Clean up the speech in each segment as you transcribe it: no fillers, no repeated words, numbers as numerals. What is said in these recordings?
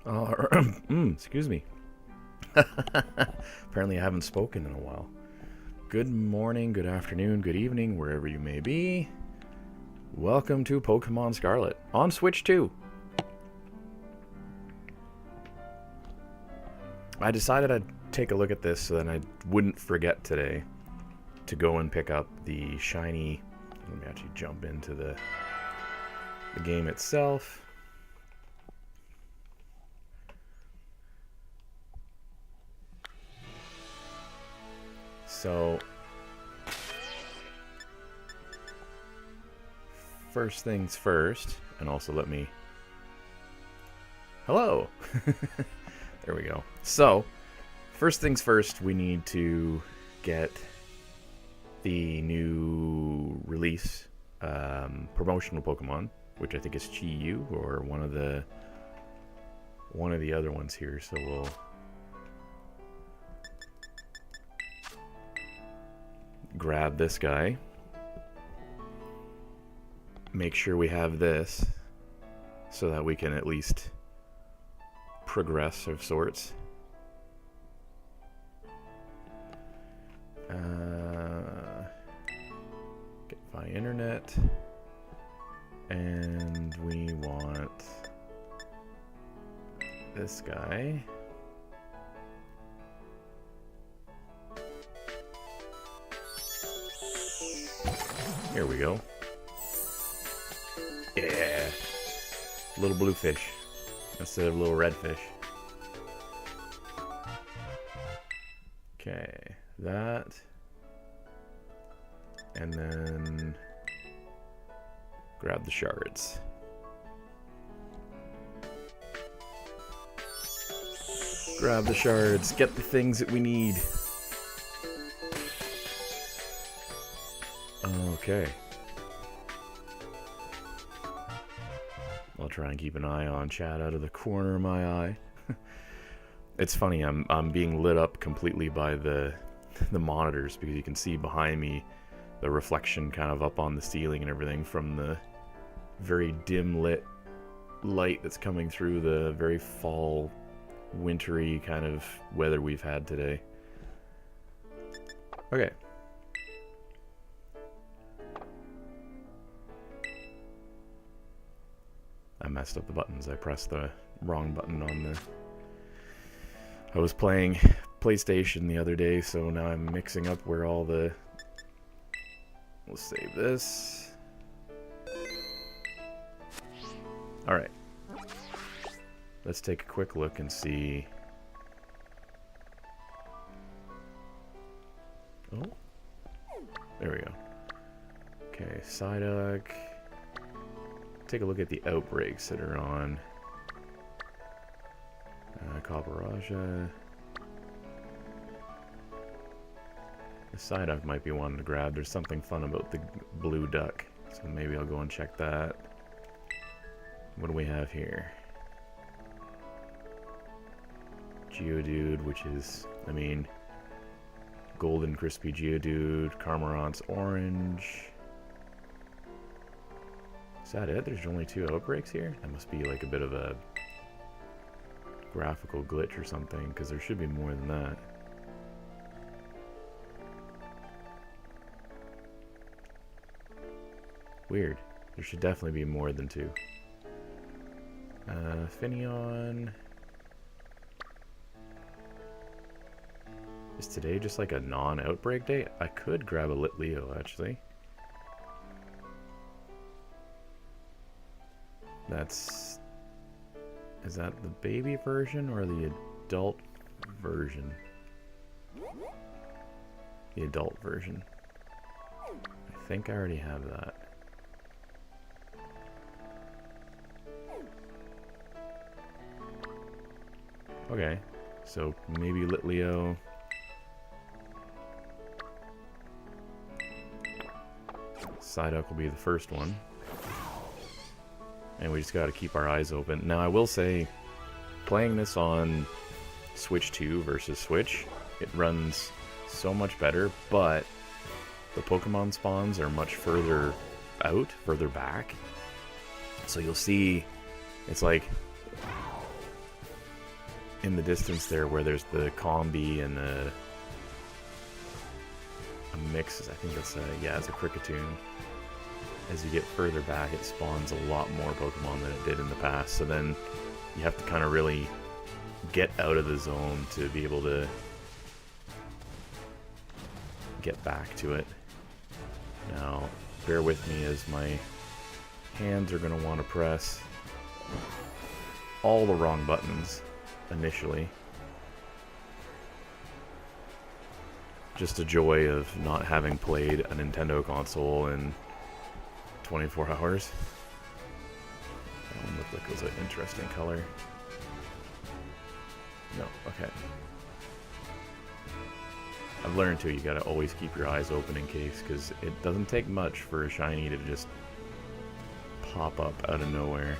Excuse me. Apparently I haven't spoken in a while. Good morning, good afternoon, good evening, wherever you may be. Welcome to Pokemon Scarlet on Switch 2. I decided I'd take a look at this so that I wouldn't forget today to go and pick up the shiny... Let me actually jump into the game itself. So, first things first, and also let me... Hello! There we go. So, first things first, we need to get the new release promotional Pokemon, which I think is Chi-Yu, or one of the other ones here, so we'll... grab this guy. Make sure we have this so that we can at least progress of sorts. Get via internet. And we want this guy. Here we go. Yeah. Little blue fish instead of little red fish. Okay, that. And then grab the shards. Grab the shards, get the things that we need. Okay. I'll try and keep an eye on chat out of the corner of my eye. It's funny, I'm being lit up completely by the monitors because you can see behind me the reflection kind of up on the ceiling and everything from the very dim lit light that's coming through the very fall wintry kind of weather we've had today. Okay. I messed up the buttons. I pressed the wrong button on the... I was playing PlayStation the other day, so now I'm mixing up where all the... We'll save this. Alright. Let's take a quick look and see... Oh. There we go. Okay, Psyduck... Take a look at the outbreaks that are on Copperajah. The Psyduck might be one to grab. There's something fun about the blue duck, so maybe I'll go and check that. What do we have here? Geodude, which is, I mean, golden crispy Geodude. Cormorant's orange. Is that it? There's only 2 outbreaks here? That must be like a bit of a graphical glitch or something, because there should be more than that. Weird. There should definitely be more than 2. Finneon. Is today just like a non-outbreak day? I could grab a Litleo, actually. That's... Is that the baby version or the adult version? The adult version. I think I already have that. Okay, so maybe Litleo. Psyduck will be the first one. And we just gotta keep our eyes open. Now I will say, playing this on Switch 2 versus Switch, it runs so much better, but the Pokemon spawns are much further out, further back. So you'll see, it's like, in the distance there where there's the combi and a mix. I think that's yeah, it's a Cricketune. As you get further back, it spawns a lot more Pokemon than it did in the past. So then you have to kind of really get out of the zone to be able to get back to it. Now, bear with me as my hands are going to want to press all the wrong buttons initially. Just a joy of not having played a Nintendo console in 24 hours. That one looked like it was an interesting color. No, okay. I've learned too, you gotta always keep your eyes open in case, because it doesn't take much for a shiny to just pop up out of nowhere.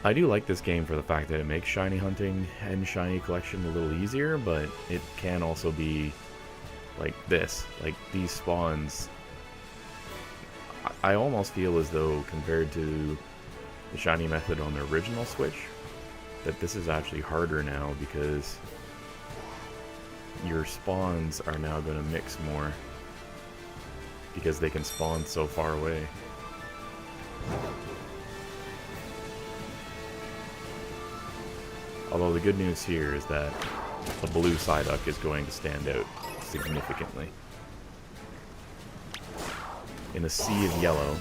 I do like this game for the fact that it makes shiny hunting and shiny collection a little easier, but it can also be like this. Like, these spawns, I almost feel as though, compared to the shiny method on the original Switch, that this is actually harder now because your spawns are now going to mix more because they can spawn so far away. Although the good news here is that the blue Psyduck is going to stand out significantly. In a sea of yellow.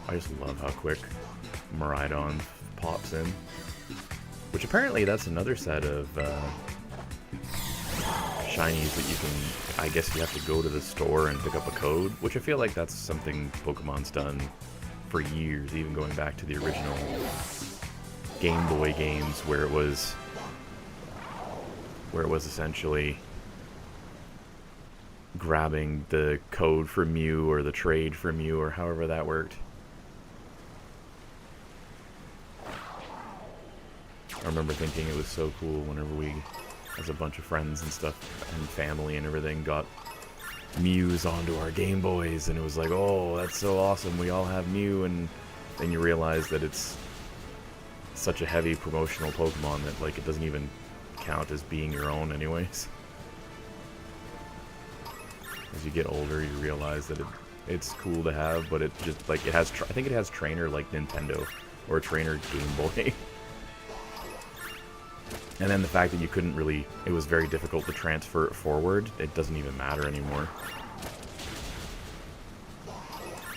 I just love how quick Miraidon pops in. Which apparently that's another set of shinies that you can, I guess you have to go to the store and pick up a code, which I feel like that's something Pokemon's done for years, even going back to the original Game Boy games where it was essentially grabbing the code from you or the trade from you or however that worked. I remember thinking it was so cool whenever we, as a bunch of friends and stuff, and family and everything, got Mews onto our Game Boys, and it was like, oh, that's so awesome, we all have Mew, and then you realize that it's such a heavy promotional Pokemon that, like, it doesn't even count as being your own anyways. As you get older, you realize that it's cool to have, but it just, like, it has, I think it has trainer like Nintendo, or trainer Game Boy. And then the fact that you couldn't really, it was very difficult to transfer it forward, it doesn't even matter anymore.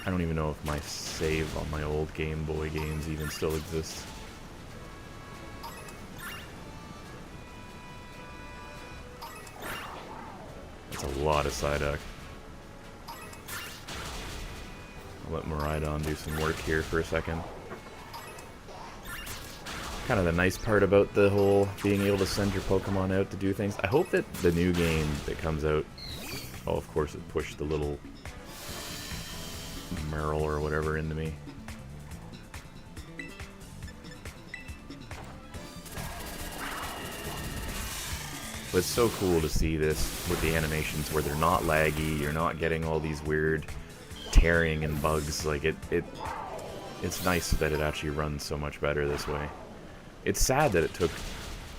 I don't even know if my save on my old Game Boy games even still exists. That's a lot of Psyduck. I'll let Miraidon do some work here for a second. Kind of the nice part about the whole being able to send your Pokemon out to do things. I hope that the new game that comes out... Oh, of course it pushed the little Merle or whatever into me. But it's so cool to see this with the animations where they're not laggy, you're not getting all these weird tearing and bugs. Like, it's nice that it actually runs so much better this way. It's sad that it took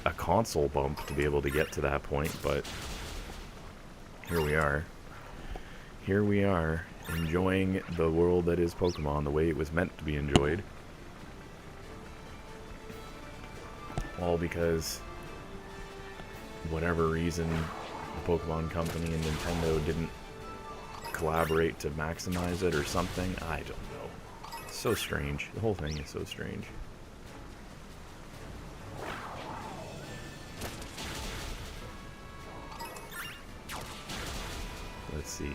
a console bump to be able to get to that point, but here we are. Here we are, enjoying the world that is Pokemon the way it was meant to be enjoyed. All because, whatever reason, the Pokemon Company and Nintendo didn't collaborate to maximize it or something. I don't know. It's so strange. The whole thing is so strange. Let's see.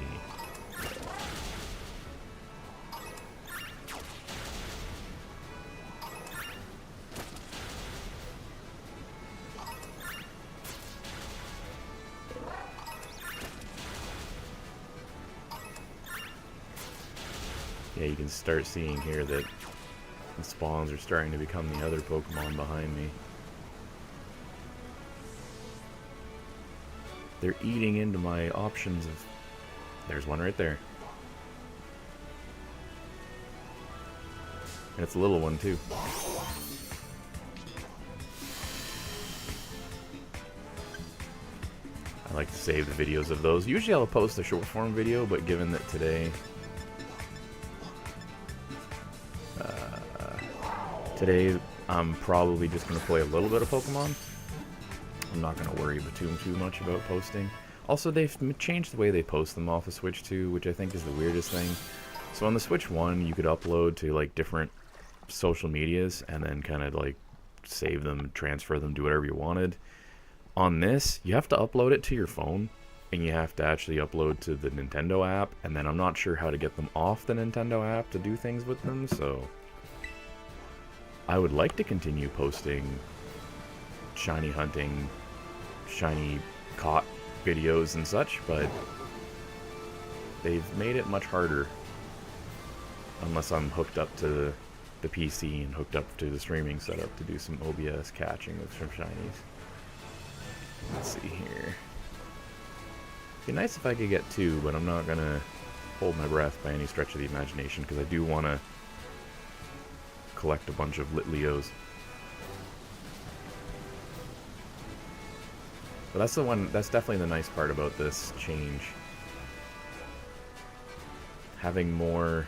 Yeah, you can start seeing here that the spawns are starting to become the other Pokemon behind me. They're eating into my options of... There's one right there. And it's a little one, too. I like to save the videos of those. Usually I'll post a short form video, but given that today... today I'm probably just going to play a little bit of Pokemon. I'm not going to worry too much about posting. Also, they've changed the way they post them off the Switch 2, which I think is the weirdest thing. So on the Switch 1, you could upload to like different social medias and then kind of like save them, transfer them, do whatever you wanted. On this, you have to upload it to your phone, and you have to actually upload to the Nintendo app, and then I'm not sure how to get them off the Nintendo app to do things with them, so I would like to continue posting shiny hunting, shiny caught videos and such, but they've made it much harder unless I'm hooked up to the PC and hooked up to the streaming setup to do some OBS catching with some shinies. Let's see here. It'd be nice if I could get 2, but I'm not gonna hold my breath by any stretch of the imagination because I do want to collect a bunch of Litleos. But that's the one, that's definitely the nice part about this change. Having more,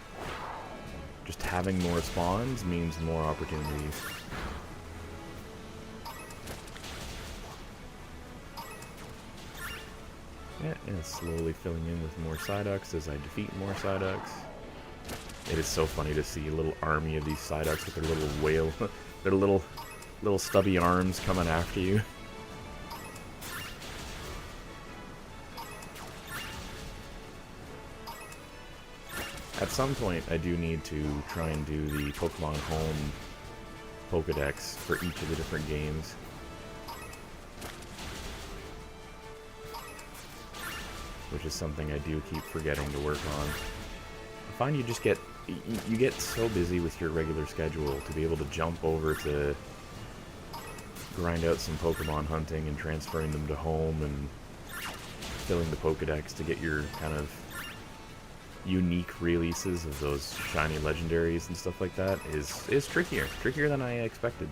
just having more spawns means more opportunities. Yeah, and it's slowly filling in with more Psyducks as I defeat more Psyducks. It is so funny to see a little army of these Psyducks with their little whale, their little stubby arms coming after you. At some point, I do need to try and do the Pokemon Home Pokedex for each of the different games. Which is something I do keep forgetting to work on. I find you just get so busy with your regular schedule to be able to jump over to grind out some Pokemon hunting and transferring them to home and filling the Pokedex to get your kind of unique releases of those shiny legendaries and stuff like that is trickier than I expected.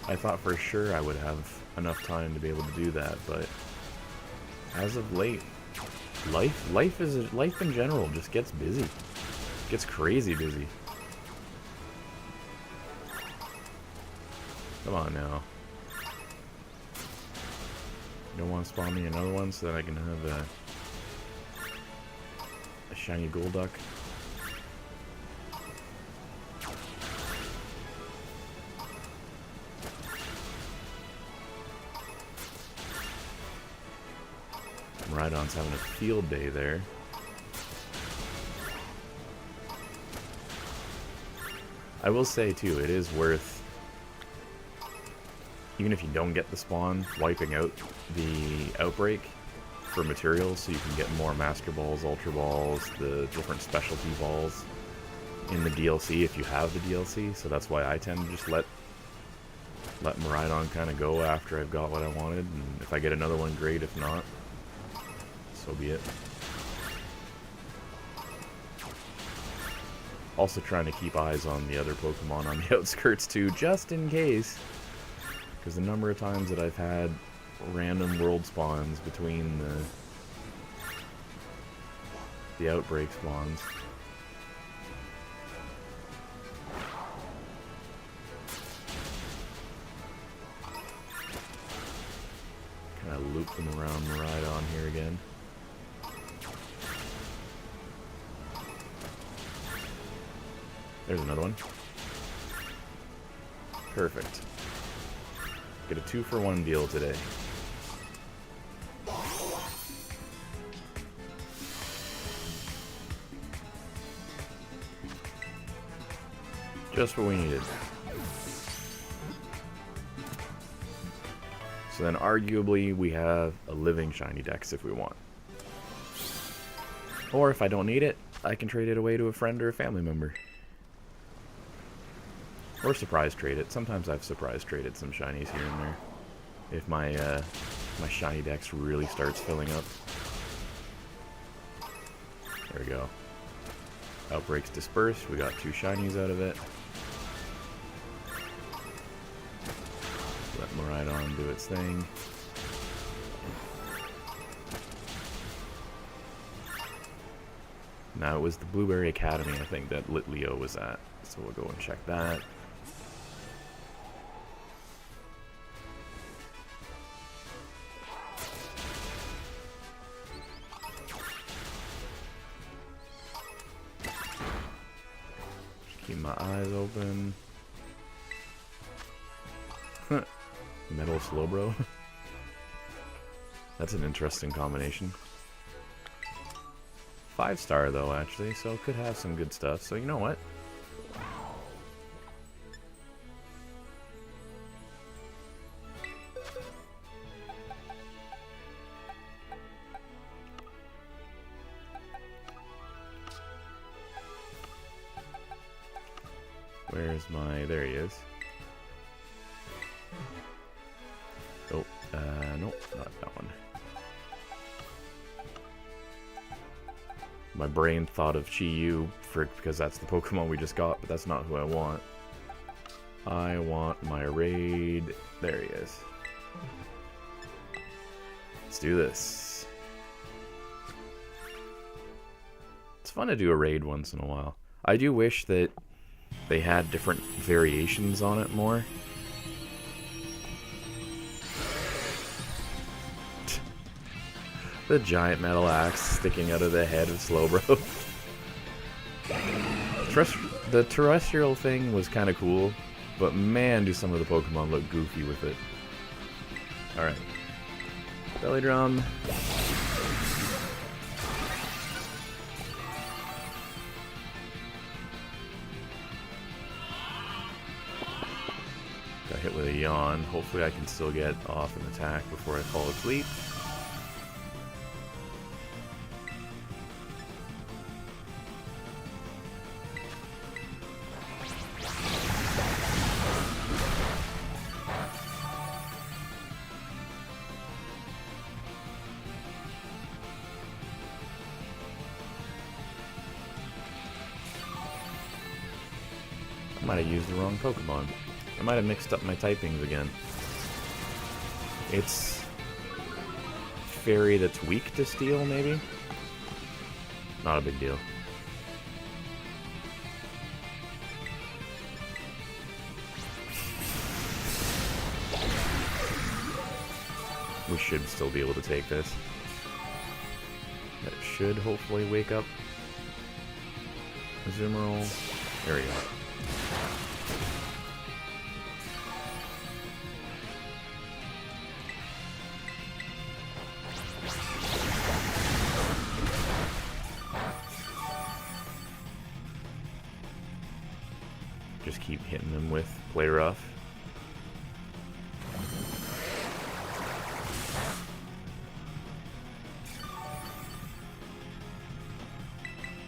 I thought for sure I would have enough time to be able to do that, but as of late, life in general just gets busy. Gets crazy busy. Come on now. You don't want to spawn me another one so that I can have a shiny Golduck? Rhydon's having a field day there. I will say too, it is worth, even if you don't get the spawn, wiping out the outbreak for materials so you can get more Master Balls, Ultra Balls, the different specialty balls in the DLC if you have the DLC. So that's why I tend to just let Miraidon kind of go after I've got what I wanted, and if I get another one, great. If not, so be it. Also trying to keep eyes on the other Pokemon on the outskirts too, just in case. Because the number of times that I've had random world spawns between the outbreak spawns. Kind of loop them around Miraidon here again. There's another one. Perfect. Get a 2-for-1 deal today. Just what we needed. So then arguably we have a living shiny dex if we want. Or if I don't need it, I can trade it away to a friend or a family member. Or surprise trade it. Sometimes I've surprise traded some shinies here and there. If my my shiny dex really starts filling up. There we go. Outbreaks dispersed. We got 2 shinies out of it. Let Miraidon do its thing. Now it was the Blueberry Academy, I think, that Litleo was at. So we'll go and check that. Keep my eyes open. Metal Slowbro. That's an interesting combination. 5-star though, actually, so it could have some good stuff. So you know what? Where's my... there he is. Oh, nope, not that one. My brain thought of Chi-Yu because that's the Pokemon we just got, but that's not who I want. I want my raid. There he is. Let's do this. It's fun to do a raid once in a while. I do wish that they had different variations on it more. The giant metal axe sticking out of the head of Slowbro. The terrestrial thing was kind of cool, but man, do some of the Pokemon look goofy with it. Alright. Belly drum. Got hit with a yawn. Hopefully I can still get off an attack before I fall asleep. I might have used the wrong Pokemon. I might have mixed up my typings again. It's fairy that's weak to steel, maybe? Not a big deal. We should still be able to take this. That should hopefully wake up Azumarill. There we go. Just keep hitting them with Play Rough.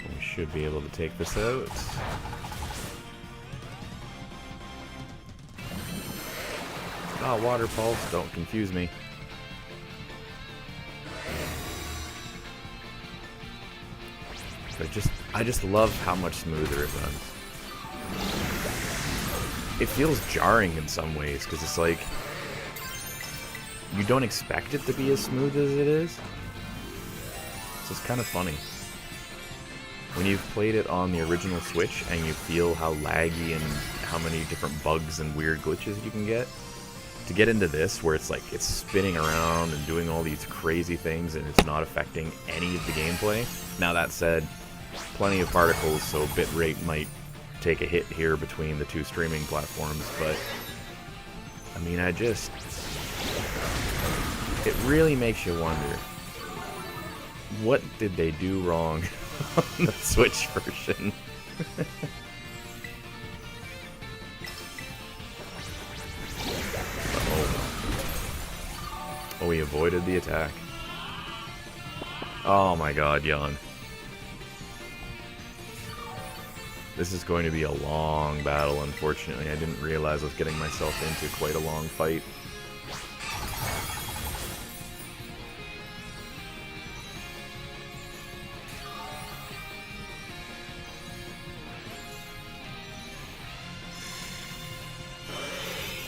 We should be able to take this out. Ah, Water Pulse, don't confuse me. I just love how much smoother it runs. It feels jarring in some ways, because it's like, you don't expect it to be as smooth as it is. So it's kind of funny. When you've played it on the original Switch, and you feel how laggy and how many different bugs and weird glitches you can get, to get into this, where it's like, it's spinning around and doing all these crazy things, and it's not affecting any of the gameplay. Now that said, plenty of particles, so bitrate might take a hit here between the two streaming platforms, but I mean, it really makes you wonder, what did they do wrong on the Switch version? Oh, he avoided the attack. Oh my god, yawn. This is going to be a long battle, unfortunately. I didn't realize I was getting myself into quite a long fight.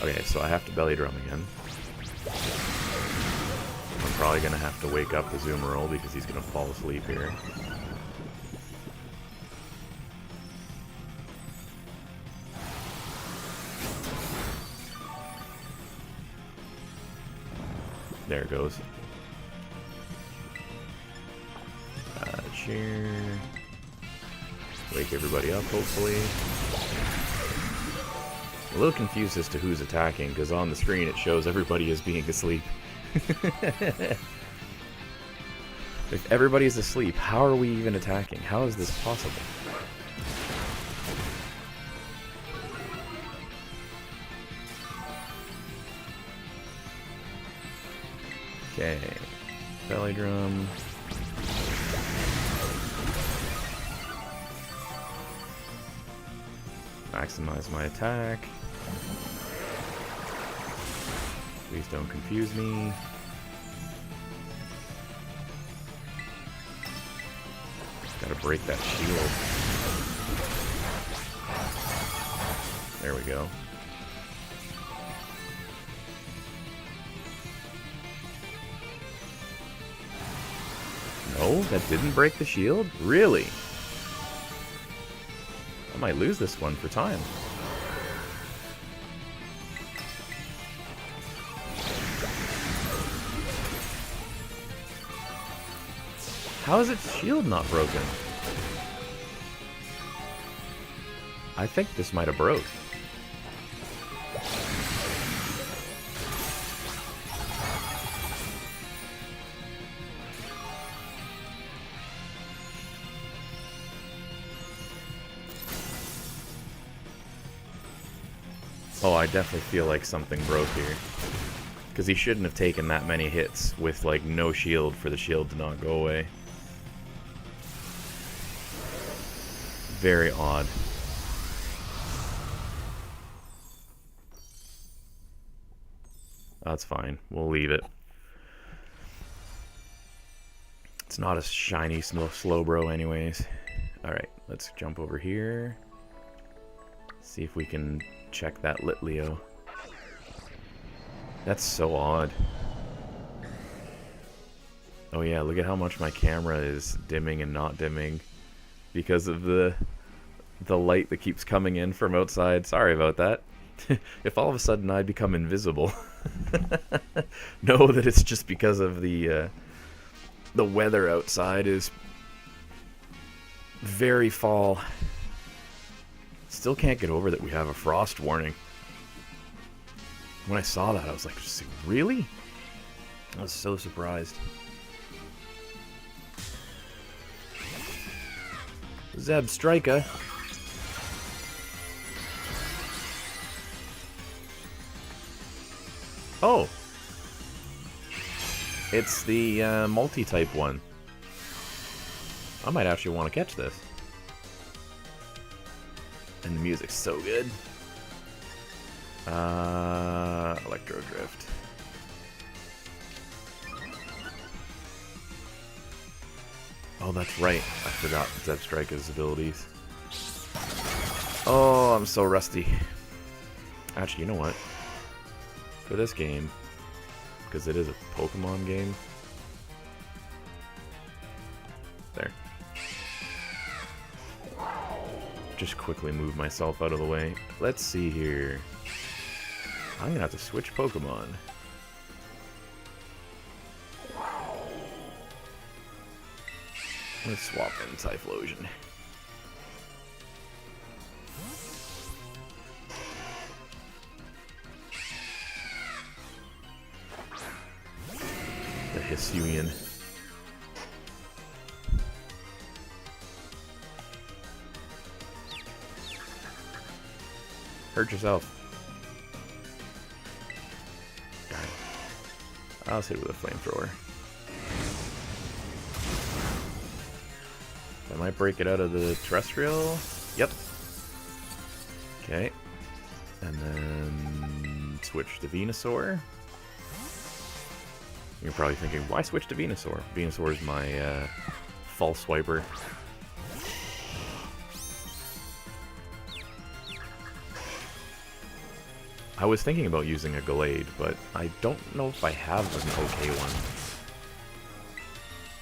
Okay, so I have to belly drum again. I'm probably going to have to wake up the Zoomerol because he's going to fall asleep here. There it goes. Cheer. Wake everybody up, hopefully. A little confused as to who's attacking, because on the screen it shows everybody as being asleep. If everybody's asleep, how are we even attacking? How is this possible? Okay. Belly drum. Maximize my attack. Please don't confuse me. Gotta break that shield. There we go. No, that didn't break the shield? Really? I might lose this one for time. How is its shield not broken? I think this might have broke. Oh, I definitely feel like something broke here. Because he shouldn't have taken that many hits with, like, no shield for the shield to not go away. Very odd. That's fine. We'll leave it. It's not a shiny Slowbro anyways. Alright, let's jump over here. See if we can check that Litleo. That's so odd. Oh yeah, look at how much my camera is dimming and not dimming because of the light that keeps coming in from outside. Sorry about that. If all of a sudden I become invisible, know that it's just because of the weather outside is very fall. Still can't get over that we have a frost warning. When I saw that, I was like, really? I was so surprised. Zeb Striker. Oh. It's the multi-type one. I might actually want to catch this. And the music's so good. Electro Drift. Oh, that's right. I forgot Zeb Striker's abilities. Oh, I'm so rusty. Actually, you know what? For this game, because it is a Pokemon game. There. Just quickly move myself out of the way. Let's see here. I'm gonna have to switch Pokemon. Let's swap in Typhlosion. The Hisuian. Hurt yourself. I'll hit it with a flamethrower. I might break it out of the terrestrial. Yep. Okay. And then switch to Venusaur. You're probably thinking, why switch to Venusaur? Venusaur is my false swiper. I was thinking about using a Gallade, but I don't know if I have an okay one.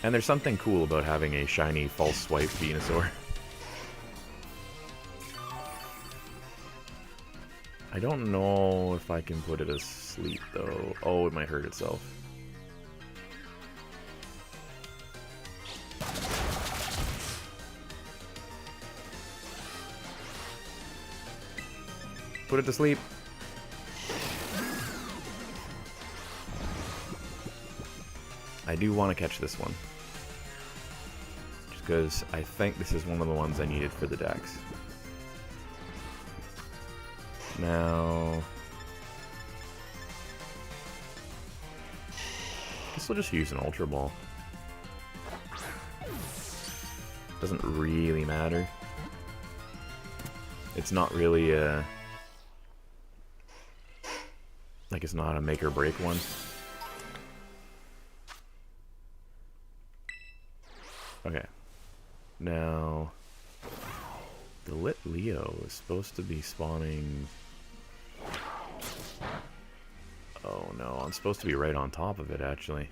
And there's something cool about having a shiny false swipe Venusaur. I don't know if I can put it asleep, though. Oh, it might hurt itself. Put it to sleep. I do want to catch this one. Just because I think this is one of the ones I needed for the Dex. Now... this will just use an Ultra Ball. Doesn't really matter. It's not really a... like, it's not a make or break one. Okay. Now... the Lit Leo is supposed to be spawning... oh no, I'm supposed to be right on top of it, actually.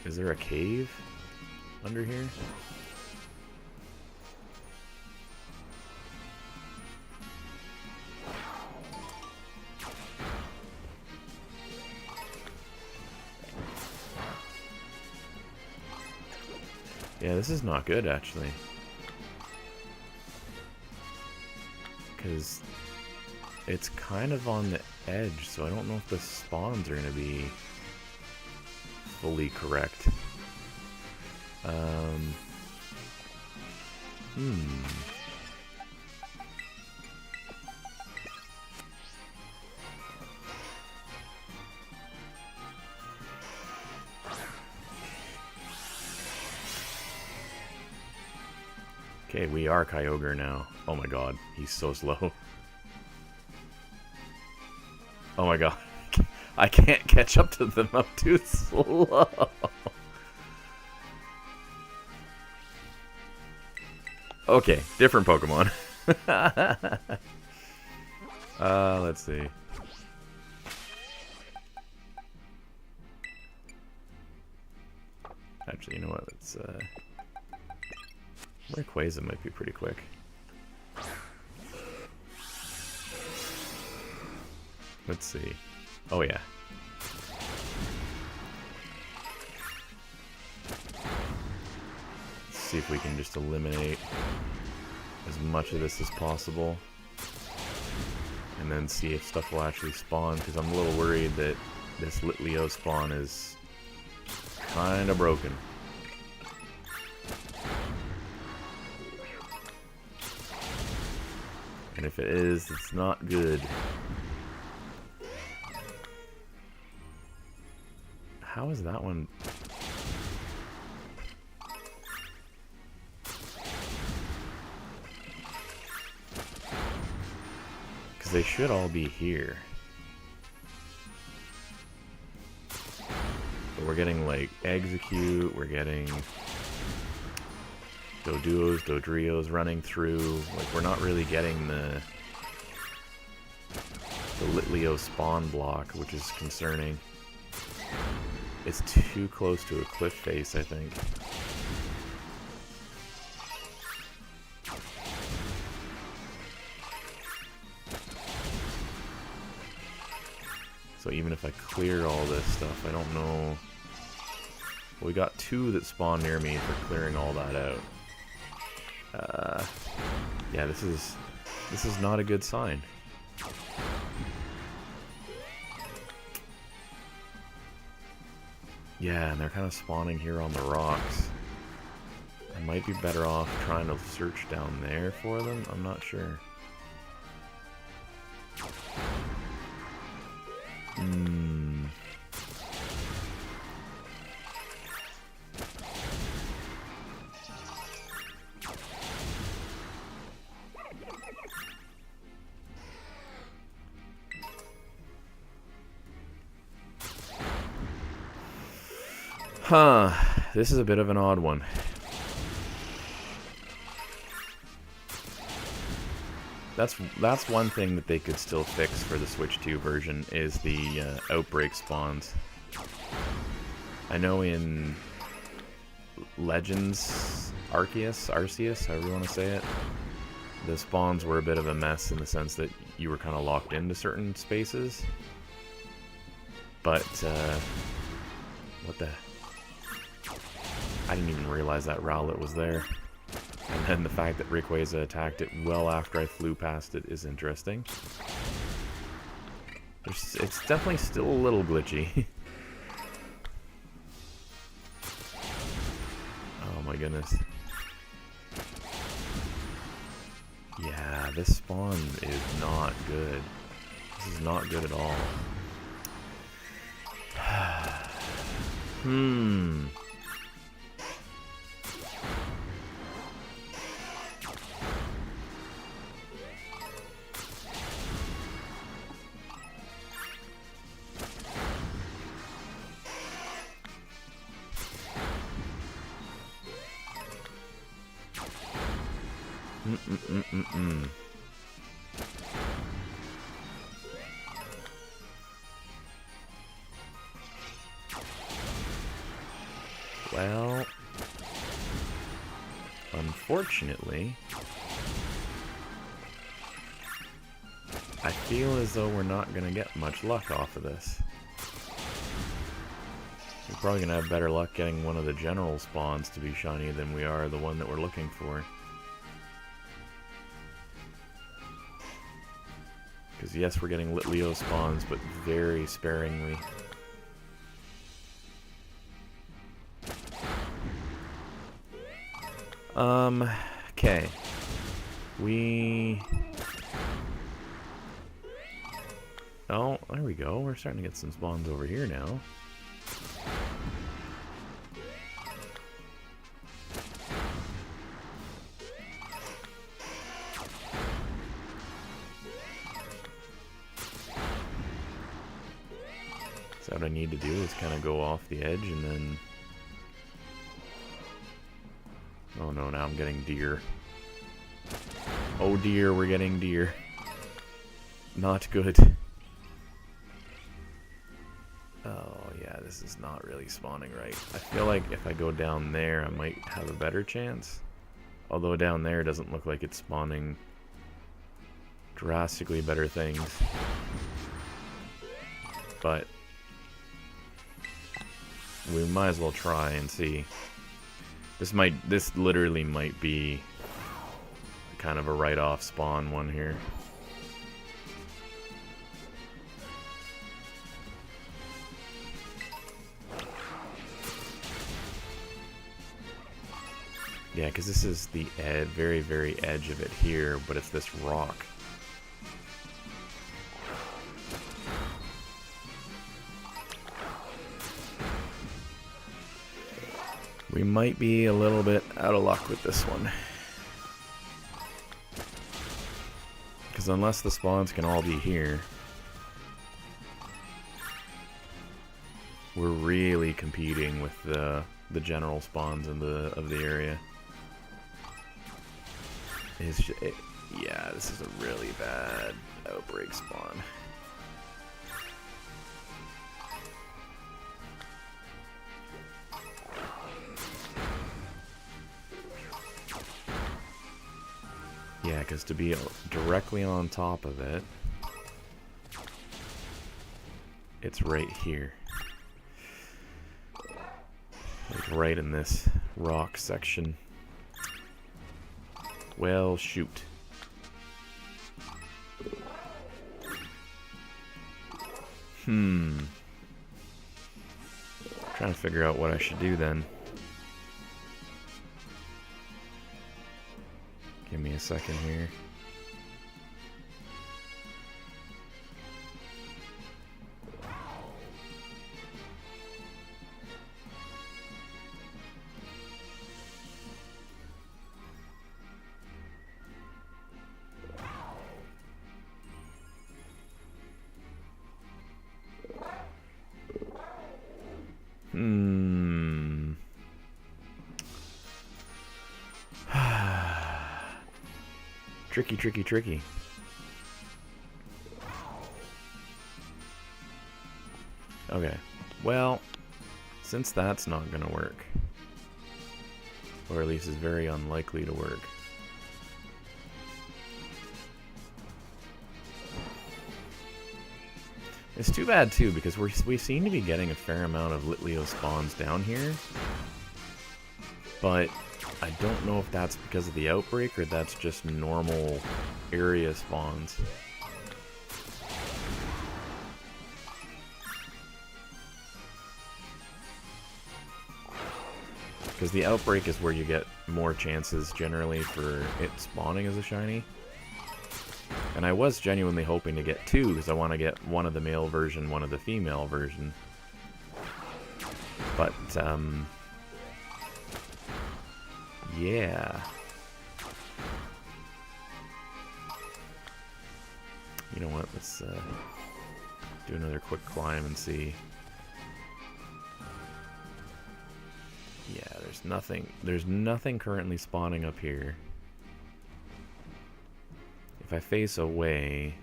Is there a cave under here? Yeah, this is not good, actually. Because it's kind of on the edge, so I don't know if the spawns are going to be fully correct. Okay, we are Kyogre now. Oh my god, he's so slow. Oh my god. I can't catch up to them, I'm too slow. Okay, different Pokemon. Let's see. Actually, you know what, let's, Rayquaza might be pretty quick. Let's see. Oh yeah. Let's see if we can just eliminate as much of this as possible. And then see if stuff will actually spawn, because I'm a little worried that this Litleo spawn is kind of broken. And if it is, it's not good. How is that one? Because they should all be here. But we're getting like Execute, we're getting Doduos, Dodrios running through. Like, we're not really getting the Litleo spawn block, which is concerning. It's too close to a cliff face, I think. So even if I clear all this stuff, I don't know. Well, we got two that spawn near me for clearing all that out. Yeah, this is not a good sign. Yeah, and they're kind of spawning here on the rocks. I might be better off trying to search down there for them. I'm not sure. Huh. This is a bit of an odd one. That's one thing that they could still fix for the Switch 2 version is the outbreak spawns. I know in Legends Arceus, however you want to say it, the spawns were a bit of a mess in the sense that you were kind of locked into certain spaces. But, what the... I didn't even realize that Rowlet was there. And then the fact that Rayquaza attacked it well after I flew past it is interesting. It's definitely still a little glitchy. Oh my goodness. Yeah, this spawn is not good. This is not good at all. Well, unfortunately, I feel as though we're not going to get much luck off of this. We're probably going to have better luck getting one of the general spawns to be shiny than we are the one that we're looking for. Because yes, we're getting Litleo spawns, but very sparingly. Okay. Oh, there we go. We're starting to get some spawns over here now. So what I need to do is kind of go off the edge and then... Oh no, now I'm getting deer. Oh dear, we're getting deer. Not good. Oh yeah, this is not really spawning right. I feel like if I go down there, I might have a better chance. Although down there doesn't look like it's spawning drastically better things. But we might as well try and see. This literally might be kind of a write-off spawn one here. Yeah, because this is the very, very edge of it here, but it's this rock. We might be a little bit out of luck with this one. Because unless the spawns can all be here, we're really competing with the general spawns of the area. Yeah, this is a really bad outbreak spawn. Yeah, because to be directly on top of it, it's right here. Like right in this rock section. Well, shoot. Trying to figure out what I should do then. Give me a second here. Tricky, tricky, tricky. Okay. Well, since that's not gonna work, or at least is very unlikely to work, it's too bad too, because we seem to be getting a fair amount of Litleo spawns down here, but I don't know if that's because of the outbreak or that's just normal area spawns. Because the outbreak is where you get more chances generally for it spawning as a shiny. And I was genuinely hoping to get 2 because I want to get one of the male version, one of the female version. But, yeah. You know what, let's do another quick climb and see. Yeah, there's nothing currently spawning up here. If I face away,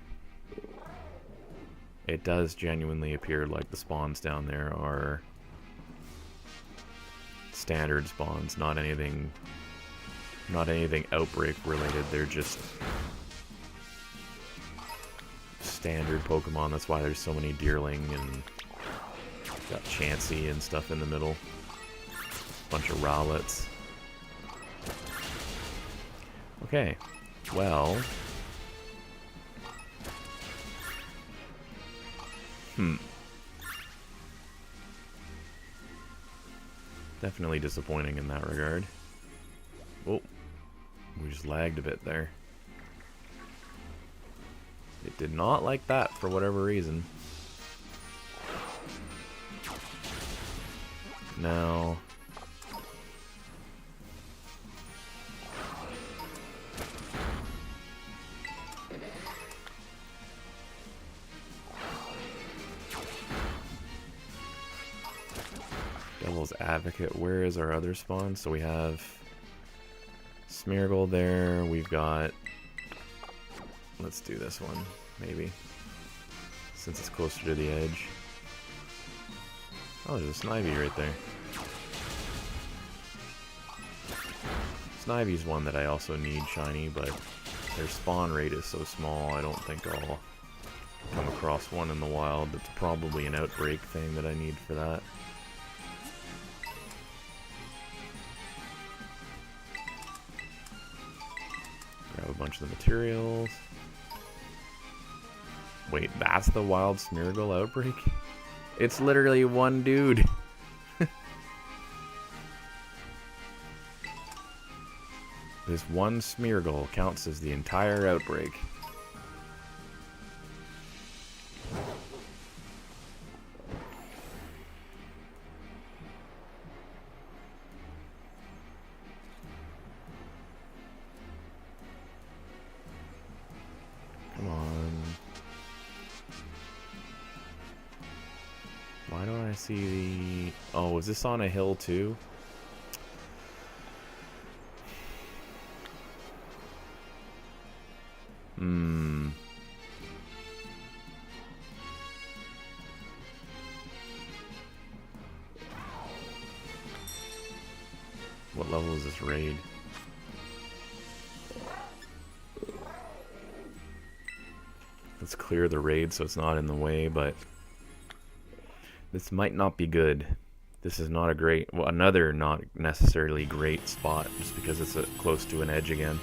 it does genuinely appear like the spawns down there are standard spawns, not anything outbreak related. They're just standard Pokemon. That's why there's so many Deerling and got Chansey and stuff in the middle. Bunch of Rowlets. Okay, well, definitely disappointing in that regard. Oh, we just lagged a bit there. It did not like that for whatever reason. Now, Devil's Advocate, where is our other spawn? So we have Smeargle there, we've got, let's do this one, maybe, since it's closer to the edge. Oh, there's a Snivy right there. Snivy's one that I also need shiny, but their spawn rate is so small, I don't think I'll come across one in the wild. It's probably an outbreak thing that I need for that. Grab a bunch of the materials. Wait, that's the wild Smeargle outbreak? It's literally one dude. This one Smeargle counts as the entire outbreak. Come on. Why don't I see the... Oh, is this on a hill too? What level is this raid? Let's clear the raid so it's not in the way, but this might not be good. This is not a great, well, another not necessarily great spot just because it's close to an edge again.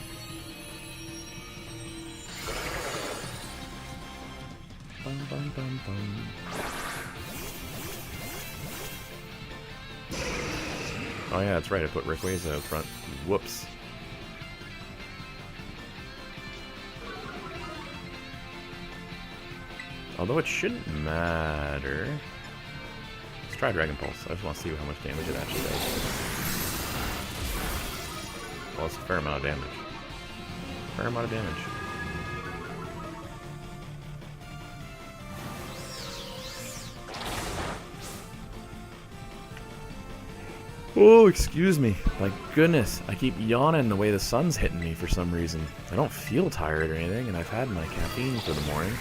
Bum, bum, bum, bum. Oh yeah, that's right, I put Rayquaza out front. Whoops. Although it shouldn't matter. Let's try Dragon Pulse. I just want to see how much damage it actually does. Well, it's a fair amount of damage. Fair amount of damage. Oh, excuse me. My goodness, I keep yawning the way the sun's hitting me for some reason. I don't feel tired or anything, and I've had my caffeine for the morning.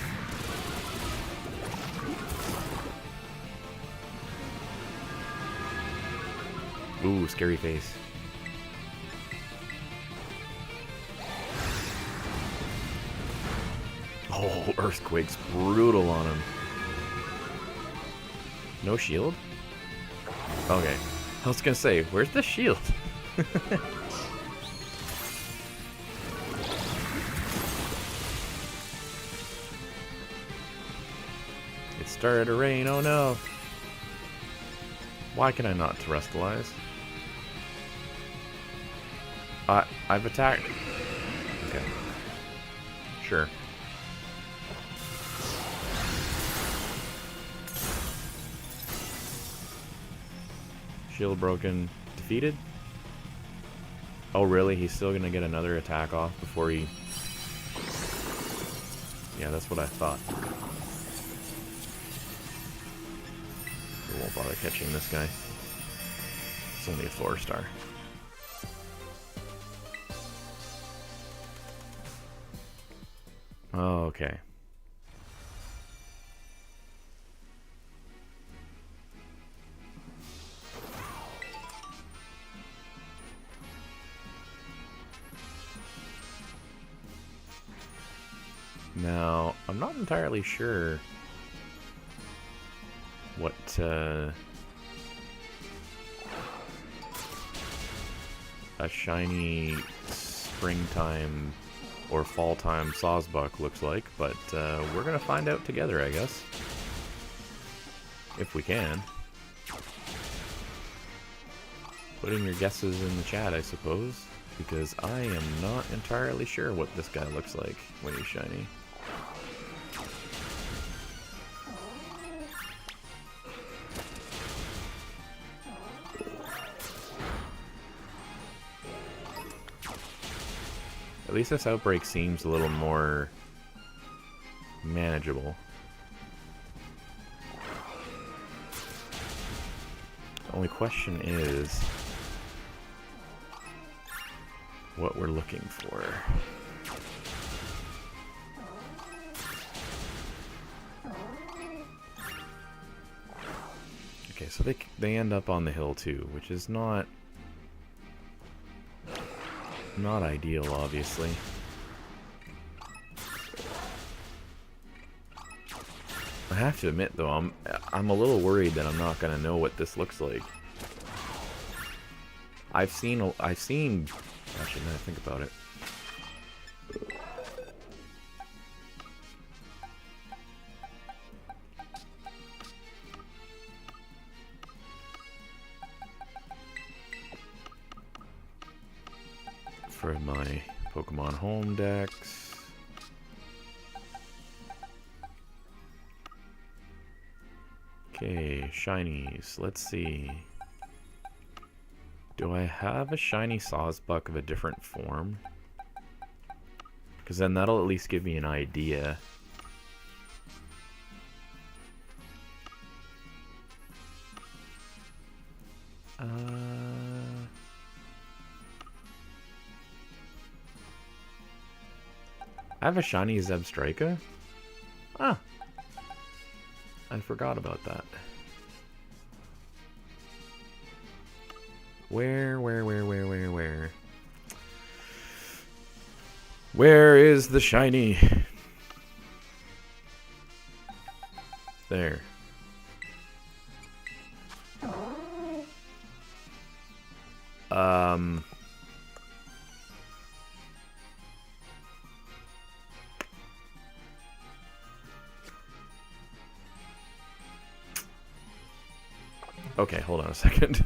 Ooh, scary face. Oh, Earthquake's brutal on him. No shield? Okay. I was gonna say, where's the shield? It started to rain, oh no. Why can I not terrestrialize? I've attacked. Okay. Sure. Shield broken. Defeated? Oh really? He's still gonna get another attack off before he... Yeah, that's what I thought. We won't bother catching this guy. It's only a 4-star. Oh, okay. Now, I'm not entirely sure what a shiny springtime or fall time Sawsbuck looks like, but we're gonna find out together, I guess. If we can. Put in your guesses in the chat, I suppose, because I am not entirely sure what this guy looks like when he's shiny. At least this outbreak seems a little more manageable. The only question is what we're looking for. Okay, so they end up on the hill too, which is not ideal, obviously. I have to admit, though, I'm a little worried that I'm not gonna know what this looks like. I've seen. Actually, now I think about it. For my Pokemon Home decks. Okay, shinies. Let's see. Do I have a shiny Sawsbuck of a different form? Because then that'll at least give me an idea. I have a shiny Zebstrika? Ah. I forgot about that. Where? Where is the shiny? There. Okay, hold on a second.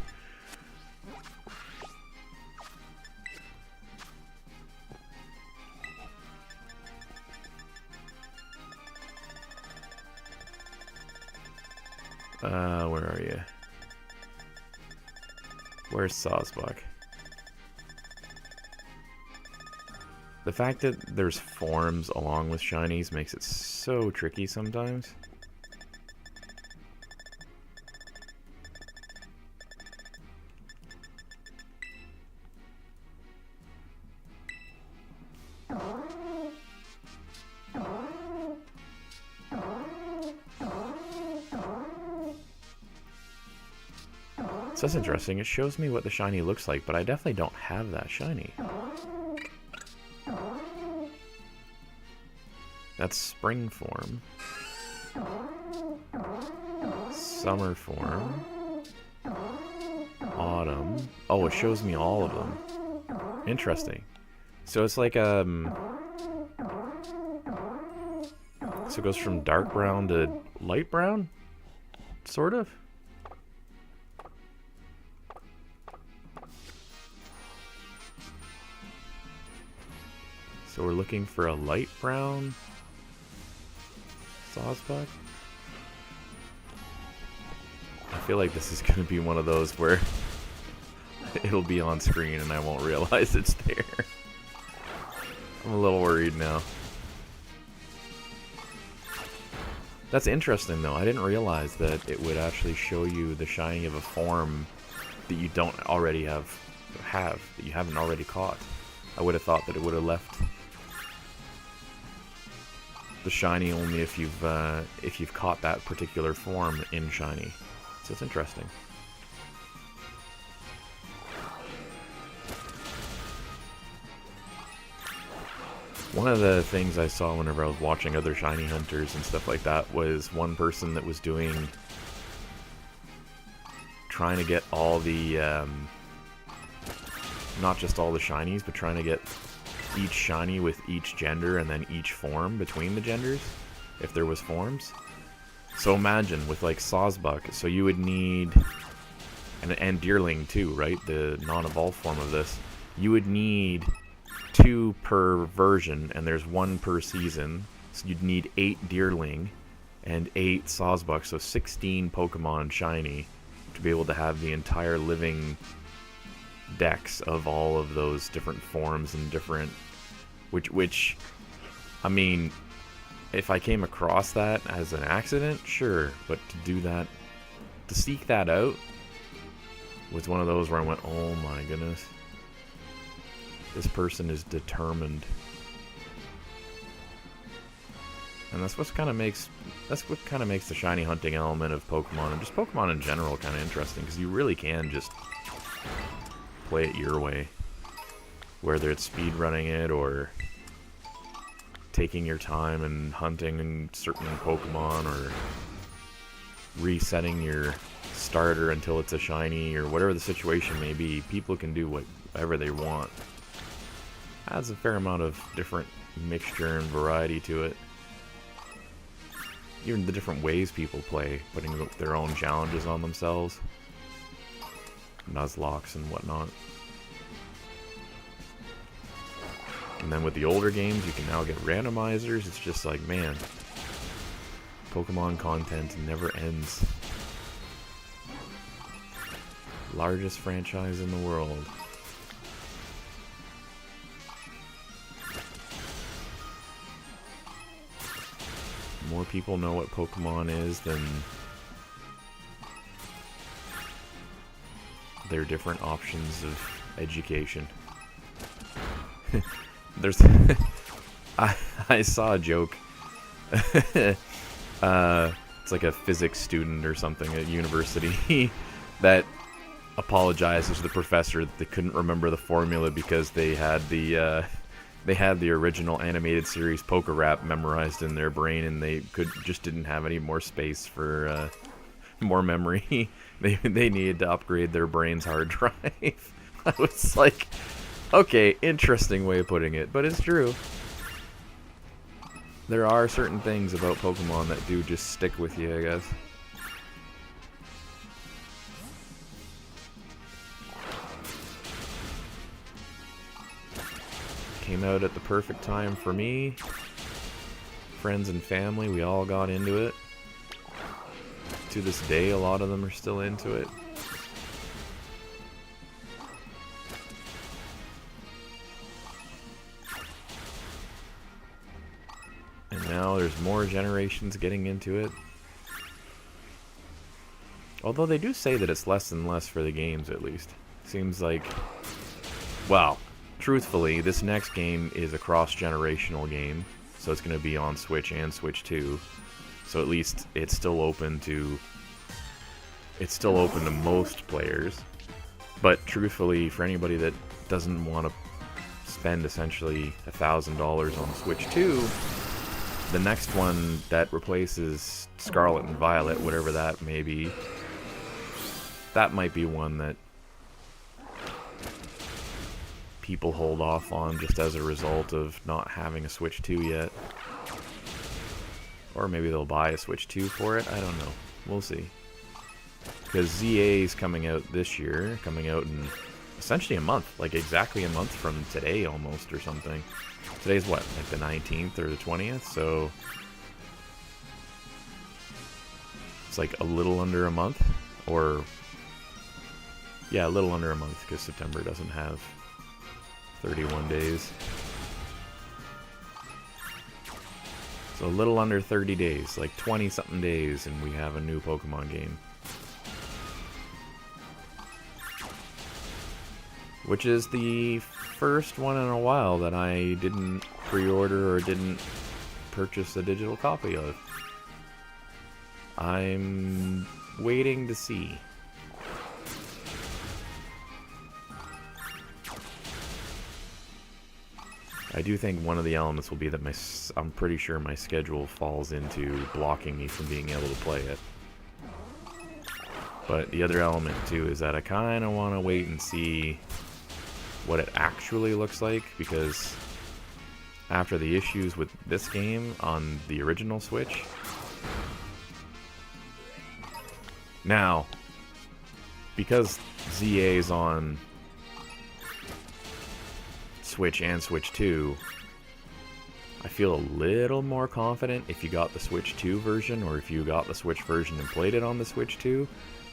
Where are you? Where's Sawsbuck? The fact that there's forms along with shinies makes it so tricky sometimes. So that's interesting. It shows me what the shiny looks like, but I definitely don't have that shiny. That's spring form. Summer form. Autumn. Oh, it shows me all of them. Interesting. So it's like, so it goes from dark brown to light brown? Sort of? So we're looking for a light brown Sawsbuck? I feel like this is going to be one of those where it'll be on screen and I won't realize it's there. I'm a little worried now. That's interesting though. I didn't realize that it would actually show you the shiny of a form that you don't already have, that you haven't already caught. I would have thought that it would have left the shiny only if you've caught that particular form in shiny. So it's interesting. One of the things I saw whenever I was watching other shiny hunters and stuff like that was one person that was trying to get all the, not just all the shinies, but trying to get each shiny with each gender and then each form between the genders, if there was forms. So imagine with like Sawsbuck, so you would need, and Deerling too, right? The non-evolved form of this. You would need 2 per version, and there's 1 per season. So you'd need 8 Deerling and 8 Sawsbuck, so 16 Pokemon shiny to be able to have the entire living decks of all of those different forms and different, which I mean, if I came across that as an accident, sure, but to do that, to seek that out, was one of those where I went, oh my goodness, this person is determined. And that's what kind of makes the shiny hunting element of Pokemon, and just Pokemon in general, kind of interesting, because you really can just play it your way, whether it's speed running it or taking your time and hunting certain Pokemon, or resetting your starter until it's a shiny, or whatever the situation may be. People can do whatever they want. Adds a fair amount of different mixture and variety to it. Even the different ways people play, putting their own challenges on themselves. Nuzlocks and whatnot. And then with the older games, you can now get randomizers. It's just like, man, Pokemon content never ends. Largest franchise in the world. More people know what Pokemon is than their different options of education. There's I saw a joke. It's like a physics student or something at university that apologizes to the professor that they couldn't remember the formula because they had the original animated series Poké Rap memorized in their brain, and they just didn't have any more space for more memory. They needed to upgrade their brain's hard drive. I was like, okay, interesting way of putting it, but it's true. There are certain things about Pokemon that do just stick with you, I guess. Came out at the perfect time for me. Friends and family, we all got into it. To this day, a lot of them are still into it. And now there's more generations getting into it. Although they do say that it's less and less for the games, at least. Seems like, well, truthfully, this next game is a cross-generational game, so it's going to be on Switch and Switch 2. So at least it's still open to it's still open to most players. But truthfully, for anybody that doesn't want to spend essentially $1,000 on Switch 2, the next one that replaces Scarlet and Violet, whatever that may be, that might be one that people hold off on just as a result of not having a Switch 2 yet. Or maybe they'll buy a Switch 2 for it, I don't know. We'll see. Because ZA is coming out this year, coming out in essentially a month, like exactly a month from today almost or something. Today's what, like the 19th or the 20th, so it's like a little under a month, or yeah, a little under a month, because September doesn't have 31 days. So a little under 30 days, like 20 something days, and we have a new Pokemon game. Which is the first one in a while that I didn't pre-order or didn't purchase a digital copy of. I'm waiting to see. I do think one of the elements will be that I'm pretty sure my schedule falls into blocking me from being able to play it. But the other element too is that I kind of want to wait and see what it actually looks like, because after the issues with this game on the original Switch, now because ZA is on Switch and Switch 2, I feel a little more confident if you got the Switch 2 version, or if you got the Switch version and played it on the Switch 2,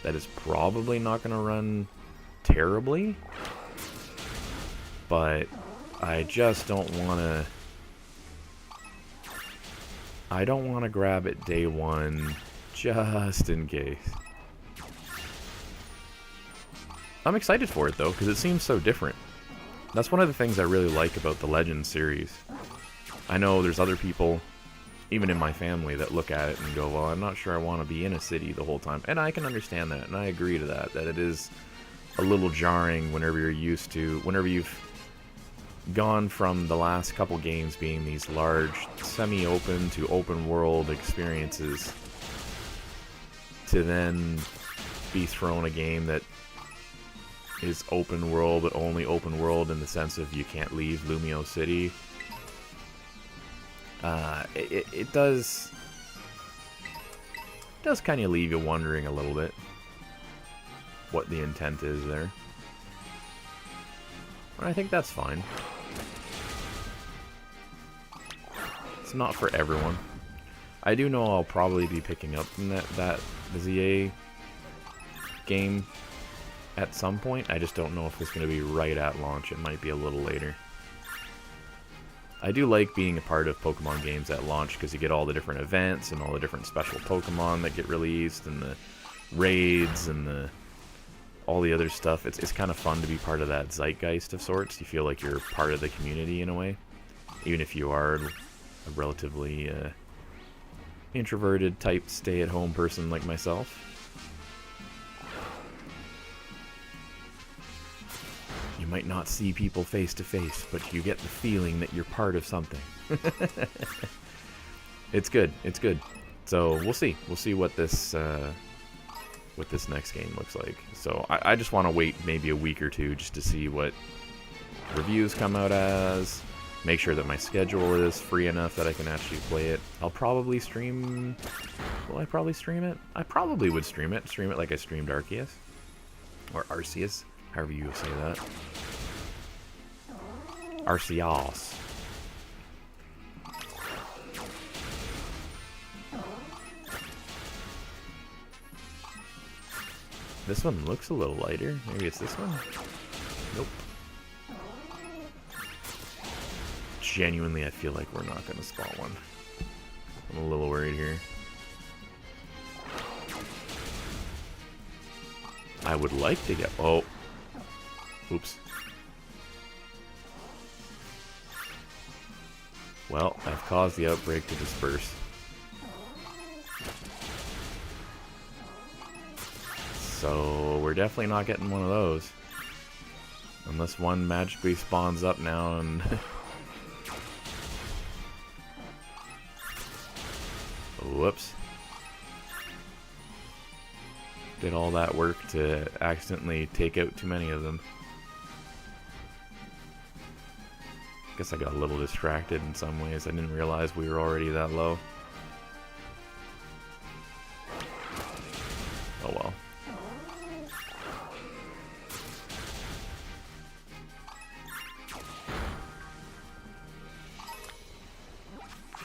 that it's probably not going to run terribly. But I just don't want to... I don't want to grab it day one, just in case. I'm excited for it, though, because it seems so different. That's one of the things I really like about the Legends series. I know there's other people, even in my family, that look at it and go, well, I'm not sure I want to be in a city the whole time. And I can understand that, and I agree to that, that it is a little jarring whenever you're used to... Whenever you've gone from the last couple games being these large semi-open to open world experiences to then be thrown a game that is open world, but only open world in the sense of you can't leave Lumio City. It does kind of leave you wondering a little bit what the intent is there. But I think that's fine. It's not for everyone. I do know I'll probably be picking up from the ZA game at some point. I just don't know if it's going to be right at launch. It might be a little later. I do like being a part of Pokemon games at launch because you get all the different events and all the different special Pokemon that get released and the raids and all the other stuff. It's kind of fun to be part of that zeitgeist of sorts. You feel like you're part of the community in a way, even if you are a relatively introverted type stay-at-home person like myself. You might not see people face to face, but you get the feeling that you're part of something. It's good. It's good. So we'll see. We'll see what this next game looks like. So I just want to wait maybe a week or two just to see what reviews come out as. Make sure that my schedule is free enough that I can actually play it. I'll probably stream... Will I probably stream it? I probably would stream it. Stream it like I streamed Arceus. Or Arceus. However you say that. Arceus. This one looks a little lighter. Maybe it's this one? Nope. Genuinely, I feel like we're not going to spot one. I'm a little worried here. I would like to get... Oh. Oops. Well, I've caused the outbreak to disperse. So we're definitely not getting one of those. Unless one magically spawns up now and... Whoops. Did all that work to accidentally take out too many of them. Guess I got a little distracted in some ways. I didn't realize we were already that low. Oh well.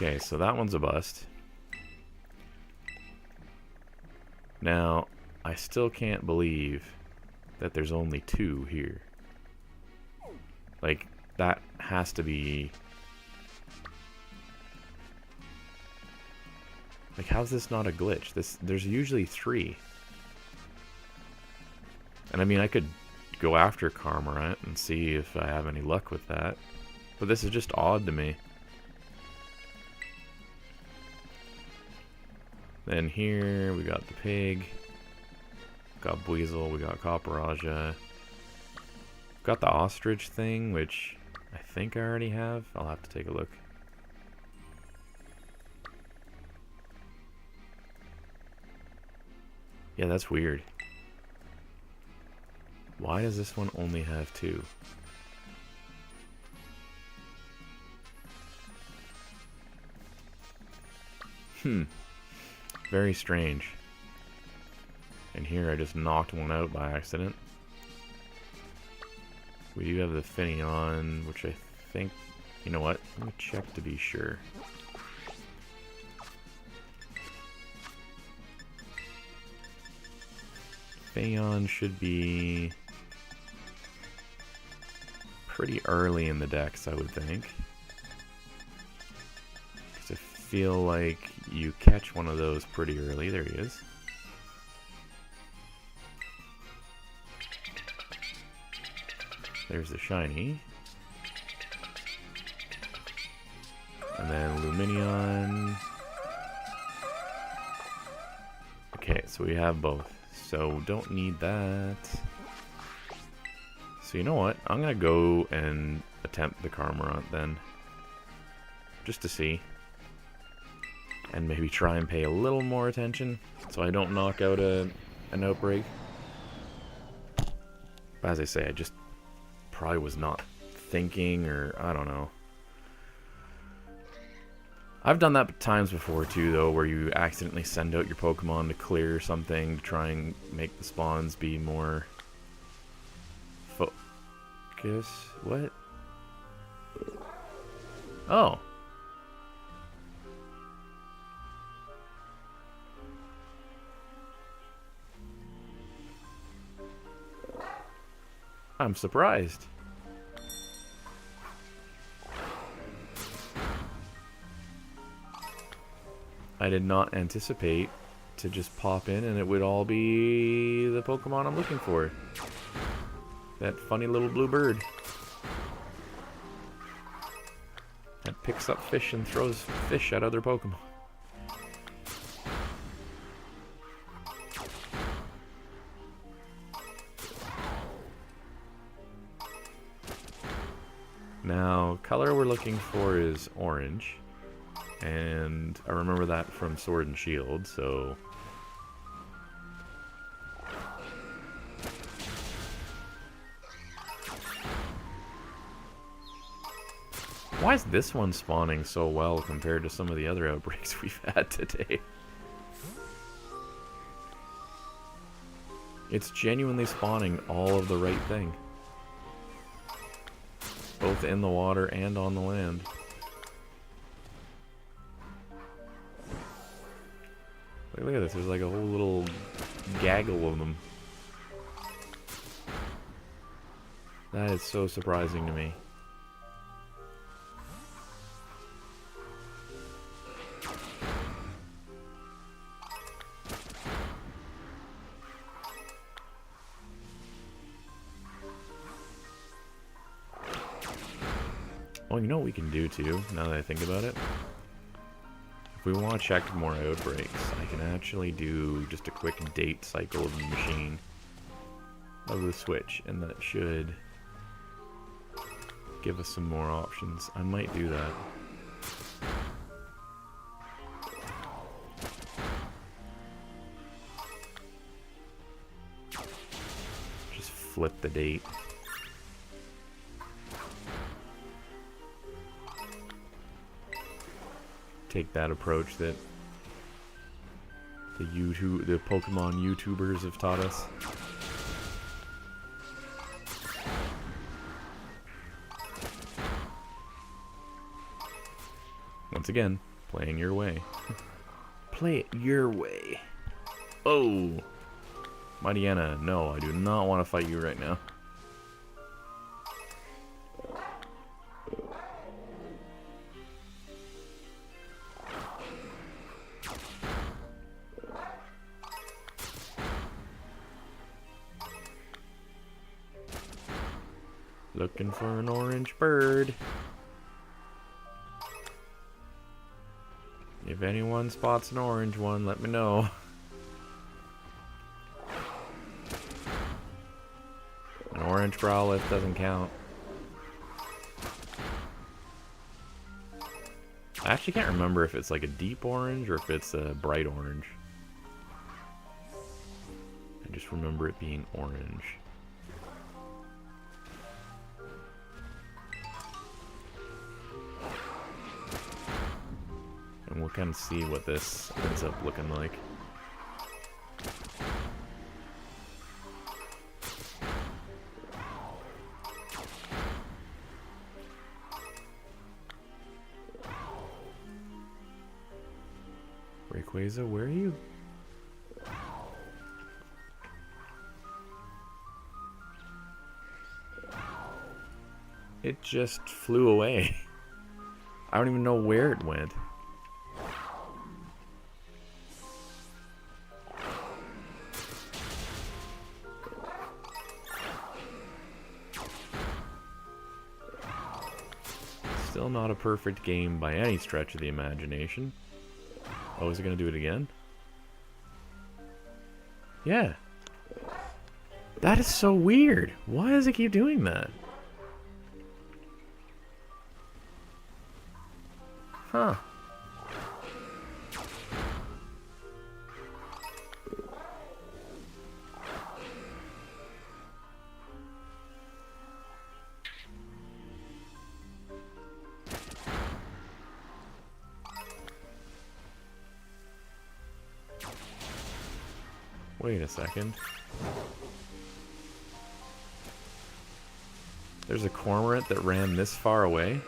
Okay, so that one's a bust. Now, I still can't believe that there's only 2 here. Like, that has to be... Like, how's this not a glitch? There's usually 3. And I mean, I could go after Cormorant and see if I have any luck with that. But this is just odd to me. Then here, we got the pig. Got Buizel, we got Copperaja. Got the ostrich thing, which I think I already have. I'll have to take a look. Yeah, that's weird. Why does this one only have 2? Very strange. And here I just knocked one out by accident. We do have the Finneon, which I think... You know what? Let me check to be sure. Finneon should be pretty early in the decks, I would think. Because I feel like you catch one of those pretty early. There he is. There's the shiny. And then Luminion. Okay, so we have both. So don't need that. So you know what? I'm gonna go and attempt the Cormorant then. Just to see. And maybe try and pay a little more attention so I don't knock out an outbreak. But as I say, I just probably was not thinking, or I don't know. I've done that times before too, though, where you accidentally send out your Pokemon to clear something to try and make the spawns be more focus. What? Oh. I'm surprised. I did not anticipate to just pop in and it would all be the Pokemon I'm looking for. That funny little blue bird. That picks up fish and throws fish at other Pokemon. Now, color we're looking for is orange. And I remember that from Sword and Shield, so... Why is this one spawning so well compared to some of the other outbreaks we've had today? It's genuinely spawning all of the right thing. Both in the water and on the land. Look at this, there's like a whole little gaggle of them. That is so surprising to me. Oh, you know what we can do too, now that I think about it? If we want to check more outbreaks, I can actually do just a quick date cycle of the machine. of the Switch, and that should give us some more options. I might do that. Just flip the date. Take that approach that the Pokemon YouTubers have taught us. Once again, playing your way. Play it your way. Oh! Mightyena, no, I do not want to fight you right now. Looking for an orange bird. If anyone spots an orange one, let me know. An orange Growlithe doesn't count. I actually can't remember if it's like a deep orange or if it's a bright orange. I just remember it being orange. And we'll kind of see what this ends up looking like. Rayquaza, where are you? It just flew away. I don't even know where it went. Still not a perfect game by any stretch of the imagination. Oh, is it going to do it again? Yeah. That is so weird. Why does it keep doing that? Huh. Wait a second. There's a cormorant that ran this far away?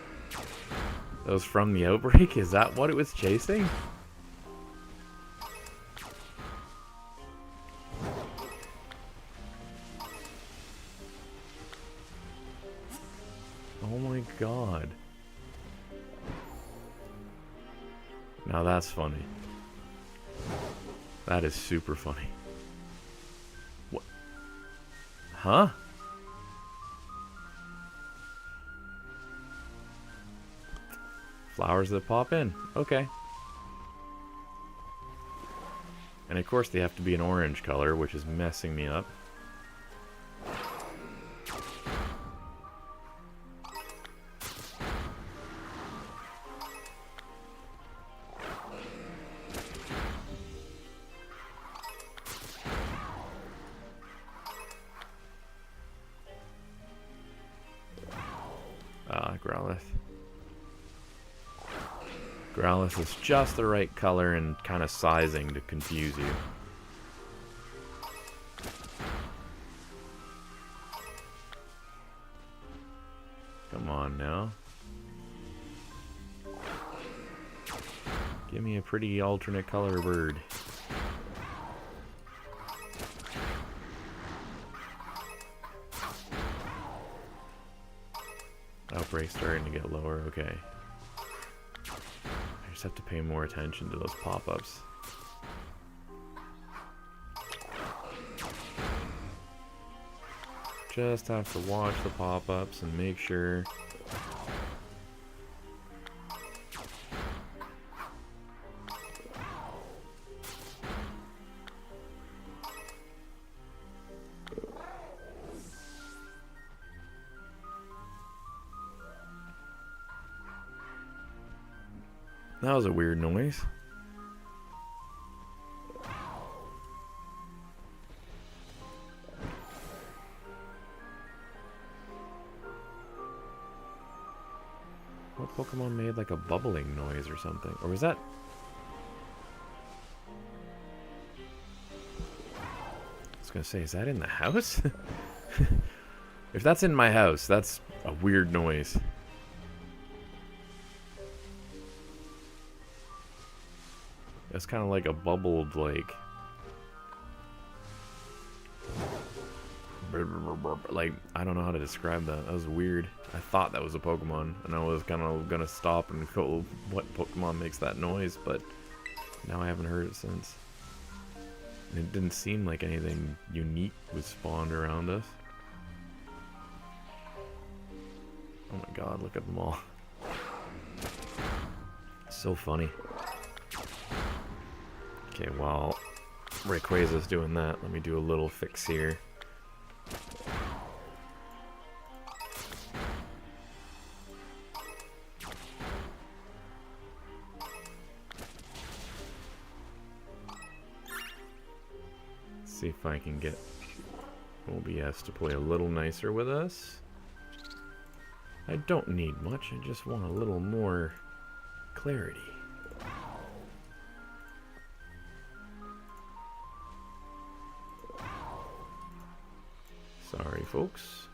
That was from the outbreak? Is that what it was chasing? Oh my god. Now that's funny. That is super funny. What? Huh? Flowers that pop in. Okay. And of course they have to be an orange color, which is messing me up. Growlithe. Growlithe is just the right color and kind of sizing to confuse you. Come on now. Give me a pretty alternate color bird. Outbreak's starting to get lower, okay. I just have to pay more attention to those pop-ups. Just have to watch the pop-ups and make sure. That was a weird noise. What Pokemon made like a bubbling noise or something? Or was that... I was gonna say, is that in the house? If that's in my house, that's a weird noise. That's kind of like a bubbled, like... Like, I don't know how to describe that. That was weird. I thought that was a Pokemon, and I was kind of gonna stop and go, what Pokemon makes that noise, but now I haven't heard it since. And it didn't seem like anything unique was spawned around us. Oh my god, look at them all. So funny. Okay, while Rayquaza's doing that, let me do a little fix here. See if I can get OBS to play a little nicer with us. I don't need much, I just want a little more clarity. Sorry, folks.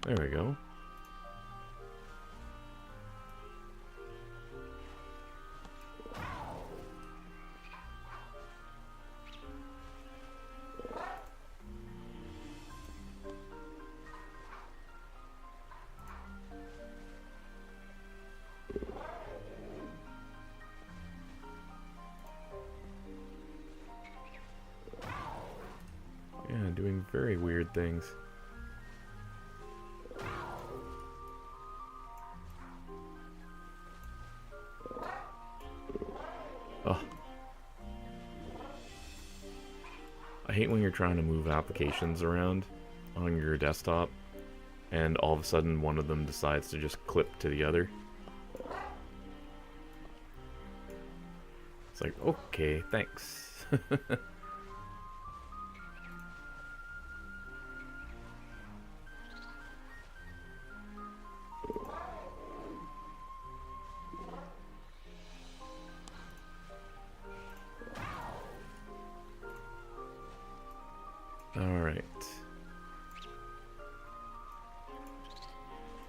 There we go. Yeah, doing very weird things. Oh. I hate when you're trying to move applications around on your desktop and all of a sudden one of them decides to just clip to the other. It's like, okay, thanks. Alright.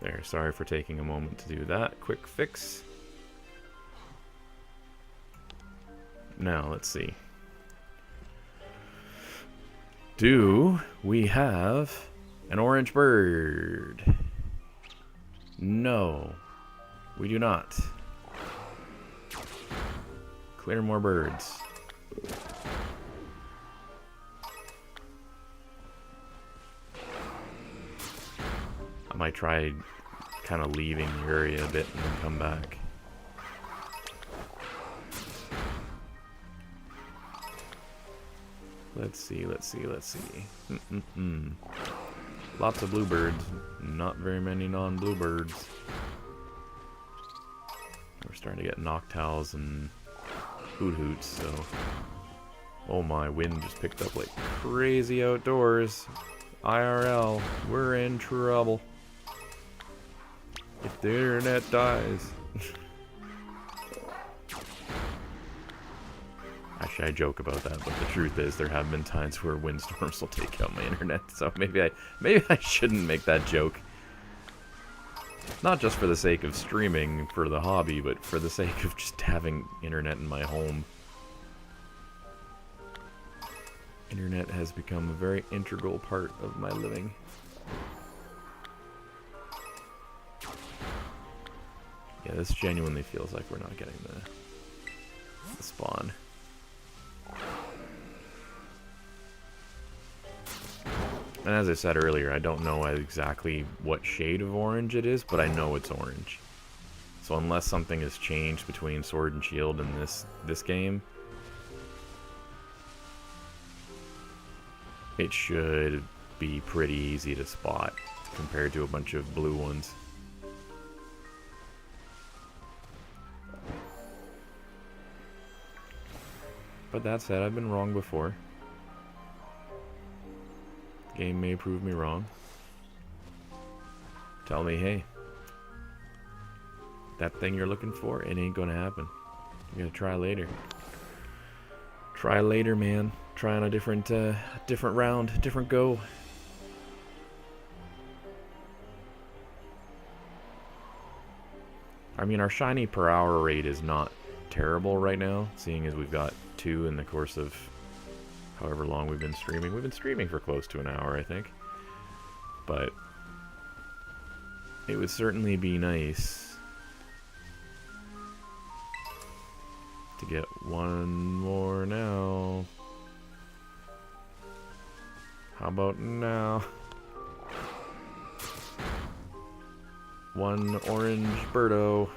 There, sorry for taking a moment to do that. Quick fix. Now, let's see. Do we have an orange bird? No, we do not. Clear more birds. I might try kind of leaving the area a bit and then come back. Let's see, let's see, let's see. Lots of bluebirds, not very many non-bluebirds. We're starting to get noctowls and hoot-hoots, so... Oh my, wind just picked up like crazy outdoors. IRL, we're in trouble. If the internet dies. Actually, I joke about that, but the truth is there have been times where windstorms will take out my internet, so maybe I shouldn't make that joke. Not just for the sake of streaming for the hobby, but for the sake of just having internet in my home. Internet has become a very integral part of my living. Yeah, this genuinely feels like we're not getting the spawn. And as I said earlier, I don't know exactly what shade of orange it is, but I know it's orange. So unless something has changed between Sword and Shield and this game, it should be pretty easy to spot compared to a bunch of blue ones. But that said, I've been wrong before. Game may prove me wrong. Tell me, hey, that thing you're looking for, it ain't gonna happen. You gotta try later. Try later, man. Try on a different round, different go. I mean, our shiny per hour rate is not terrible right now, seeing as we've got 2 in the course of however long we've been streaming. We've been streaming for close to an hour, I think. But it would certainly be nice to get one more now. How about now? One orange Birdo.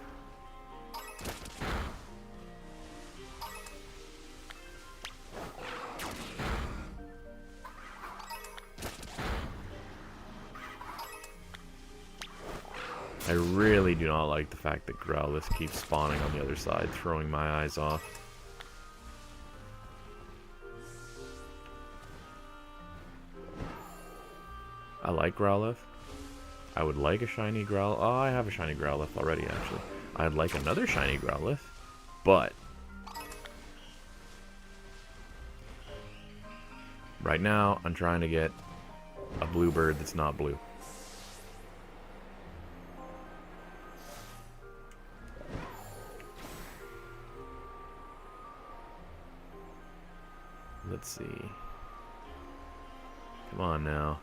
I really do not like the fact that Growlithe keeps spawning on the other side, throwing my eyes off. I like Growlithe. I would like a shiny Growlithe. Oh, I have a shiny Growlithe already, actually. I'd like another shiny Growlithe, but right now, I'm trying to get a blue bird that's not blue. Let's see. Come on now.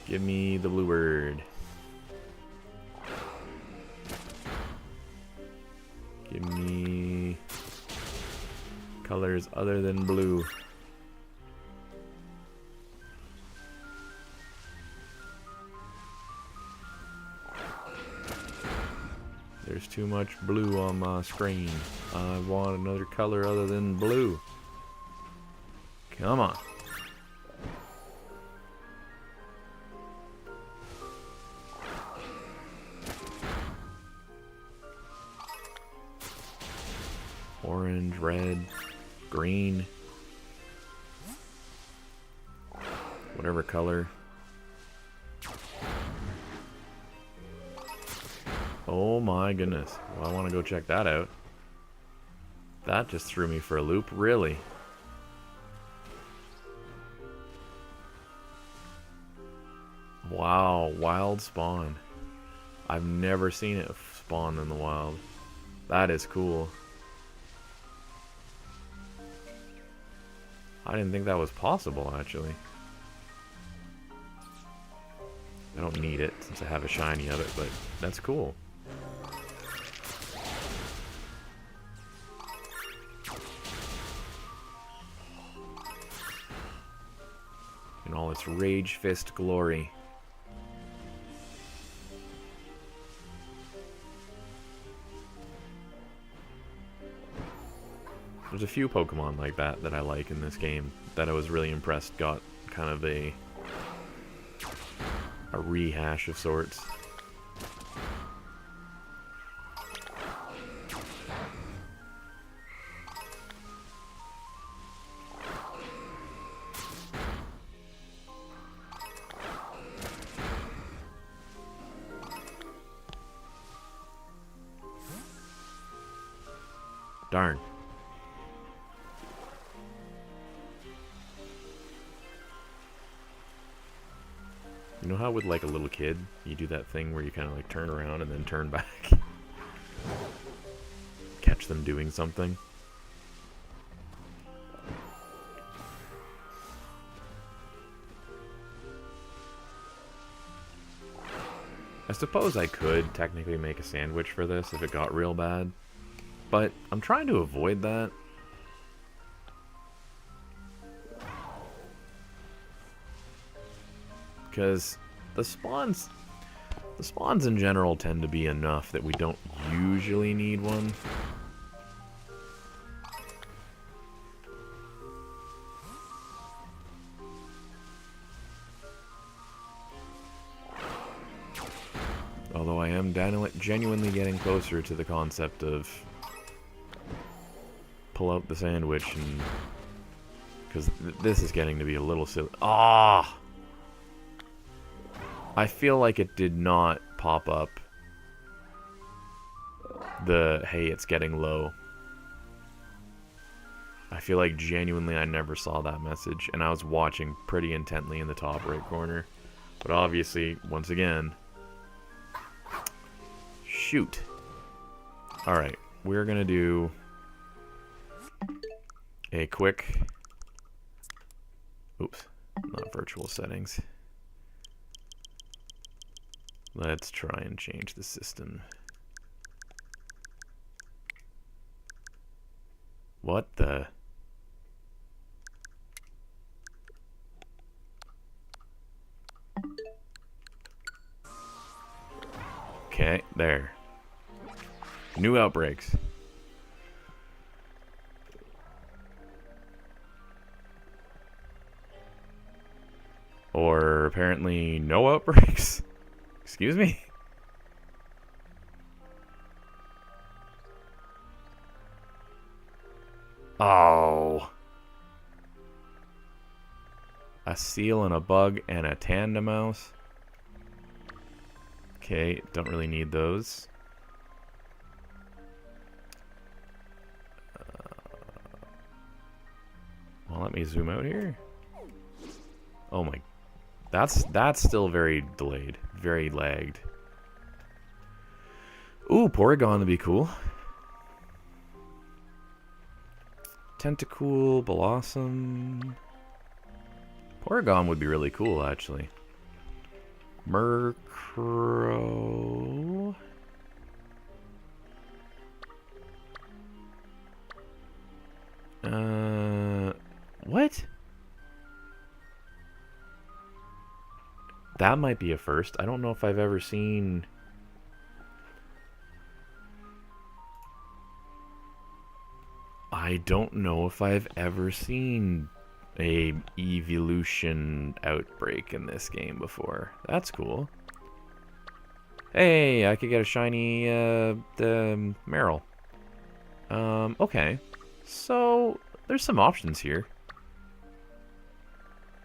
Give me the blue bird. Give me colors other than blue. There's too much blue on my screen. I want another color other than blue. Come on. Orange, red, green. Whatever color. Oh my goodness. Well, I want to go check that out. That just threw me for a loop, really. Wow, wild spawn. I've never seen it spawn in the wild. That is cool. I didn't think that was possible, actually. I don't need it since I have a shiny of it, but that's cool. In all its Rage Fist glory. There's a few Pokemon like that I like in this game that I was really impressed got kind of a rehash of sorts. Darn. You know how with like a little kid, you do that thing where you kind of like turn around and then turn back? Catch them doing something? I suppose I could technically make a sandwich for this if it got real bad, but I'm trying to avoid that. because the spawns in general tend to be enough that we don't usually need one. Although I am genuinely getting closer to the concept of pull out the sandwich, and because this is getting to be a little silly. Ah! I feel like it did not pop up the, hey, it's getting low. I feel like genuinely I never saw that message, and I was watching pretty intently in the top right corner. But obviously, once again, shoot. Alright, we're gonna do a quick, oops, not virtual settings. Let's try and change the system. What the? Okay, there. New outbreaks. Or apparently no outbreaks. Excuse me? Oh. A seal and a bug and a tandem mouse. Okay, don't really need those. Well, let me zoom out here. Oh my, that's still very delayed, very lagged. Ooh, Porygon would be cool. Tentacool, Blossom. Porygon would be really cool, actually. Murkrow. What? That might be a first. I don't know if I've ever seen... I don't know if I've ever seen a evolution outbreak in this game before. That's cool. Hey, I could get a shiny the Meryl. Okay. So there's some options here.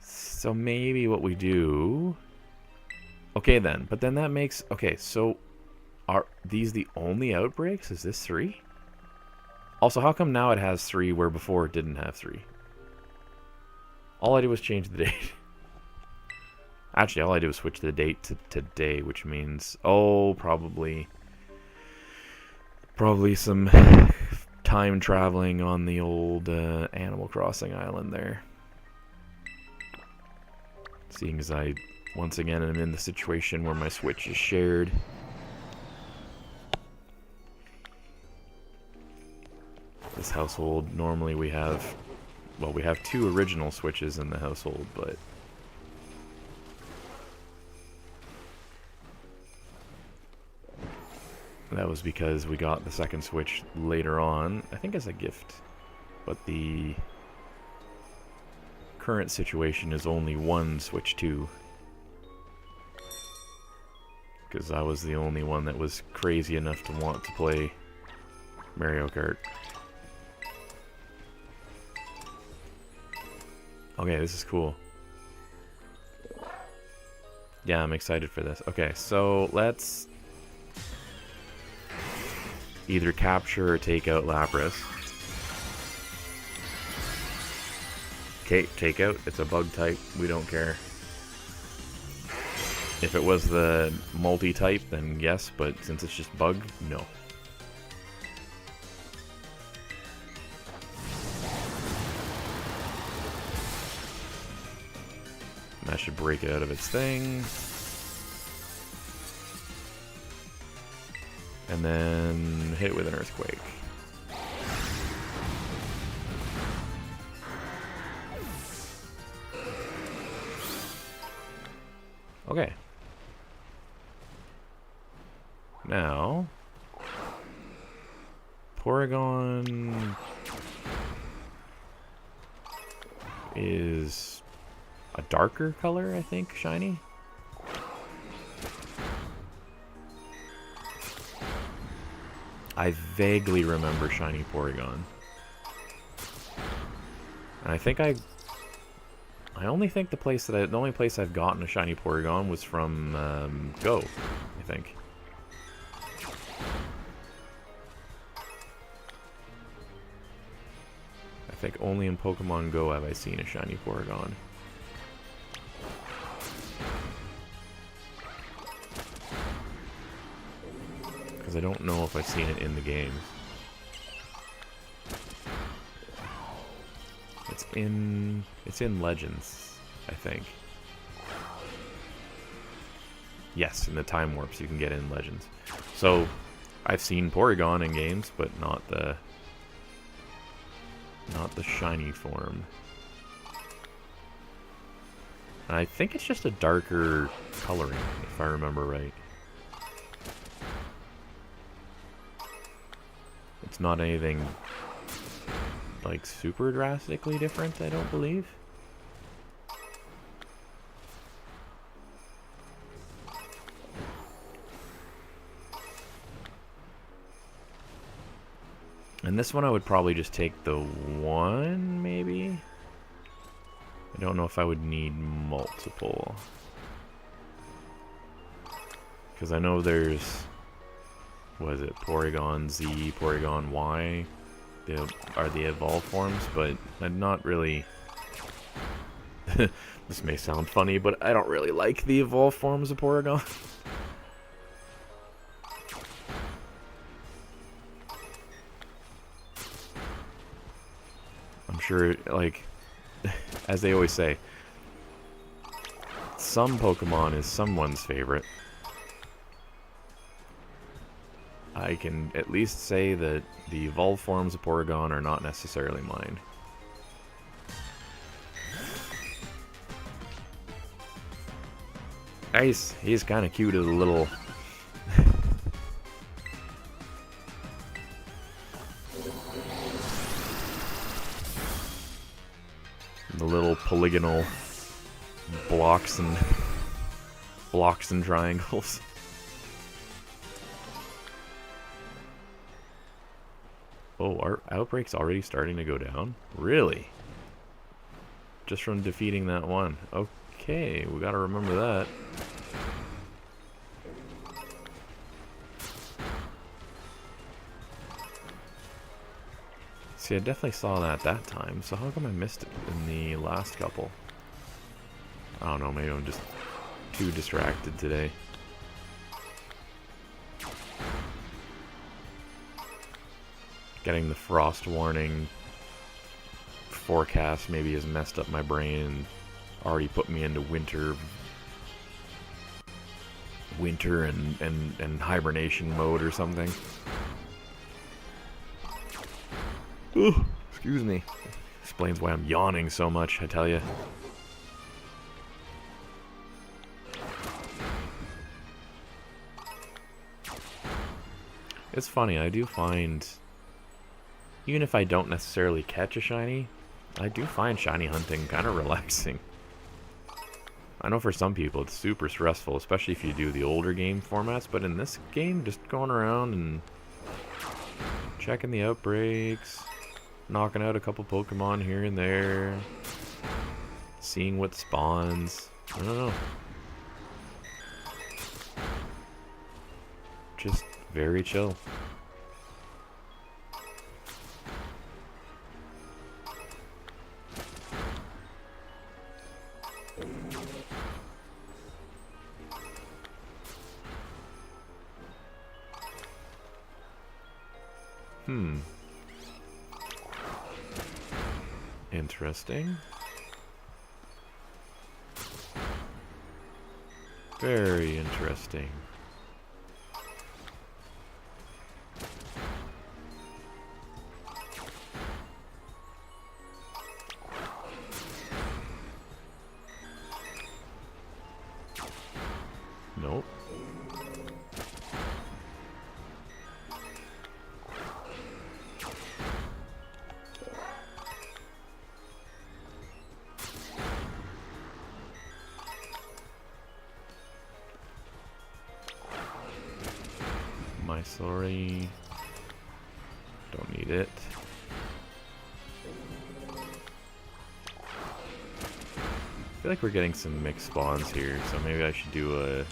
So maybe what we do... Okay then, but then that makes... Okay, so are these the only outbreaks? Is this 3? Also, how come now it has 3 where before it didn't have 3? All I did was change the date. Actually, all I did was switch the date to today, which means... Oh, probably some time traveling on the old Animal Crossing island there. Seeing as I, once again, am in the situation where my Switch is shared. This household, normally we have... Well, we have 2 original Switches in the household, but... That was because we got the second Switch later on, I think as a gift. But the current situation is only 1 Switch 2. Because I was the only one that was crazy enough to want to play Mario Kart. Okay, this is cool. Yeah, I'm excited for this. Okay, so let's either capture or take out Lapras. Okay, take out. It's a bug type. We don't care. If it was the multi-type, then yes, but since it's just bug, no. That should break it out of its thing. And then hit it with an earthquake. Okay. Now, Porygon is a darker color, I think, shiny. I vaguely remember shiny Porygon. And I think I only think the only place I've gotten a shiny Porygon was from Go, I think. I think only in Pokemon Go have I seen a shiny Porygon. Because I don't know if I've seen it in the game. It's in Legends, I think. Yes, in the Time Warps you can get in Legends. So, I've seen Porygon in games, but not the shiny form. And I think it's just a darker coloring, if I remember right. It's not anything like super drastically different, I don't believe. And this one I would probably just take the one, maybe? I don't know if I would need multiple. Because I know there's... what is it? Porygon Z, Porygon Y are the evolved forms, but I'm not really... this may sound funny, but I don't really like the evolved forms of Porygon. I'm sure, like, as they always say, some Pokemon is someone's favorite. I can at least say that the evolved forms of Porygon are not necessarily mine. Nice! He's kind of cute as a little... the little polygonal blocks and triangles. Oh, our outbreak's already starting to go down? Really? Just from defeating that one. Okay, we gotta remember that. See, I definitely saw that time, so how come I missed it in the last couple? I don't know, maybe I'm just too distracted today. Getting the frost warning forecast maybe has messed up my brain and already put me into winter and hibernation mode or something. Ooh, excuse me. Explains why I'm yawning so much, I tell you. It's funny, I do find, even if I don't necessarily catch a shiny, I do find shiny hunting kind of relaxing. I know for some people it's super stressful, especially if you do the older game formats, but in this game, just going around and checking the outbreaks, knocking out a couple Pokemon here and there, seeing what spawns, I don't know. Just very chill. Interesting. Very interesting. Sorry. Don't need it. I feel like we're getting some mixed spawns here, so maybe I should do a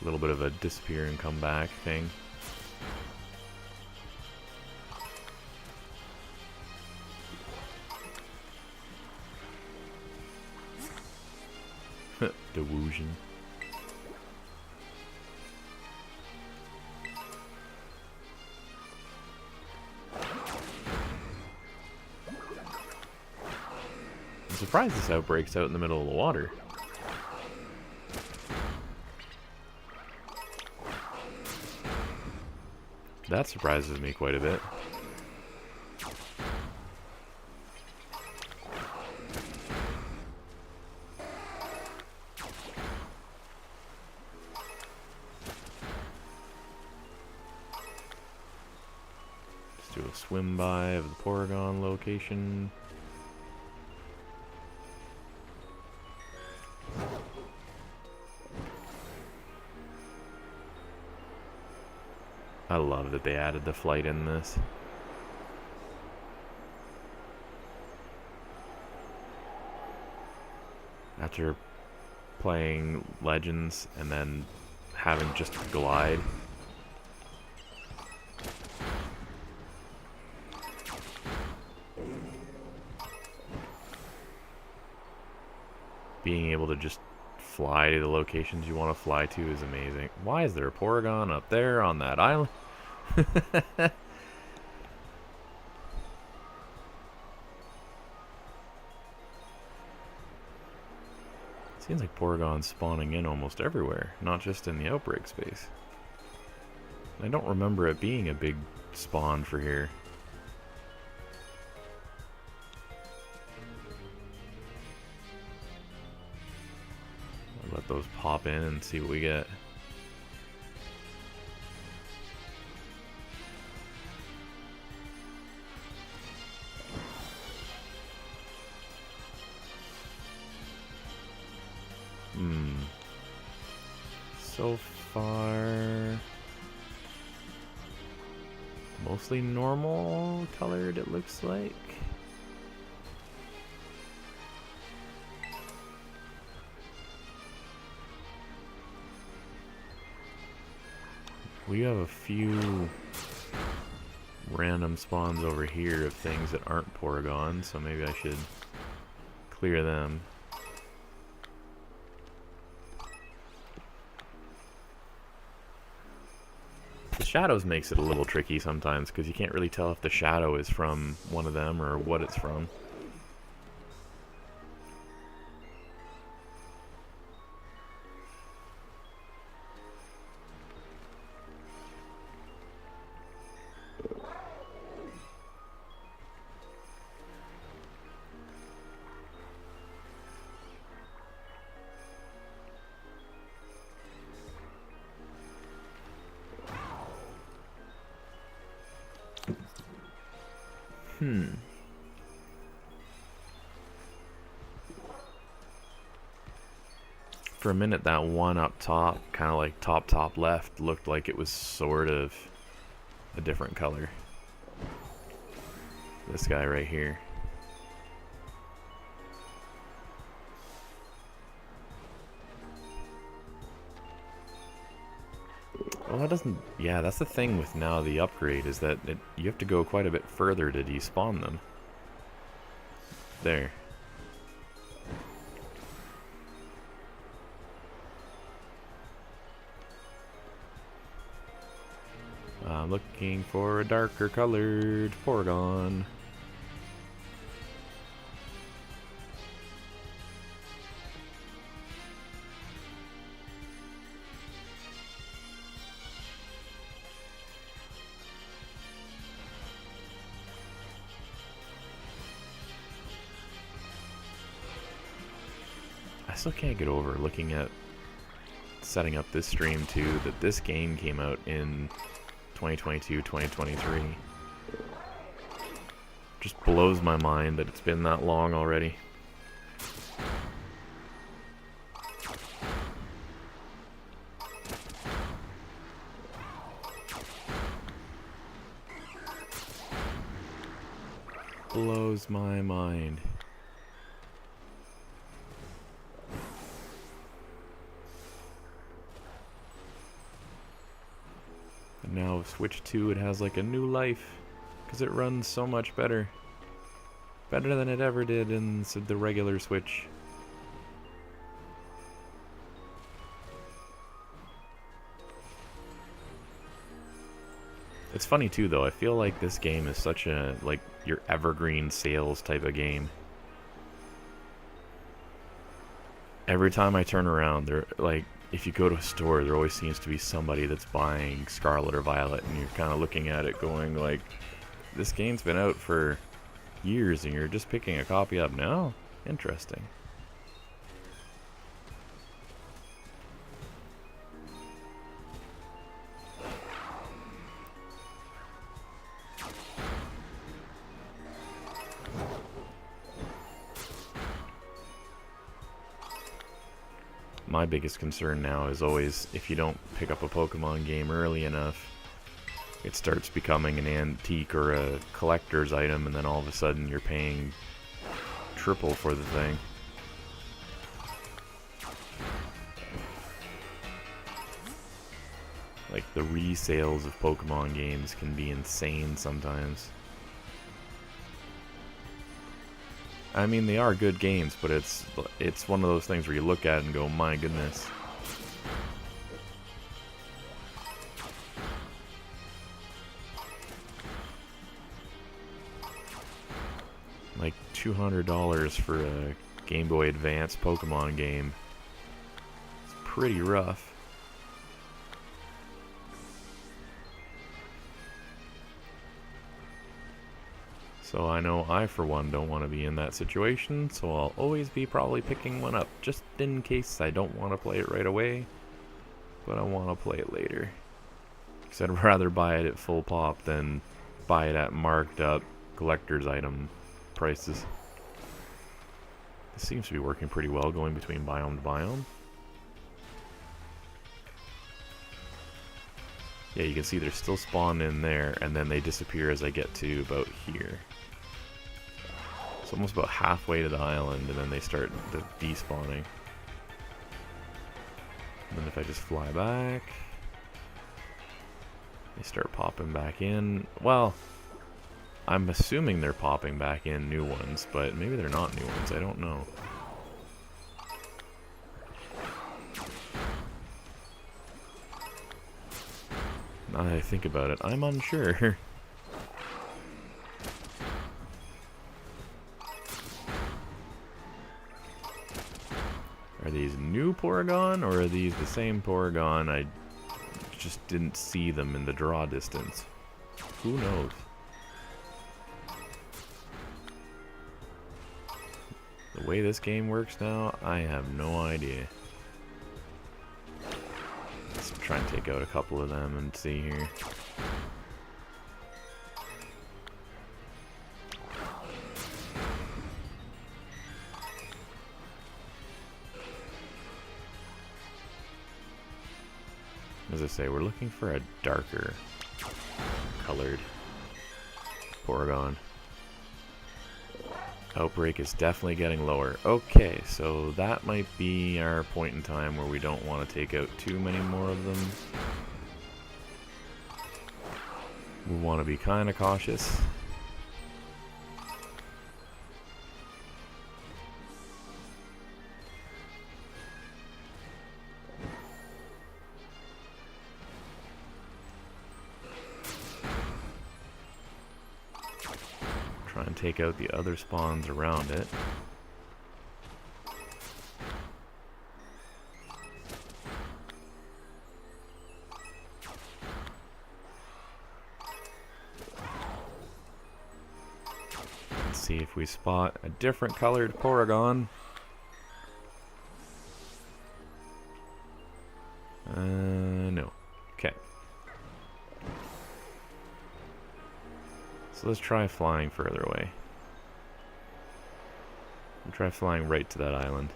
little bit of a disappear and come back thing. Delusion. I'm surprised this outbreaks out in the middle of the water. That surprises me quite a bit. Let's do a swim by of the Porygon location. I love that they added the flight in this. After playing Legends and then having just glide. Being able to just fly to the locations you want to fly to is amazing. Why is there a Porygon up there on that island? Seems like Porygon's spawning in almost everywhere, not just in the outbreak space. I don't remember it being a big spawn for here. I'll let those pop in and see what we get. So far, mostly normal colored, it looks like. We have a few random spawns over here of things that aren't Porygon, so maybe I should clear them. The shadows makes it a little tricky sometimes because you can't really tell if the shadow is from one of them or what it's from. For a minute, that one up top, kind of like top left, looked like it was sort of a different color. This guy right here. Well, that doesn't... Yeah, that's the thing with now the upgrade, is that you have to go quite a bit further to despawn them. There. I'm looking for a darker colored Porygon. I still can't get over looking at setting up this stream too, that this game came out in 2022, 2023. Just blows my mind that it's been that long already. blows my mind. And now with Switch 2, it has like a new life because it runs so much better. Better than it ever did in the regular Switch. It's funny too though, I feel like this game is such a, like, your evergreen sales type of game. Every time I turn around, there, like, if you go to a store, there always seems to be somebody that's buying Scarlet or Violet, and you're kind of looking at it going like, this game's been out for years and you're just picking a copy up now? Interesting. My biggest concern now is always, if you don't pick up a Pokemon game early enough, it starts becoming an antique or a collector's item, and then all of a sudden you're paying triple for the thing. Like, the resales of Pokemon games can be insane sometimes. I mean, they are good games, but it's one of those things where you look at it and go, my goodness. Like $200 for a Game Boy Advance Pokemon game. It's pretty rough. So I know I, for one, don't want to be in that situation, so I'll always be probably picking one up, just in case I don't want to play it right away, but I want to play it later. Because I'd rather buy it at full pop than buy it at marked up collector's item prices. This seems to be working pretty well, going between biome to biome. Yeah, you can see they're still spawned in there, and then they disappear as I get to about here. It's almost about halfway to the island, and then they start despawning. And then if I just fly back, they start popping back in. Well, I'm assuming they're popping back in new ones, but maybe they're not new ones, I don't know. Now that I think about it, I'm unsure. Are these new Porygon, or are these the same Porygon? I just didn't see them in the draw distance. Who knows? The way this game works now, I have no idea. Let's try and take out a couple of them and see here. As I say, we're looking for a darker colored Porygon. Outbreak is definitely getting lower. Okay, so that might be our point in time where we don't want to take out too many more of them. We want to be kind of cautious. Try and take out the other spawns around it. Let's see if we spot a different colored Porygon. No. Okay. So let's try flying further away. We'll try flying right to that island.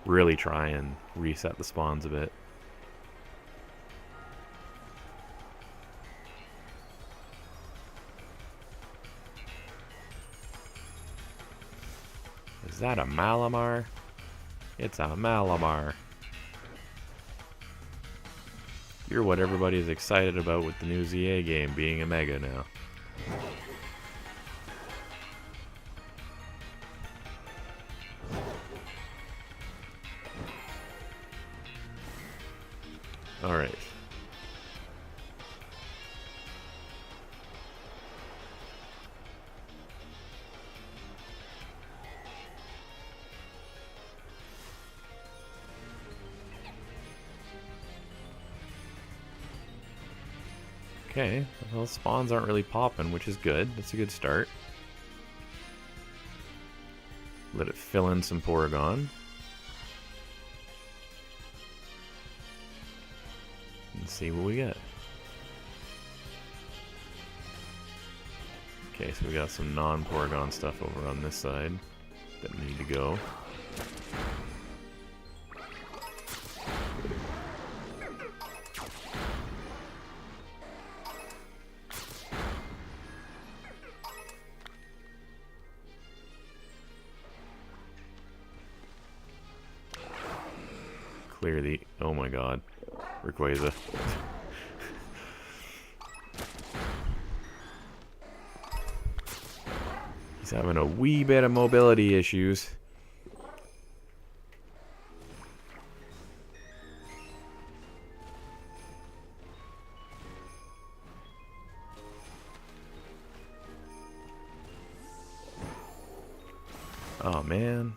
Really try and reset the spawns a bit. Is that a Malamar? It's a Malamar. You're what everybody's excited about with the new ZA game being a Mega now. Alright. Okay, well, spawns aren't really popping, which is good. That's a good start. Let it fill in some Porygon. And see what we get. Okay, so we got some non-Porygon stuff over on this side that need to go. Clear the... oh my god. Rayquaza. He's having a wee bit of mobility issues. Oh man.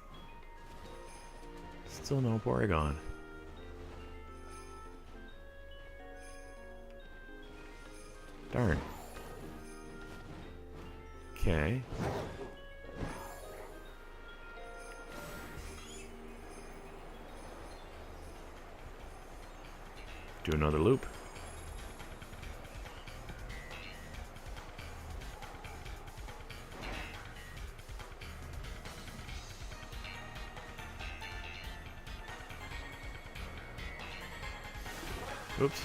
Still no Porygon. Darn. Okay. Do another loop. Oops.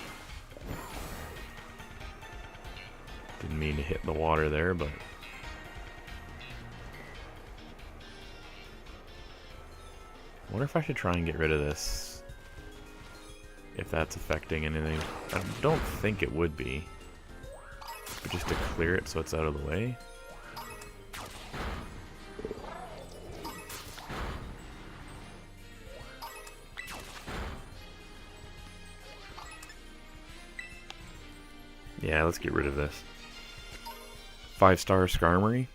Didn't mean to hit the water there, but... I wonder if I should try and get rid of this. If that's affecting anything. I don't think it would be. But just to clear it so it's out of the way. Yeah, let's get rid of this. 5-star Skarmory.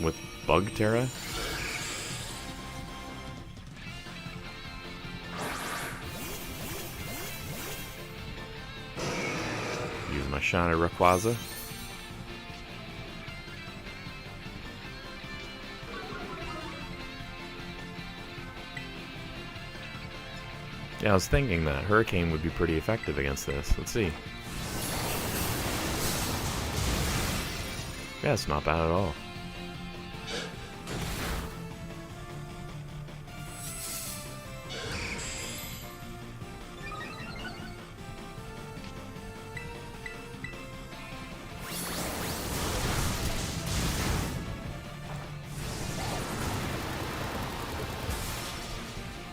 With Bugterra. Use my shiny Rayquaza. Yeah, I was thinking that Hurricane would be pretty effective against this. Let's see. Yeah, it's not bad at all.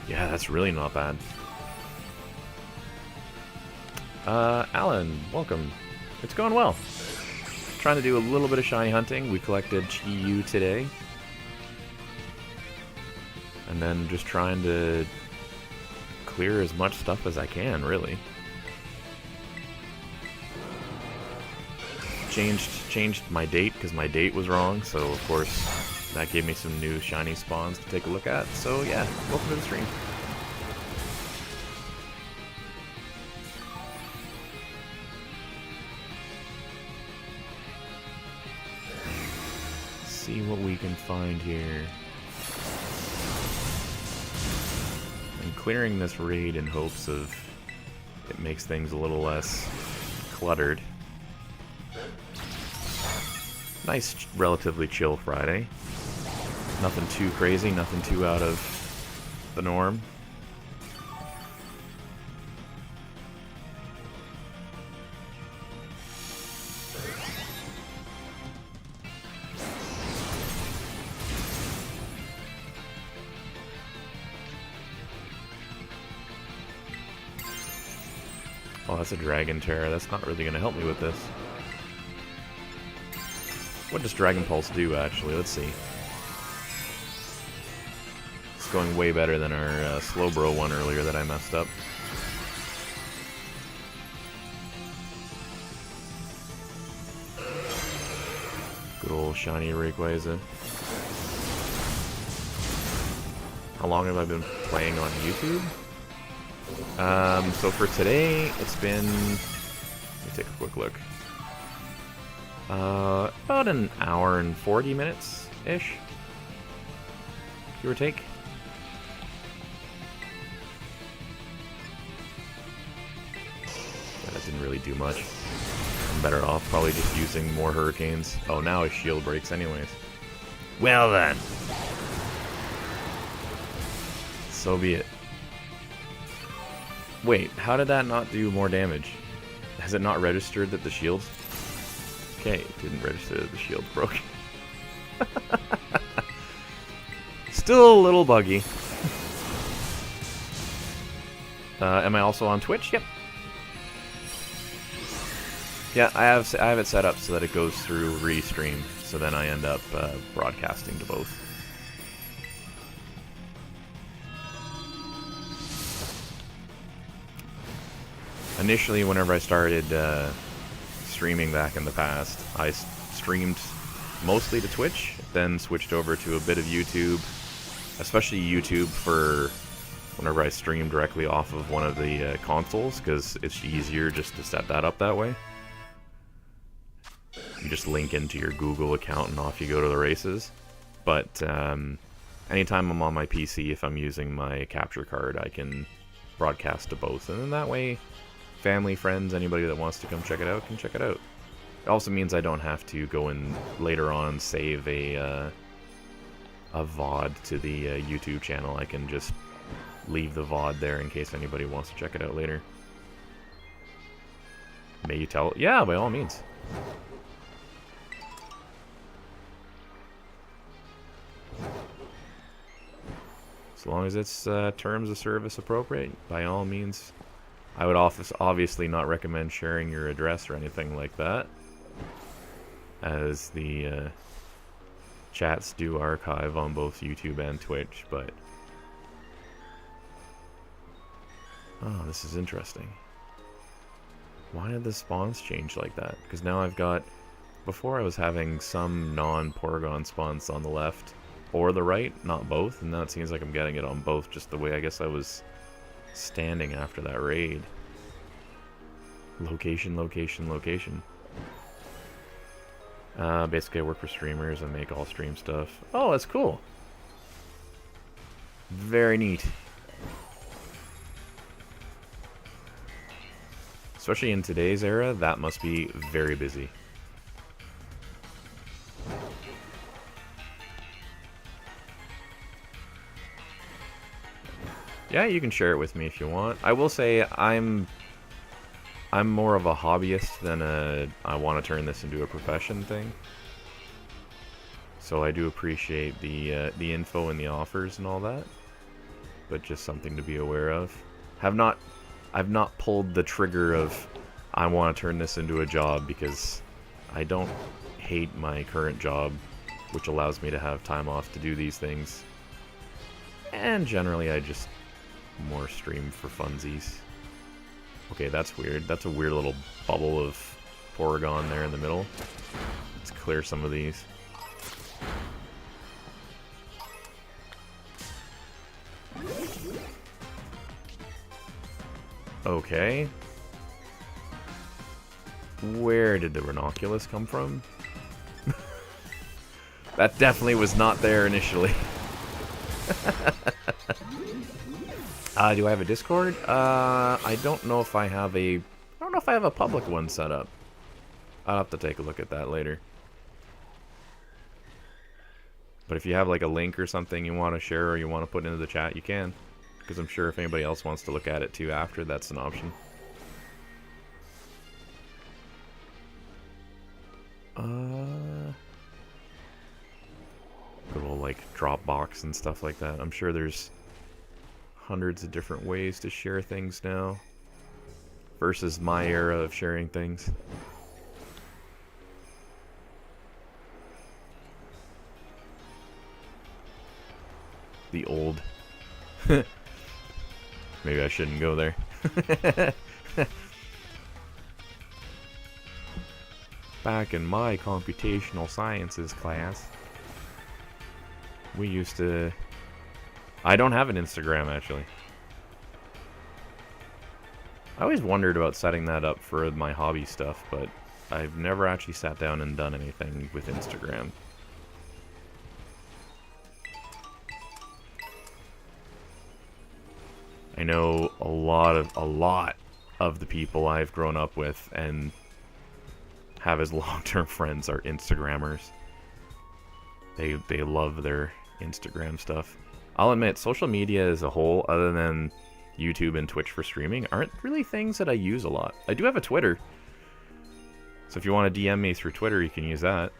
Yeah, that's really not bad. Alan, welcome. It's going well. Trying to do a little bit of shiny hunting. We collected Chi-Yu today. And then just trying to clear as much stuff as I can, really. Changed my date because my date was wrong, so of course that gave me some new shiny spawns to take a look at. So yeah, welcome to the stream. See what we can find here. I'm clearing this raid in hopes of it makes things a little less cluttered. Nice, relatively chill Friday. Nothing too crazy, nothing too out of the norm. Oh, that's a Dragon Terror. That's not really going to help me with this. What does Dragon Pulse do, actually? Let's see. It's going way better than our Slowbro one earlier that I messed up. Good old shiny Rayquaza. How long have I been playing on YouTube? So for today, it's been... Let me take a quick look. About an hour and 40 minutes-ish. Give or take. Yeah, that didn't really do much. I'm better off probably just using more Hurricanes. Oh, now his shield breaks anyways. Well then. So be it. Wait, how did that not do more damage? Has it not registered that the shield... Okay, it didn't register that the shield broke. Still a little buggy. Am I also on Twitch? Yep. Yeah, I have it set up so that it goes through Restream, so then I end up broadcasting to both. Initially, whenever I started streaming back in the past, I streamed mostly to Twitch, then switched over to a bit of YouTube, especially YouTube for whenever I stream directly off of one of the consoles, because it's easier just to set that up that way. You just link into your Google account and off you go to the races. But anytime I'm on my PC, if I'm using my capture card, I can broadcast to both, and then that way family, friends, anybody that wants to come check it out can check it out. It also means I don't have to go and later on save a VOD to the YouTube channel. I can just leave the VOD there in case anybody wants to check it out later. May you tell? Yeah, by all means. As long as it's terms of service appropriate, by all means. I would obviously not recommend sharing your address or anything like that, as the chats do archive on both YouTube and Twitch, but... Oh, this is interesting. Why did the spawns change like that? Because now I've got... Before I was having some non-Porygon spawns on the left or the right, not both, and now it seems like I'm getting it on both, just the way I guess I was standing after that raid. Location, location, location. Basically I work for streamers and make all stream stuff. Oh, that's cool. Very neat. Especially in today's era, that must be very busy. Yeah, you can share it with me if you want. I will say I'm more of a hobbyist than a I want to turn this into a profession thing. So I do appreciate the info and the offers and all that, but just something to be aware of. I've not pulled the trigger of I want to turn this into a job, because I don't hate my current job, which allows me to have time off to do these things. And generally I just more stream for funsies. Okay, that's weird. That's a weird little bubble of Porygon there in the middle. Let's clear some of these. Okay. Where did the Ranunculus come from? That definitely was not there initially. Do I have a Discord? I don't know if I have a public one set up. I'll have to take a look at that later. But if you have like a link or something you want to share or you want to put into the chat, you can. Because I'm sure if anybody else wants to look at it too after, that's an option. Good old like Dropbox and stuff like that. I'm sure there's hundreds of different ways to share things now. versus my era of sharing things. The old. Maybe I shouldn't go there. Back in my computational sciences class, we used to... I don't have an Instagram, actually. I always wondered about setting that up for my hobby stuff, but I've never actually sat down and done anything with Instagram. I know a lot of the people I've grown up with and have as long-term friends are Instagrammers. They love their Instagram stuff. I'll admit, social media as a whole, other than YouTube and Twitch for streaming, aren't really things that I use a lot. I do have a Twitter, so if you want to DM me through Twitter, you can use that.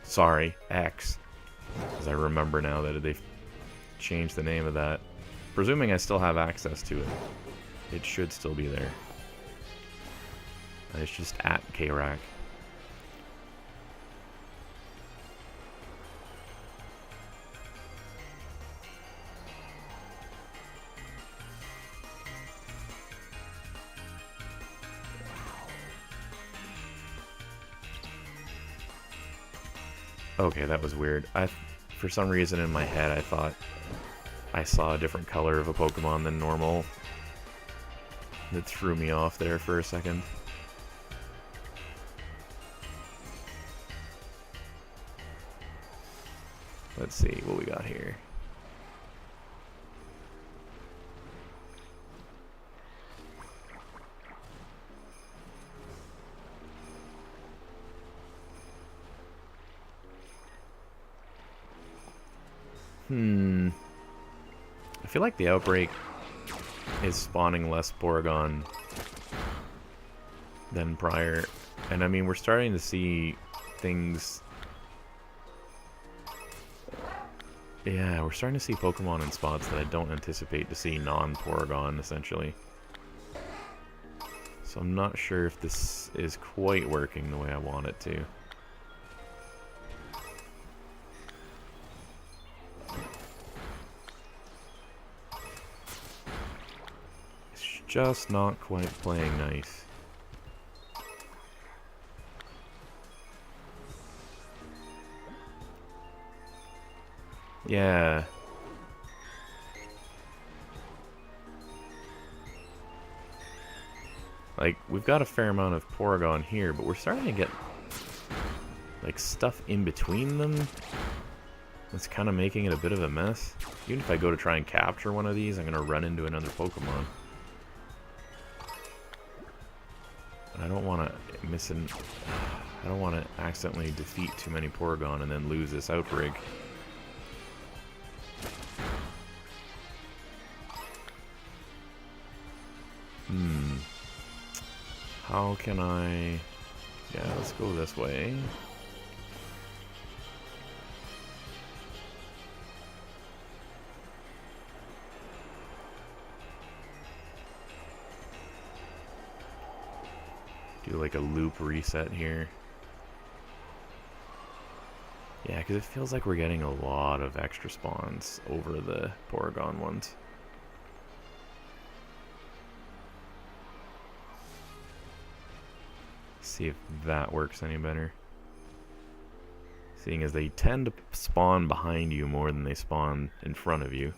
Sorry, X. Because I remember now that they've changed the name of that. Presuming I still have access to it. It should still be there. It's just at KRAC. Okay, that was weird. For some reason in my head, I thought I saw a different color of a Pokemon than normal. That threw me off there for a second. Let's see what we got here. I feel like the outbreak is spawning less Porygon than prior. And I mean, we're starting to see things... Yeah, we're starting to see Pokemon in spots that I don't anticipate to see non-Porygon, essentially. So I'm not sure if this is quite working the way I want it to. It's just not quite playing nice. Yeah. Like, we've got a fair amount of Porygon here, but we're starting to get, like, stuff in between them. That's kind of making it a bit of a mess. Even if I go to try and capture one of these, I'm going to run into another Pokemon. I don't want to I don't want to accidentally defeat too many Porygon and then lose this outbreak. How can I... Yeah, let's go this way. Do like a loop reset here. Yeah, because it feels like we're getting a lot of extra spawns over the Porygon ones. See if that works any better. Seeing as they tend to spawn behind you more than they spawn in front of you.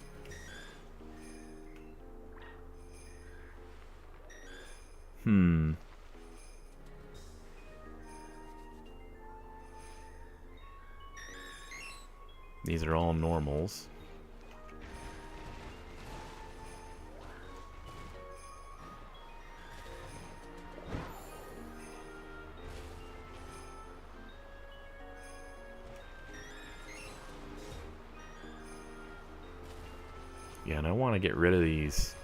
These are all normals. Yeah, and I want to get rid of these.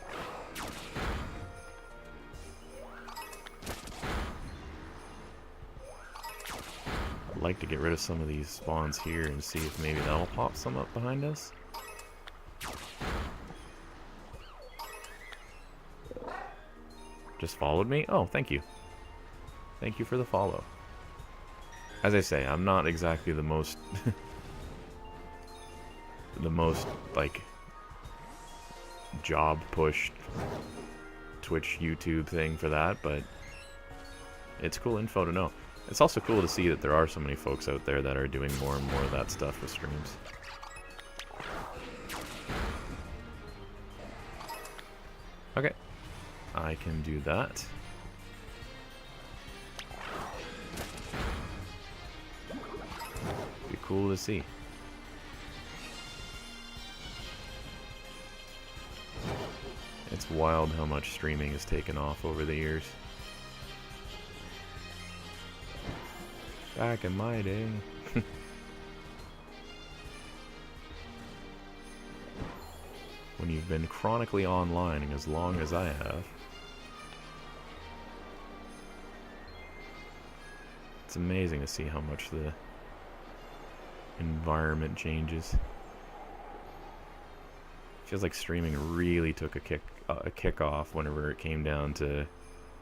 I'd like to get rid of some of these spawns here and see if maybe that'll pop some up behind us. Just followed me? Oh, thank you. Thank you for the follow. As I say, I'm not exactly the most... like, job-pushed Twitch, YouTube thing for that, but it's cool info to know. It's also cool to see that there are so many folks out there that are doing more and more of that stuff with streams. Okay. I can do that. Be cool to see. It's wild how much streaming has taken off over the years. Back in my day. When you've been chronically online as long as I have. It's amazing to see how much the environment changes. Feels like streaming really took a kick off whenever it came down to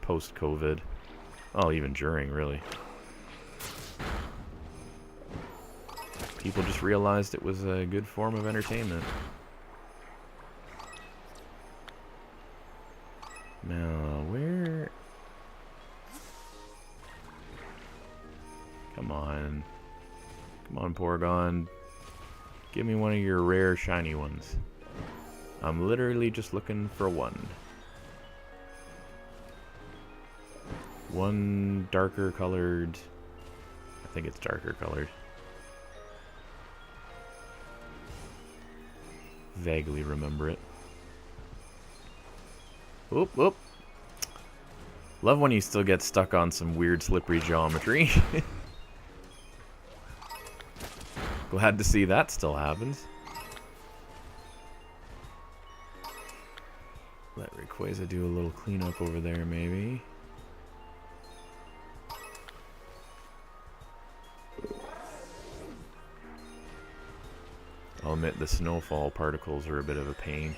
post-COVID. Oh, even during, really. People just realized it was a good form of entertainment. Now, where... Come on. Come on, Porygon. Give me one of your rare shiny ones. I'm literally just looking for one. One darker colored... I think it's darker colored. Vaguely remember it. Oop, oop. Love when you still get stuck on some weird slippery geometry. Glad to see that still happens. Let Rayquaza do a little cleanup over there, maybe. I'll admit the snowfall particles are a bit of a pain.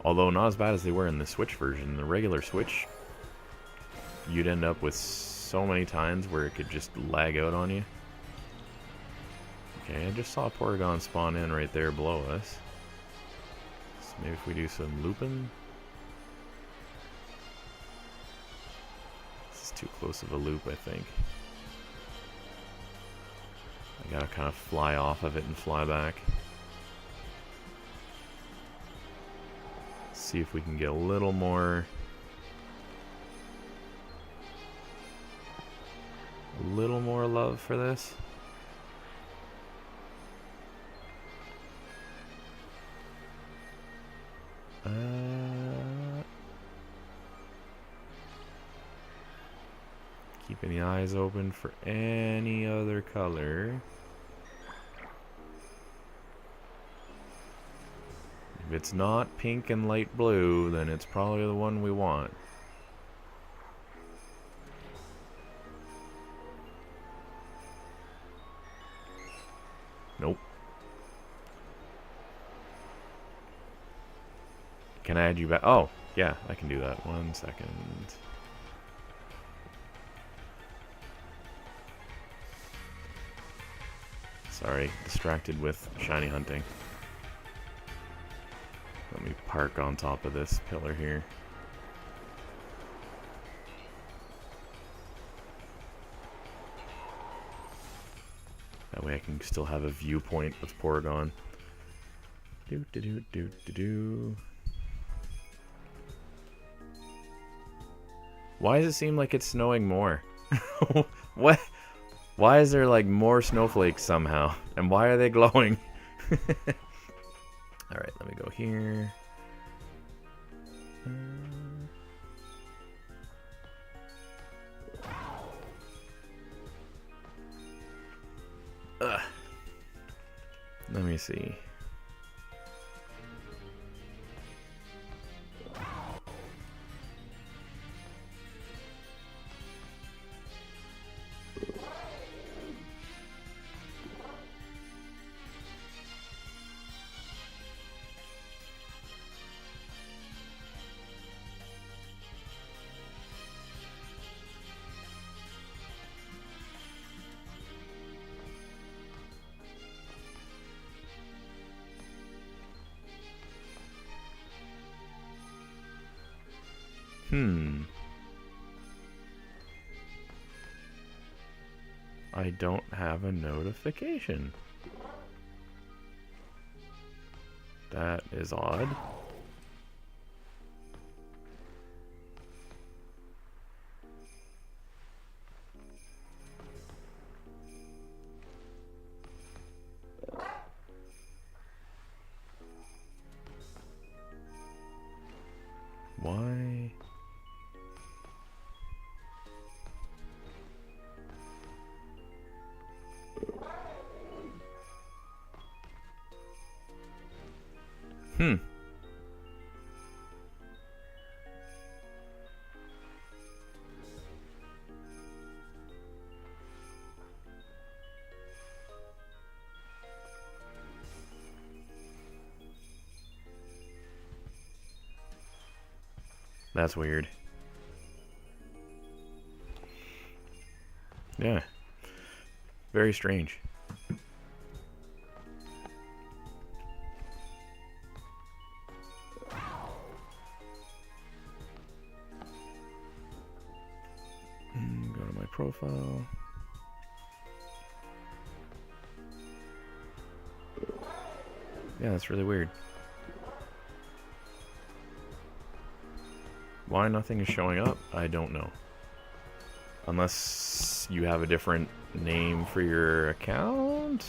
Although not as bad as they were in the Switch version. The regular Switch, you'd end up with so many times where it could just lag out on you. Okay, I just saw a Porygon spawn in right there below us. So maybe if we do some looping. This is too close of a loop, I think. I gotta kind of fly off of it and fly back. See if we can get a little more love for this. Keeping the eyes open for any other color. If it's not pink and light blue, then it's probably the one we want. Nope. Can I add you back? Oh, yeah, I can do that. 1 second. Sorry, distracted with shiny hunting. Let me park on top of this pillar here. That way I can still have a viewpoint with Porygon. Do do do do do do. Why does it seem like it's snowing more? What? Why is there like more snowflakes somehow? And why are they glowing? Alright, let me go here. Let me see. I don't have a notification. That is odd. Why? That's weird. Yeah. Very strange. Go to my profile. Yeah, that's really weird. Why nothing is showing up, I don't know. Unless you have a different name for your account?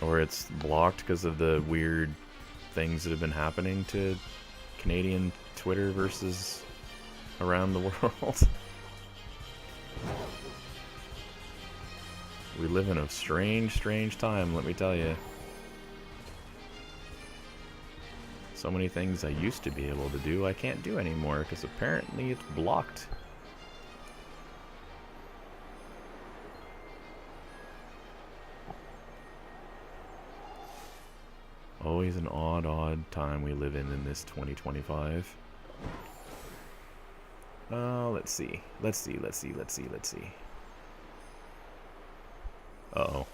Or it's blocked because of the weird things that have been happening to Canadian Twitter versus around the world. We live in a strange, strange time, let me tell you. So many things I used to be able to do, I can't do anymore because apparently it's blocked. Always an odd time we live in this 2025. Let's see. Uh-oh.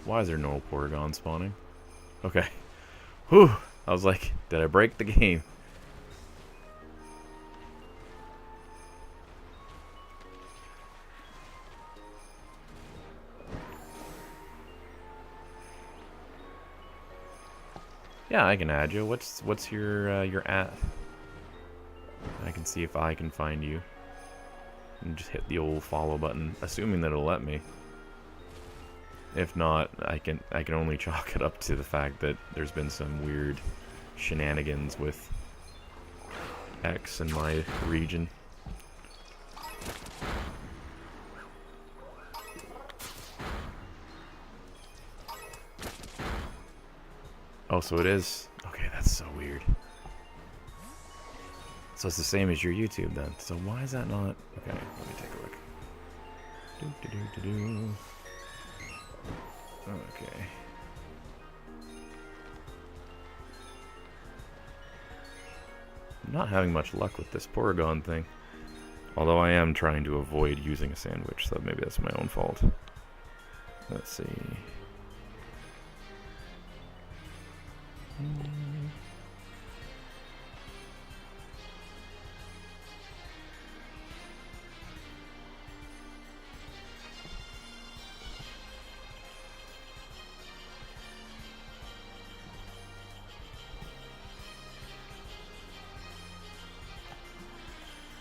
Why is there no Porygon spawning? Okay. Whew! I was like, did I break the game? Yeah, I can add you. What's your at? I can see if I can find you. And just hit the old follow button, assuming that it'll let me. If not, I can only chalk it up to the fact that there's been some weird shenanigans with X in my region. Oh, so it is? Okay, that's so weird. So it's the same as your YouTube then. So why is that not? Okay, let me take a look. Okay. I'm not having much luck with this Porygon thing. Although I am trying to avoid using a sandwich, so maybe that's my own fault. Let's see.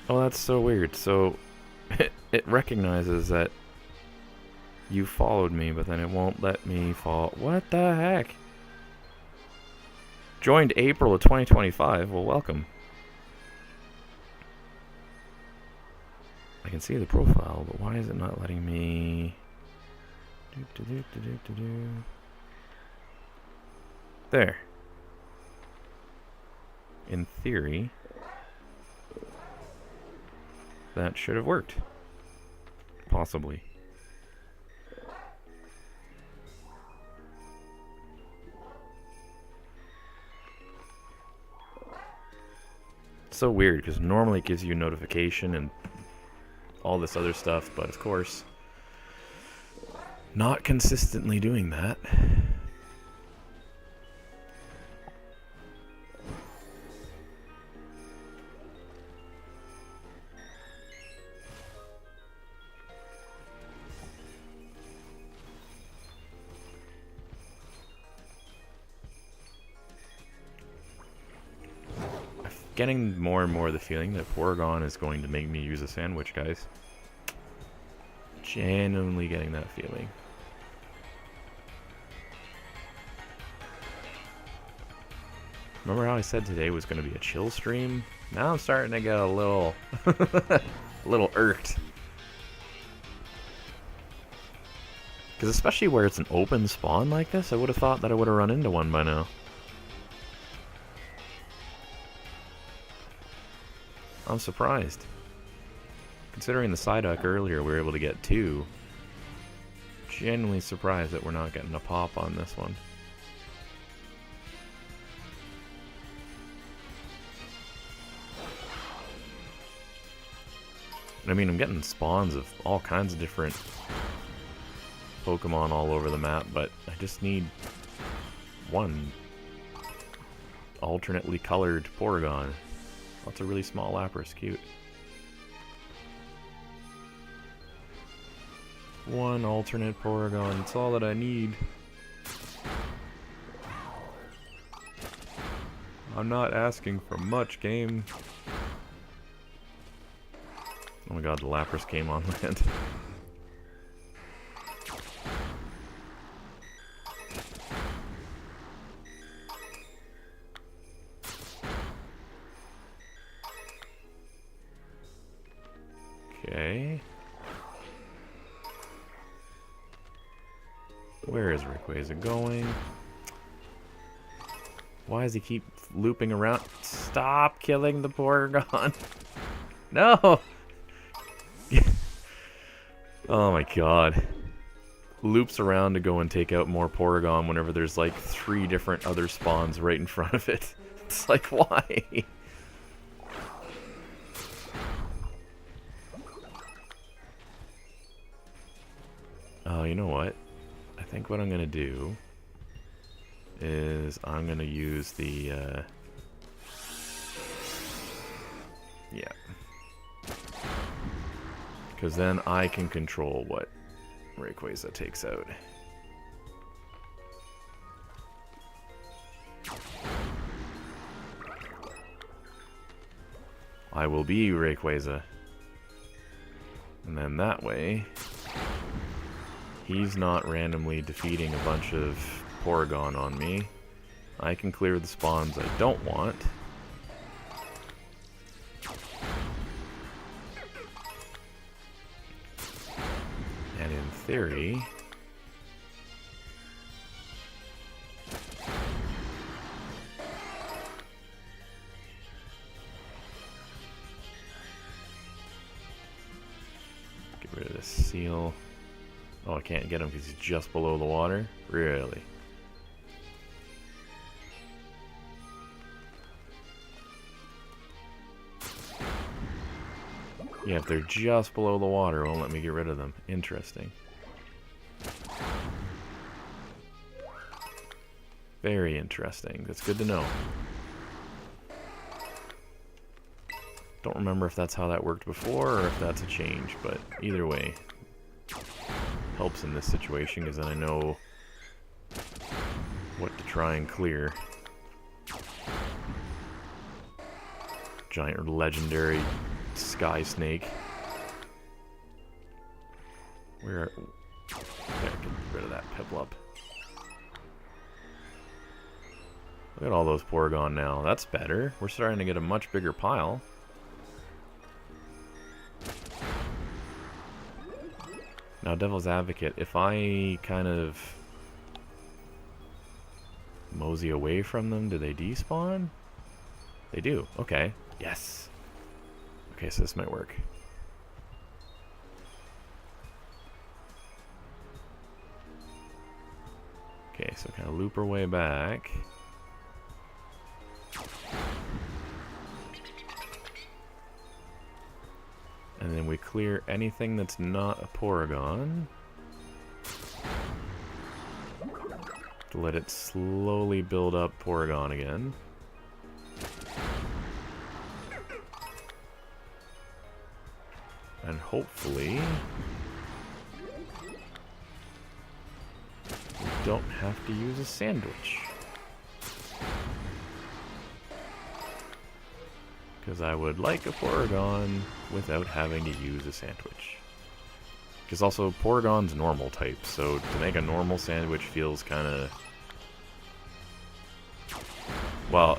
Oh, that's so weird. So it recognizes that you followed me, but then it won't let me follow. What the heck? Joined April of 2025. Well, welcome. I can see the profile, but why is it not letting me? There. In theory, that should have worked. Possibly. It's so weird because normally it gives you a notification and all this other stuff, but of course, not consistently doing that. getting more and more the feeling that Porygon is going to make me use a sandwich, guys. Genuinely getting that feeling. Remember how I said today was going to be a chill stream? Now I'm starting to get a little, a little irked. Because especially where it's an open spawn like this, I would have thought that I would have run into one by now. I'm surprised. Considering the Psyduck earlier, we were able to get 2. Genuinely surprised that we're not getting a pop on this one. I mean, I'm getting spawns of all kinds of different Pokemon all over the map, but I just need one alternately colored Porygon. That's a really small Lapras, cute. One alternate Porygon, that's all that I need. I'm not asking for much, game. Oh my god, the Lapras came on land. Okay. Where is Rayquaza going? Why does he keep looping around? Stop killing the Porygon! No! Oh my god. Loops around to go and take out more Porygon whenever there's like 3 different other spawns right in front of it. It's like, why? Oh, you know what? I think what I'm gonna do is I'm gonna use the yeah, because then I can control what Rayquaza takes out. I will be Rayquaza, and then that way he's not randomly defeating a bunch of Porygon on me. I can clear the spawns I don't want. And in theory, get rid of this seal. Oh, I can't get him because he's just below the water? Really? Yeah, if they're just below the water, it won't let me get rid of them. Interesting. Very interesting. That's good to know. Don't remember if that's how that worked before or if that's a change, but either way, helps in this situation because then I know what to try and clear. Giant legendary sky snake. Where? There, get rid of that Piplup. Look at all those Porygon now. That's better. We're starting to get a much bigger pile. Now, Devil's Advocate, if I kind of mosey away from them, do they despawn? They do. Okay. Yes. Okay, so this might work. Okay, so kind of loop our way back. And then we clear anything that's not a Porygon. To let it slowly build up Porygon again. And hopefully we don't have to use a sandwich. Because I would like a Porygon without having to use a sandwich. Because also, Porygon's normal type, so to make a normal sandwich feels kind of... Well,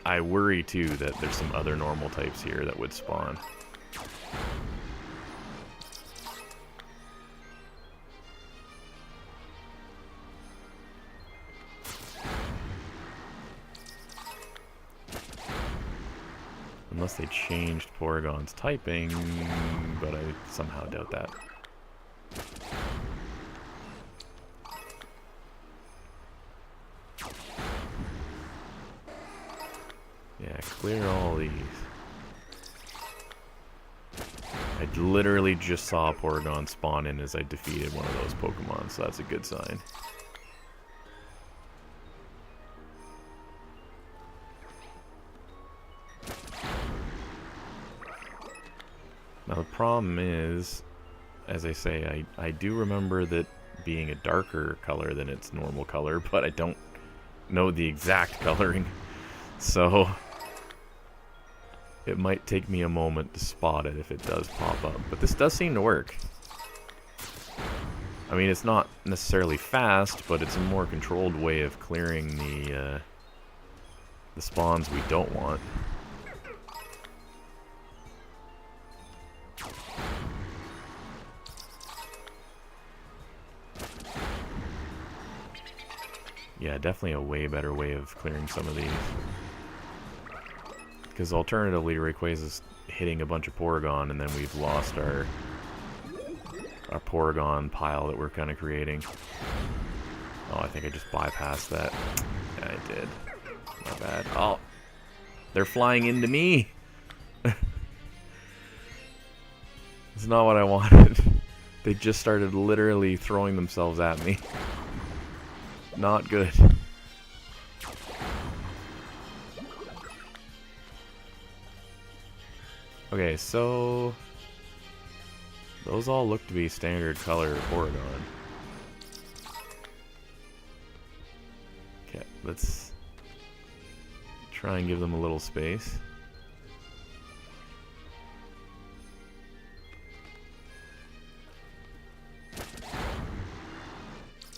I worry too that there's some other normal types here that would spawn. Unless they changed Porygon's typing, but I somehow doubt that. Yeah, clear all these. I literally just saw a Porygon spawn in as I defeated one of those Pokemon, so that's a good sign. Now the problem is, as I say, I do remember that being a darker color than its normal color, but I don't know the exact coloring. So it might take me a moment to spot it if it does pop up. But this does seem to work. I mean, it's not necessarily fast, but it's a more controlled way of clearing the spawns we don't want. Yeah, definitely a way better way of clearing some of these. Because alternatively, Rayquaza's hitting a bunch of Porygon, and then we've lost our Porygon pile that we're kind of creating. Oh, I think I just bypassed that. Yeah, I did. My bad. Oh, they're flying into me! It's not what I wanted. They just started literally throwing themselves at me. Not good. Okay, so those all look to be standard color Porygon. Okay, let's try and give them a little space.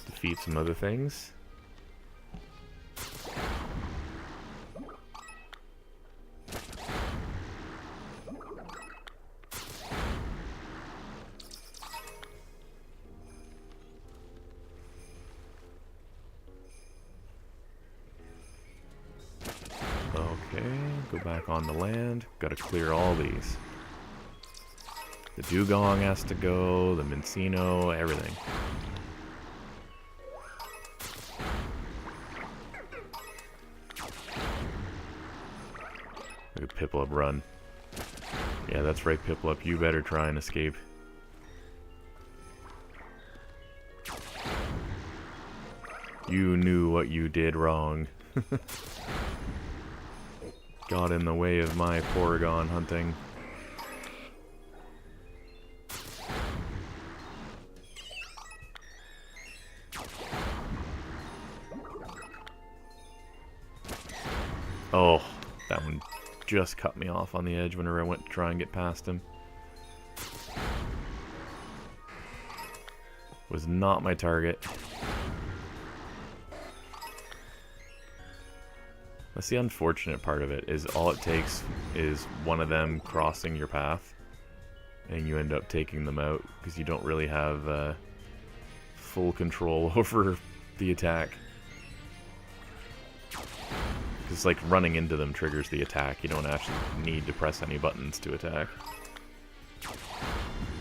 Defeat some other things. Okay, go back on the land. Gotta clear all these. The Dugong has to go, the Mincino, everything. Look at Piplup run. Yeah, that's right, Piplup. You better try and escape. You knew what you did wrong. Got in the way of my Porygon hunting. Oh, that one just cut me off on the edge whenever I went to try and get past him. Was not my target. That's the unfortunate part of it, is all it takes is one of them crossing your path, and you end up taking them out, because you don't really have full control over the attack. Because like running into them triggers the attack, you don't actually need to press any buttons to attack.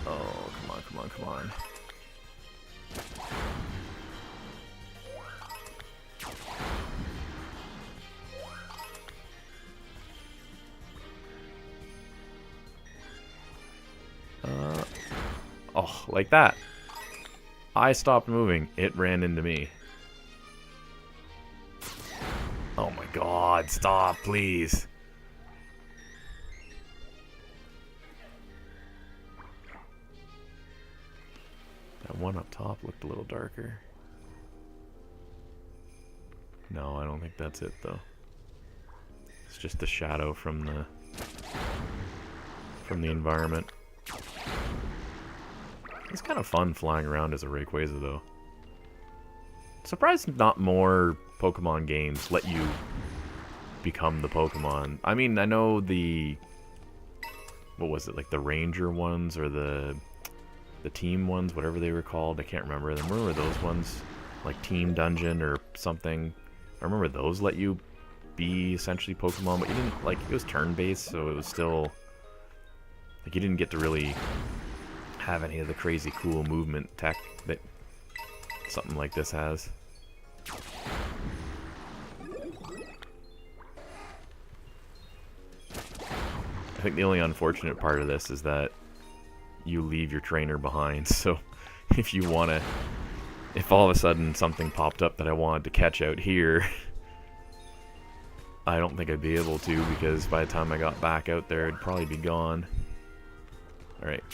Oh, come on, come on, come on. Oh, like that. I stopped moving. It ran into me. Oh my god, stop, please. That one up top looked a little darker. No, I don't think that's it, though. It's just the shadow from the environment. It's kind of fun flying around as a Rayquaza, though. Surprised not more Pokemon games let you become the Pokemon. I mean, I know the... What was it? Like the Ranger ones or the team ones, whatever they were called. I can't remember them. Remember those ones? Like Team Dungeon or something. I remember those let you be essentially Pokemon, but you didn't, like, it was turn-based, so it was still, like, you didn't get to really have any of the crazy cool movement tech that something like this has. I think the only unfortunate part of this is that you leave your trainer behind, so if you want to, if all of a sudden something popped up that I wanted to catch out here, I don't think I'd be able to, because by the time I got back out there, it'd probably be gone. Alright,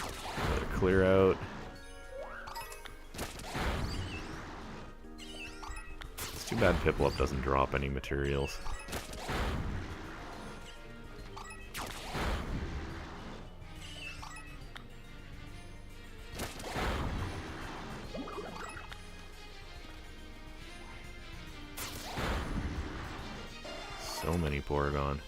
clear out. It's too bad Piplup doesn't drop any materials. So many Porygon.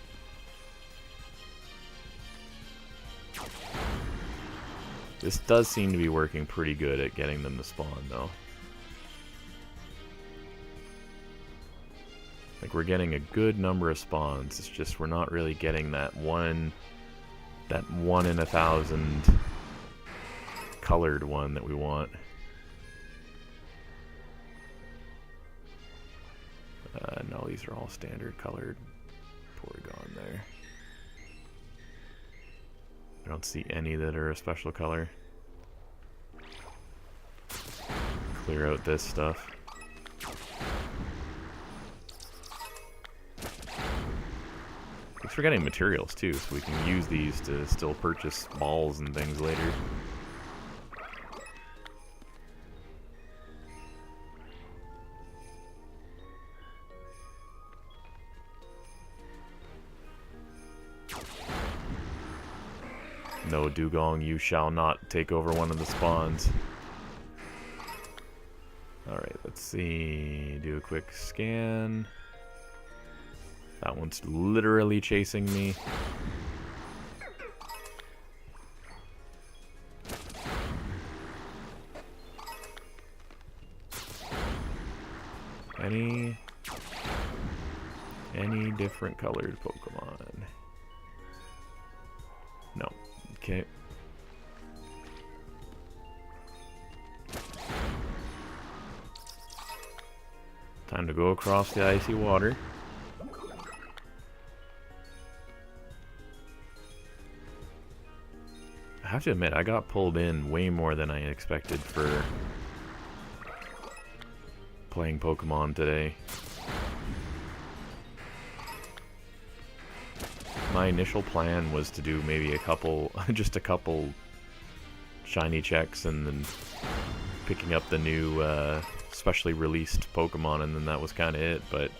This does seem to be working pretty good at getting them to spawn, though. Like, we're getting a good number of spawns. It's just we're not really getting that one in 1,000 colored one that we want. No, these are all standard colored Porygon there. I don't see any that are a special color. Clear out this stuff. Thanks for getting materials too, so we can use these to still purchase balls and things later. No, Dugong, you shall not take over one of the spawns. Alright, let's see. Do a quick scan. That one's literally chasing me. Any different colored Pokemon? No. Okay. Time to go across the icy water. I have to admit, I got pulled in way more than I expected for playing Pokemon today. My initial plan was to do maybe just a couple shiny checks and then picking up the new specially released Pokemon, and then that was kind of it, but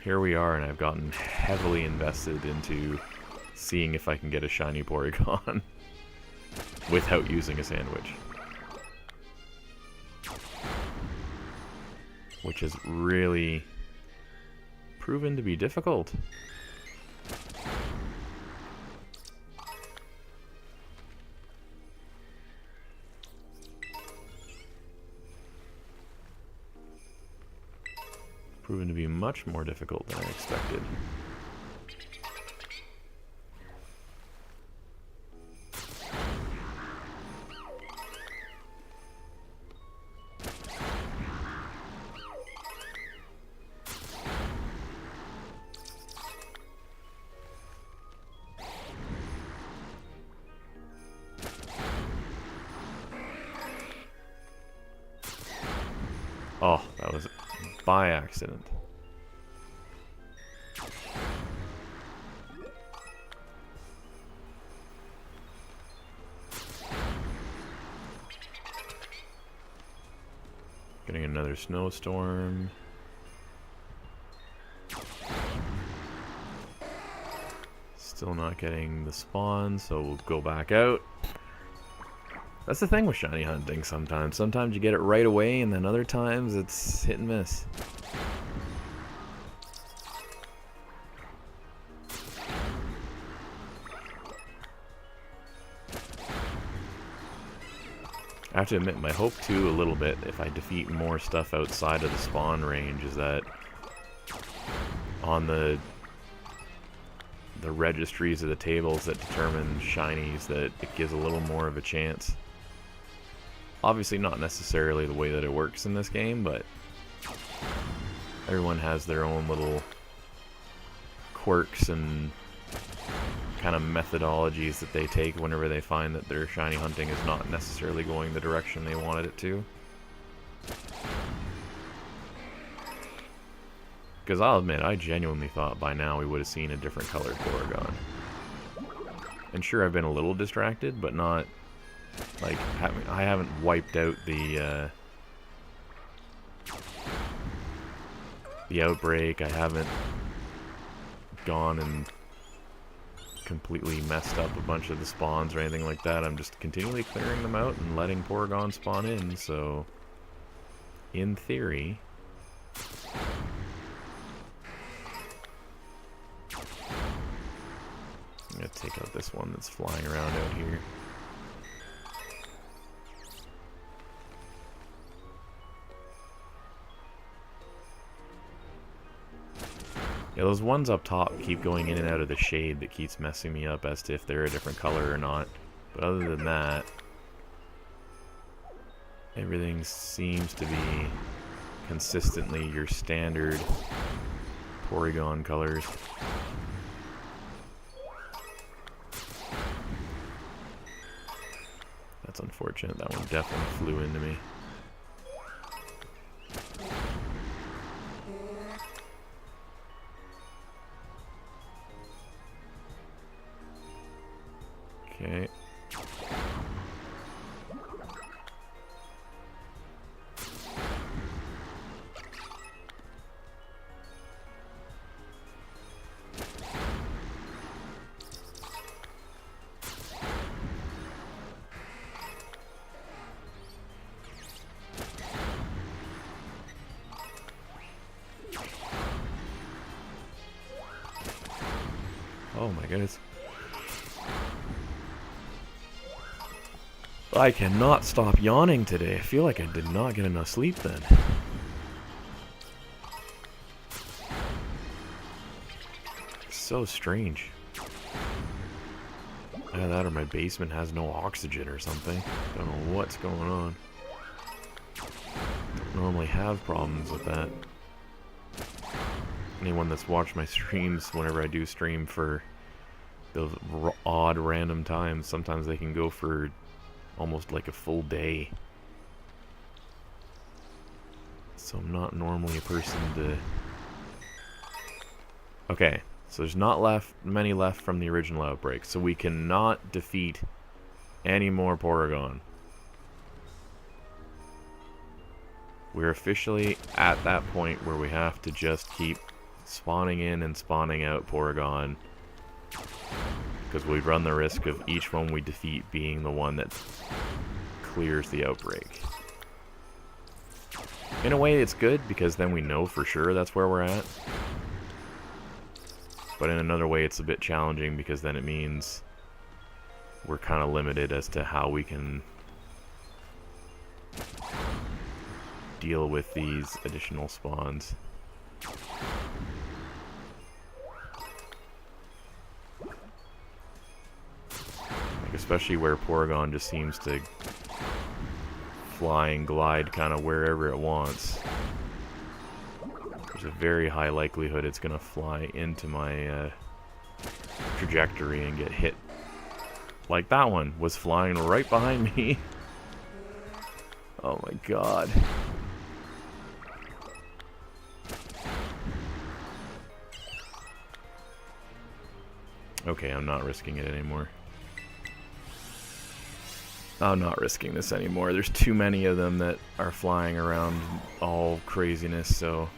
here we are, and I've gotten heavily invested into seeing if I can get a shiny Porygon without using a sandwich. Which has really proven to be difficult. Proven to be much more difficult than I expected. Oh, that was by accident. Getting another snowstorm. Still not getting the spawn, so we'll go back out. That's the thing with shiny hunting sometimes. Sometimes you get it right away, and then other times it's hit and miss. I have to admit, my hope too, a little bit, if I defeat more stuff outside of the spawn range, is that on the registries of the tables that determine shinies, that it gives a little more of a chance. Obviously not necessarily the way that it works in this game, but everyone has their own little quirks and kind of methodologies that they take whenever they find that their shiny hunting is not necessarily going the direction they wanted it to. Because I'll admit, I genuinely thought by now we would have seen a different colored Porygon. And sure, I've been a little distracted, but not, like, I haven't wiped out the outbreak. I haven't gone and completely messed up a bunch of the spawns or anything like that. I'm just continually clearing them out and letting Porygon spawn in, so in theory I'm gonna take out this one that's flying around out here. Yeah, those ones up top keep going in and out of the shade that keeps messing me up as to if they're a different color or not. But other than that, everything seems to be consistently your standard Porygon colors. That's unfortunate. That one definitely flew into me. Okay. Oh my goodness. I cannot stop yawning today. I feel like I did not get enough sleep then. So strange. Either that or my basement has no oxygen or something. Don't know what's going on. Don't normally have problems with that. Anyone that's watched my streams, whenever I do stream for those odd random times, sometimes they can go for almost like a full day. So I'm not normally a person to... Okay, so there's not many left from the original outbreak, so we cannot defeat any more Porygon. We're officially at that point where we have to just keep spawning in and spawning out Porygon, because we run the risk of each one we defeat being the one that clears the outbreak. In a way, it's good, because then we know for sure that's where we're at. But in another way, it's a bit challenging, because then it means we're kind of limited as to how we can deal with these additional spawns. Especially where Porygon just seems to fly and glide kind of wherever it wants. There's a very high likelihood it's going to fly into my trajectory and get hit. Like that one was flying right behind me. Oh my god. Okay, I'm not risking it anymore. I'm not risking this anymore. There's too many of them that are flying around all craziness, so...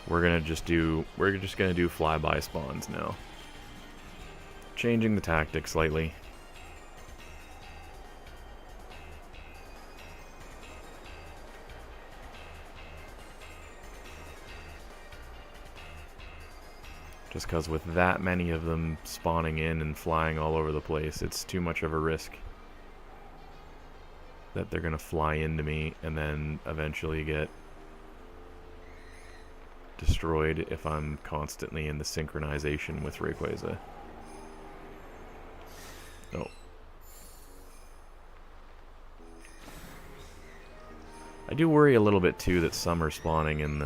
We're just gonna do flyby spawns now. Changing the tactic slightly. Just because with that many of them spawning in and flying all over the place, it's too much of a risk that they're gonna fly into me and then eventually get destroyed if I'm constantly in the synchronization with Rayquaza. Oh. I do worry a little bit too that some are spawning in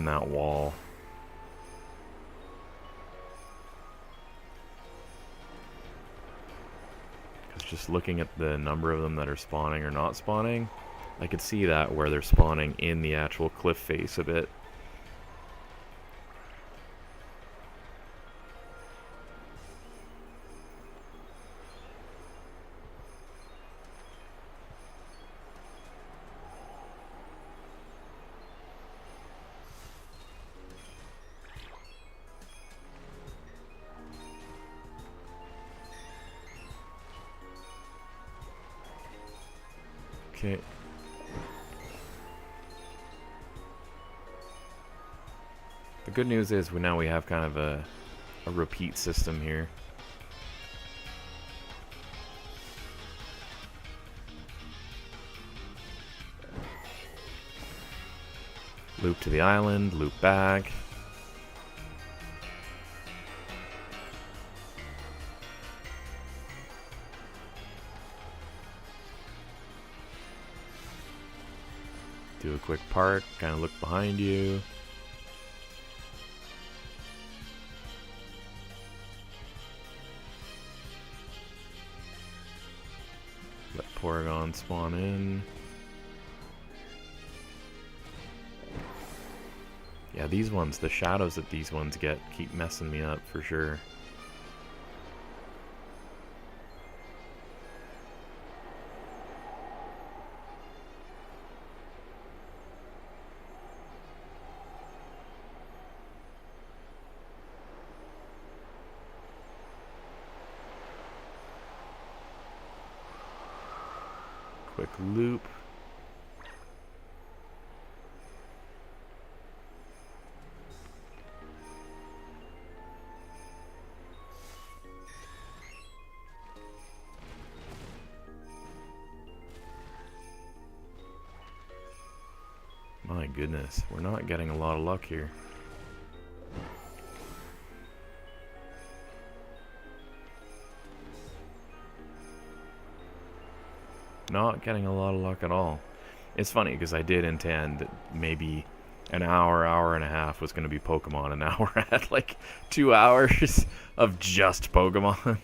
that wall. Because just looking at the number of them that are spawning or not spawning, I could see that where they're spawning in the actual cliff face a bit. Okay. The good news is now we have kind of a repeat system here. Loop to the island, loop back. Do a quick park, kind of look behind you. Let Porygon spawn in. Yeah, these ones, the shadows that these ones get keep messing me up for sure. Quick loop. My goodness, we're not getting a lot of luck here. Not getting a lot of luck at all. It's funny because I did intend that maybe an hour and a half was going to be Pokemon, and now we're at like 2 hours of just Pokemon.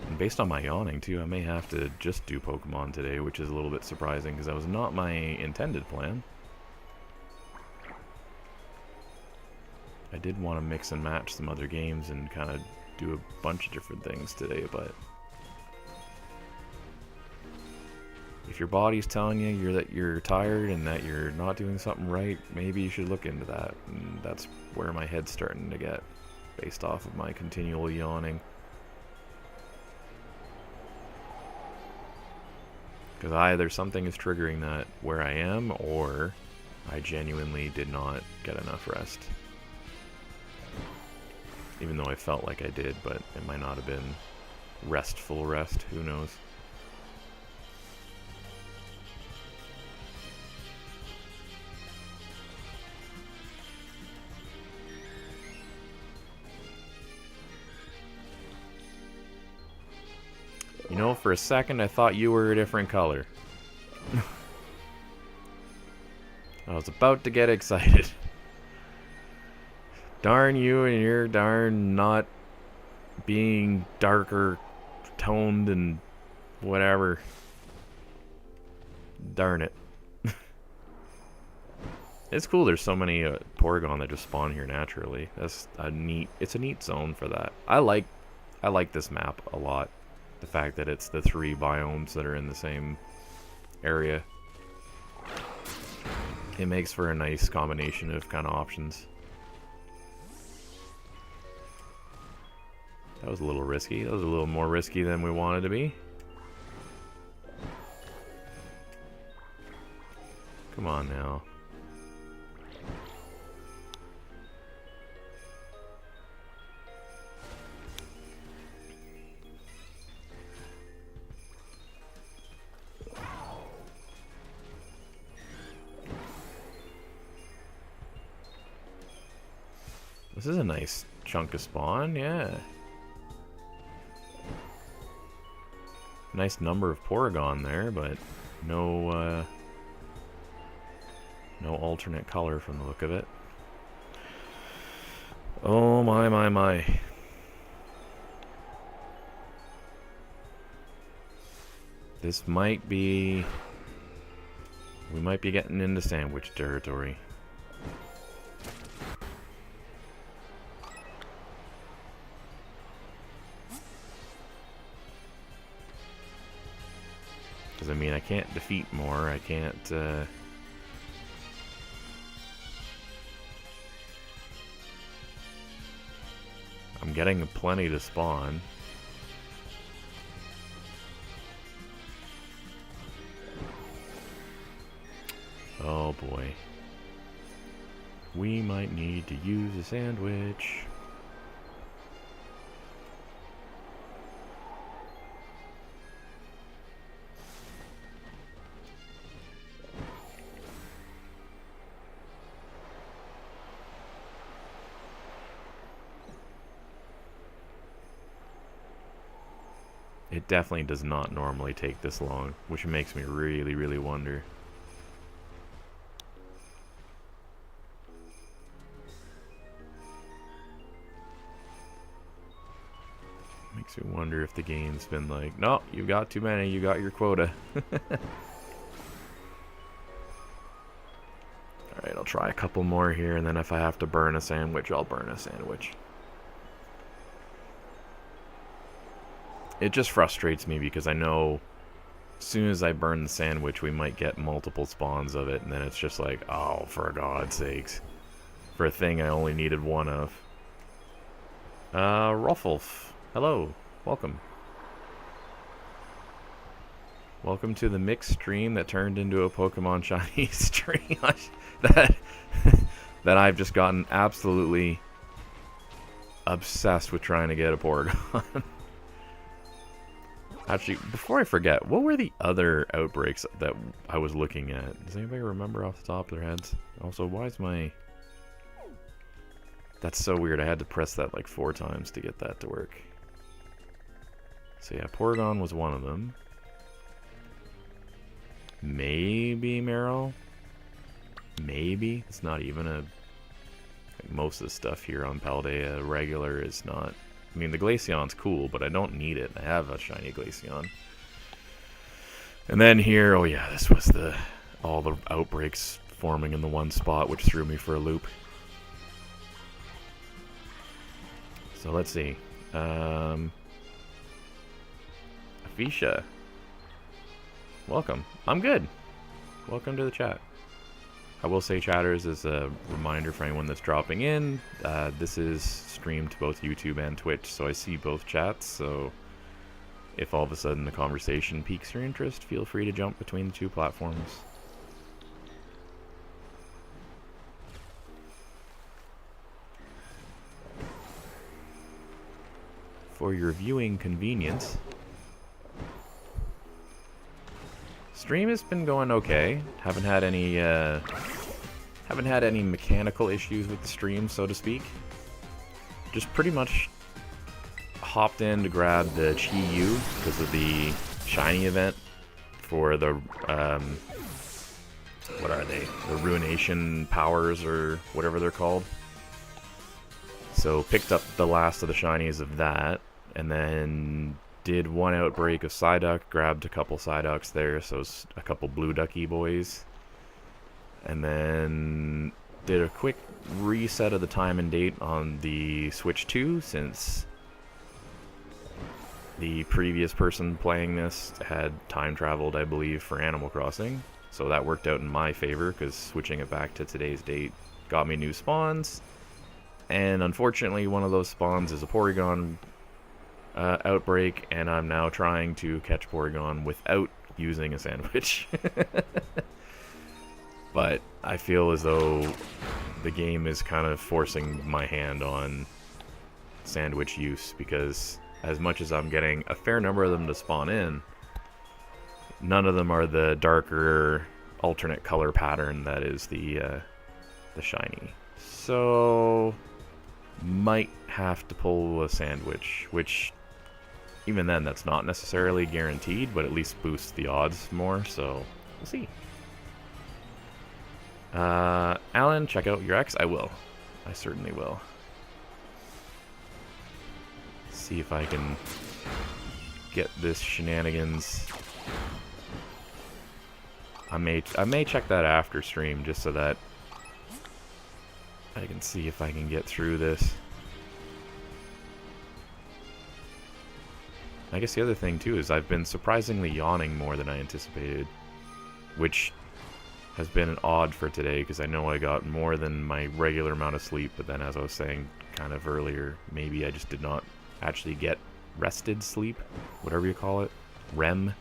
And based on my yawning too, I may have to just do Pokemon today, which is a little bit surprising because that was not my intended plan. I did want to mix and match some other games and kind of do a bunch of different things today, but if your body's telling you that you're tired and that you're not doing something right, maybe you should look into that. And that's where my head's starting to get, based off of my continual yawning. Because either something is triggering that where I am, or I genuinely did not get enough rest. Even though I felt like I did, but it might not have been restful rest, who knows. You know, for a second I thought you were a different color. I was about to get excited. Darn you and your darn not being darker toned and whatever. Darn it. It's cool there's so many Porygon that just spawn here naturally. That's a neat, it's a neat zone for that. I like this map a lot. The fact that it's the 3 biomes that are in the same area. It makes for a nice combination of kind of options. That was a little risky. That was a little more risky than we wanted to be. Come on now. This is a nice chunk of spawn, yeah. Nice number of Porygon there, but no no alternate color from the look of it. Oh my my my. This might be... we might be getting into sandwich territory. Because, I mean, I can't defeat more. I can't, I'm getting plenty to spawn. Oh, boy. We might need to use a sandwich. It definitely does not normally take this long, which makes me really, really wonder. Makes me wonder if the game's been like, no, you got too many, you got your quota. Alright, I'll try a couple more here, and then if I have to burn a sandwich, I'll burn a sandwich. It just frustrates me because I know as soon as I burn the sandwich, we might get multiple spawns of it, and then it's just like, oh, for God's sakes. For a thing I only needed one of. Ruffulf. Hello. Welcome. Welcome to the mixed stream that turned into a Pokemon Shiny stream. that I've just gotten absolutely obsessed with trying to get a Porygon. Actually, before I forget, what were the other outbreaks that I was looking at? Does anybody remember off the top of their heads? Also, why is my... That's so weird. I had to press that like 4 times to get that to work. So yeah, Porygon was one of them. Maybe Meryl? Maybe. It's not even a... Like most of the stuff here on Paldea regular is not... I mean, the Glaceon's cool, but I don't need it. I have a shiny Glaceon. And then here, oh yeah, this was all the outbreaks forming in the one spot, which threw me for a loop. So let's see. Afisha. Welcome. I'm good. Welcome to the chat. I will say, chatters, as a reminder for anyone that's dropping in, this is streamed to both YouTube and Twitch, so I see both chats, so if all of a sudden the conversation piques your interest, feel free to jump between the 2 platforms. For your viewing convenience, stream has been going okay. Haven't had any mechanical issues with the stream, so to speak. Just pretty much hopped in to grab the Chi-Yu because of the shiny event for the what are they? The Ruination powers or whatever they're called. So picked up the last of the shinies of that, and then Did one outbreak of Psyduck, grabbed a couple Psyducks there, so it's a couple blue ducky boys. And then did a quick reset of the time and date on the Switch 2, since the previous person playing this had time traveled, I believe, for Animal Crossing. So that worked out in my favor, because switching it back to today's date got me new spawns. And unfortunately, one of those spawns is a Porygon outbreak, and I'm now trying to catch Porygon without using a sandwich. But I feel as though the game is kind of forcing my hand on sandwich use, because as much as I'm getting a fair number of them to spawn in, none of them are the darker alternate color pattern that is the shiny. So might have to pull a sandwich, which even then that's not necessarily guaranteed, but at least boosts the odds more, so we'll see. Alan, check out your X. I will. I certainly will. See if I can get this shenanigans. I may check that after stream, just so that I can see if I can get through this. I guess the other thing too is I've been surprisingly yawning more than I anticipated, which has been odd for today, because I know I got more than my regular amount of sleep, but then, as I was saying kind of earlier, maybe I just did not actually get rested sleep, whatever you call it. REM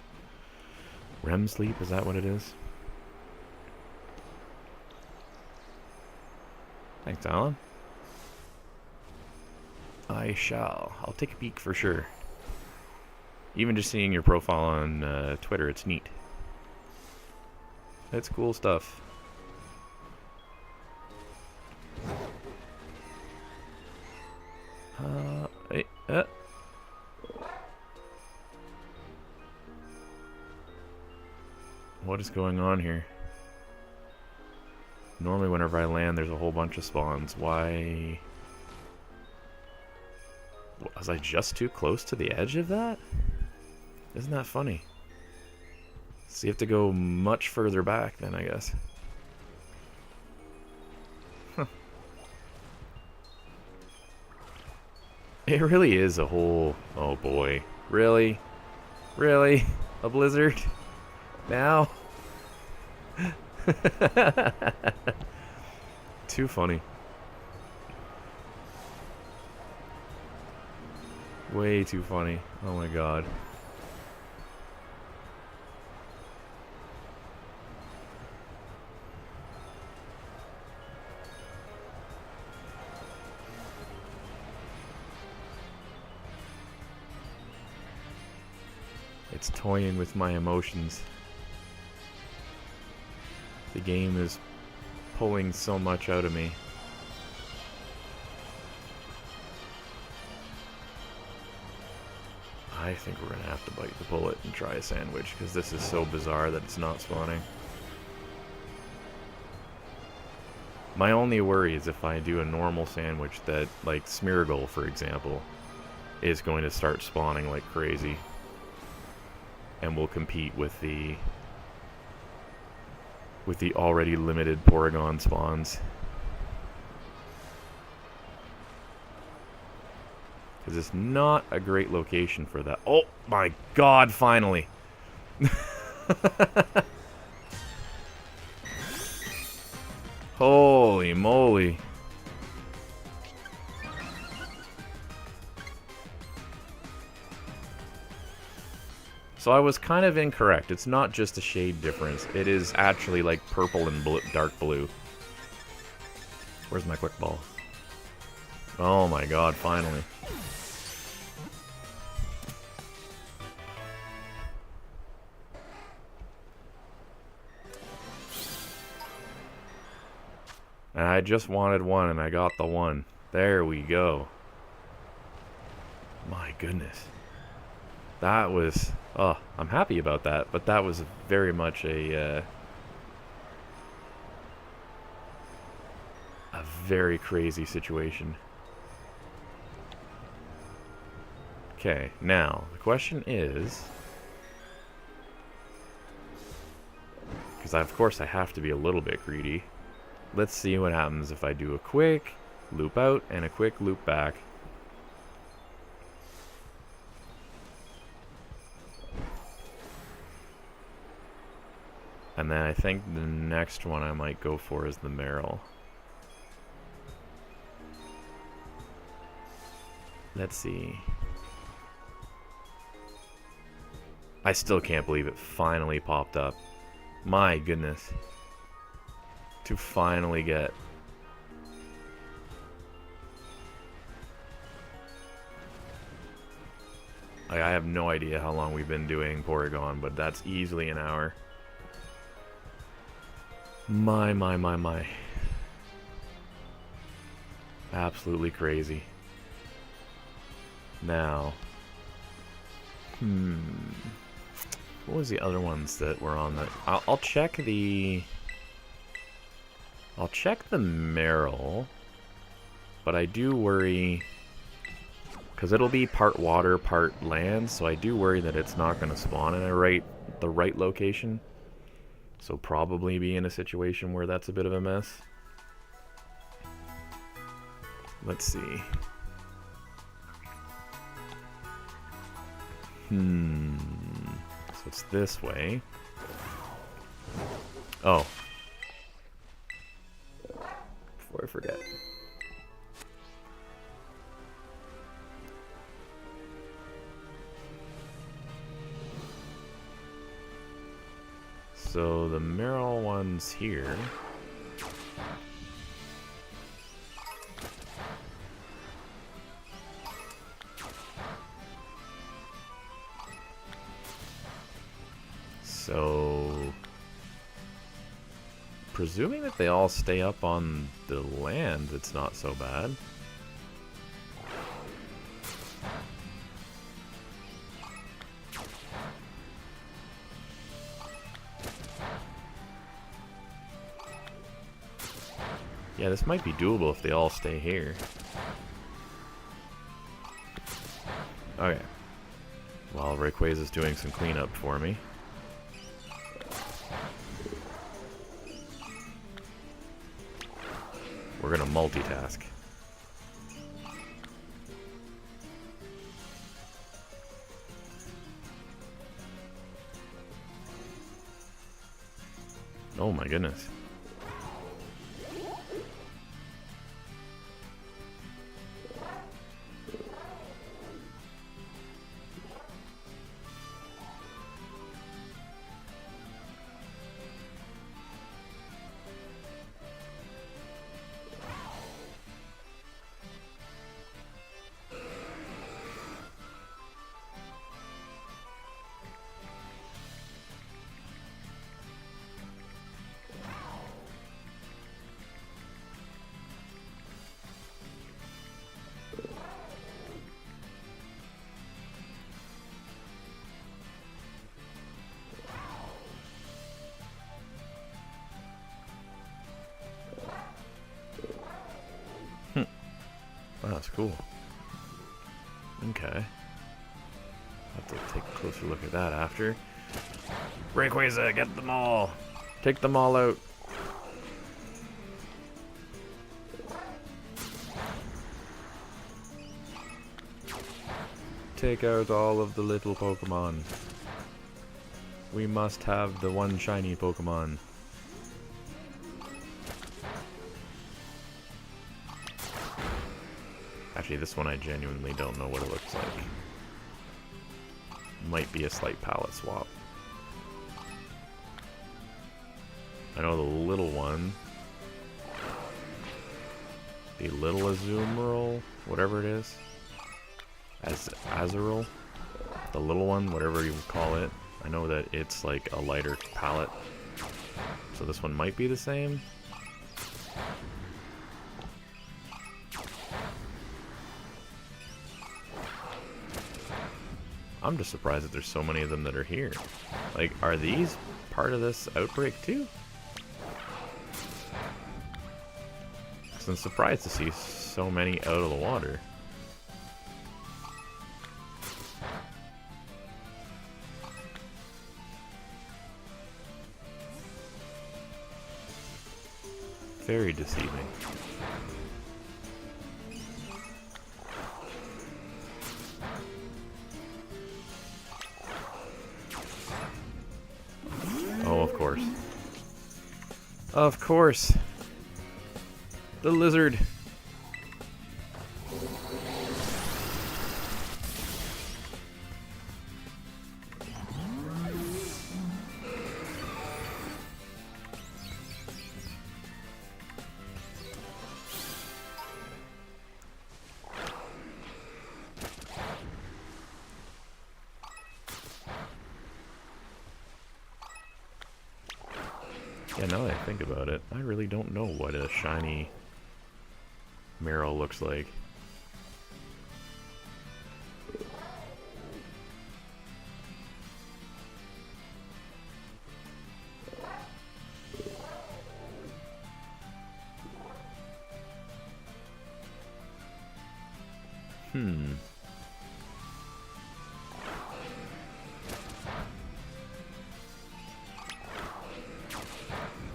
sleep, is that what it is? Thanks, Alan. I shall. I'll take a peek for sure. Even just seeing your profile on Twitter, it's neat. It's cool stuff. Hey, what is going on here? Normally whenever I land, there's a whole bunch of spawns. Why? Was I just too close to the edge of that? Isn't that funny? So you have to go much further back then, I guess. Huh. It really is a whole... Oh boy. Really? Really? A blizzard? Now? Too funny. Way too funny. Oh my god. It's toying with my emotions. The game is pulling so much out of me. I think we're gonna have to bite the bullet and try a sandwich, because this is so bizarre that it's not spawning. My only worry is if I do a normal sandwich that, like Smeargle, for example, is going to start spawning like crazy. And will compete with the already limited Porygon spawns. Because it's not a great location for that. Oh my god, finally! Holy moly. So I was kind of incorrect. It's not just a shade difference. It is actually like purple and blue, dark blue. Where's my quick ball? Oh my god, finally. And I just wanted one and I got the one. There we go. My goodness. That was... Oh, I'm happy about that, but that was very much a very crazy situation. Okay, now, the question is... Because of course I have to be a little bit greedy. Let's see what happens if I do a quick loop out and a quick loop back. And then I think the next one I might go for is the Merrill. Let's see. I still can't believe it finally popped up. My goodness. To finally get... Like, I have no idea how long we've been doing Porygon, but that's easily an hour. My. Absolutely crazy. Now. What was the other ones that were on that? I'll check the... I'll check the Merrill. But I do worry... Because it'll be part water, part land, so I do worry that it's not going to spawn in the right location. So probably be in a situation where that's a bit of a mess. Let's see. So it's this way. Oh. Before I forget. So the Merrill one's here. So, presuming that they all stay up on the land, it's not so bad. Yeah, this might be doable if they all stay here. Okay. While Rayquaza's doing some cleanup for me. We're gonna multitask. Oh my goodness. Wow, that's cool. Okay. I'll have to take a closer look at that after. Rayquaza, get them all! Take them all out! Take out all of the little Pokemon. We must have the one shiny Pokemon. Actually, this one I genuinely don't know what it looks like. Might be a slight palette swap. I know the little one. The little Azumarill, whatever it is. Azurill. The little one, whatever you would call it. I know that it's like a lighter palette. So this one might be the same. I'm just surprised that there's so many of them that are here. Like, are these part of this outbreak too? Because I'm surprised to see so many out of the water. Very deceiving. Oh, of course. Of course. The lizard. Yeah, now that I think about it, I really don't know what a shiny Meryl looks like.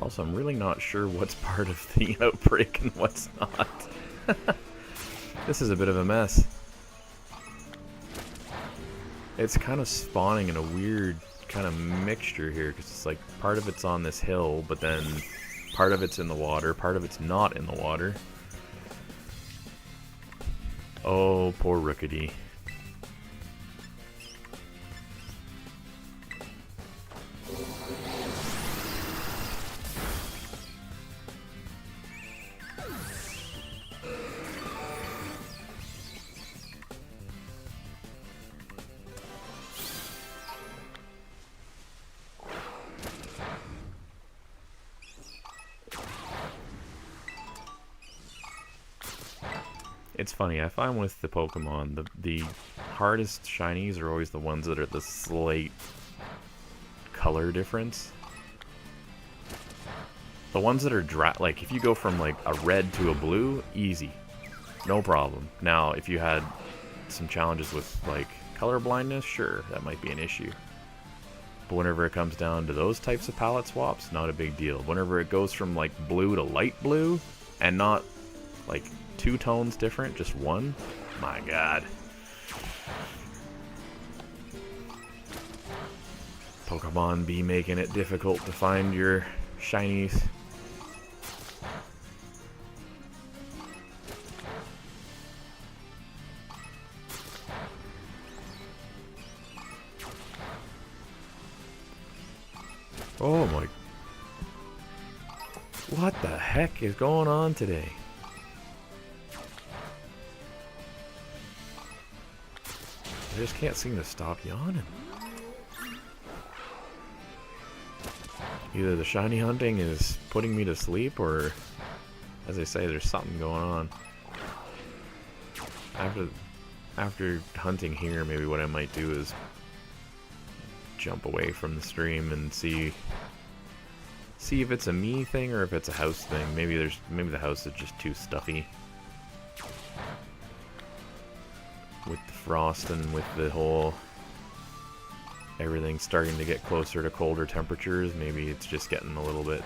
Also, I'm really not sure what's part of the outbreak and what's not. This is a bit of a mess. It's kind of spawning in a weird kind of mixture here, because it's like part of it's on this hill, but then part of it's in the water, part of it's not in the water. Oh, poor Rookity. It's funny, I find with the Pokemon, the hardest shinies are always the ones that are the slight color difference. The ones that are like, if you go from like a red to a blue, easy. No problem. Now, if you had some challenges with like color blindness, sure, that might be an issue. But whenever it comes down to those types of palette swaps, not a big deal. Whenever it goes from like blue to light blue, and not like 2 tones different, just one, my god. Pokemon be making it difficult to find your shinies. Oh my... What the heck is going on today? I just can't seem to stop yawning. Either the shiny hunting is putting me to sleep, or, as I say, there's something going on. After hunting here, maybe what I might do is jump away from the stream and see if it's a me thing or if it's a house thing. Maybe the house is just too stuffy. With the frost and with the whole everything starting to get closer to colder temperatures, maybe it's just getting a little bit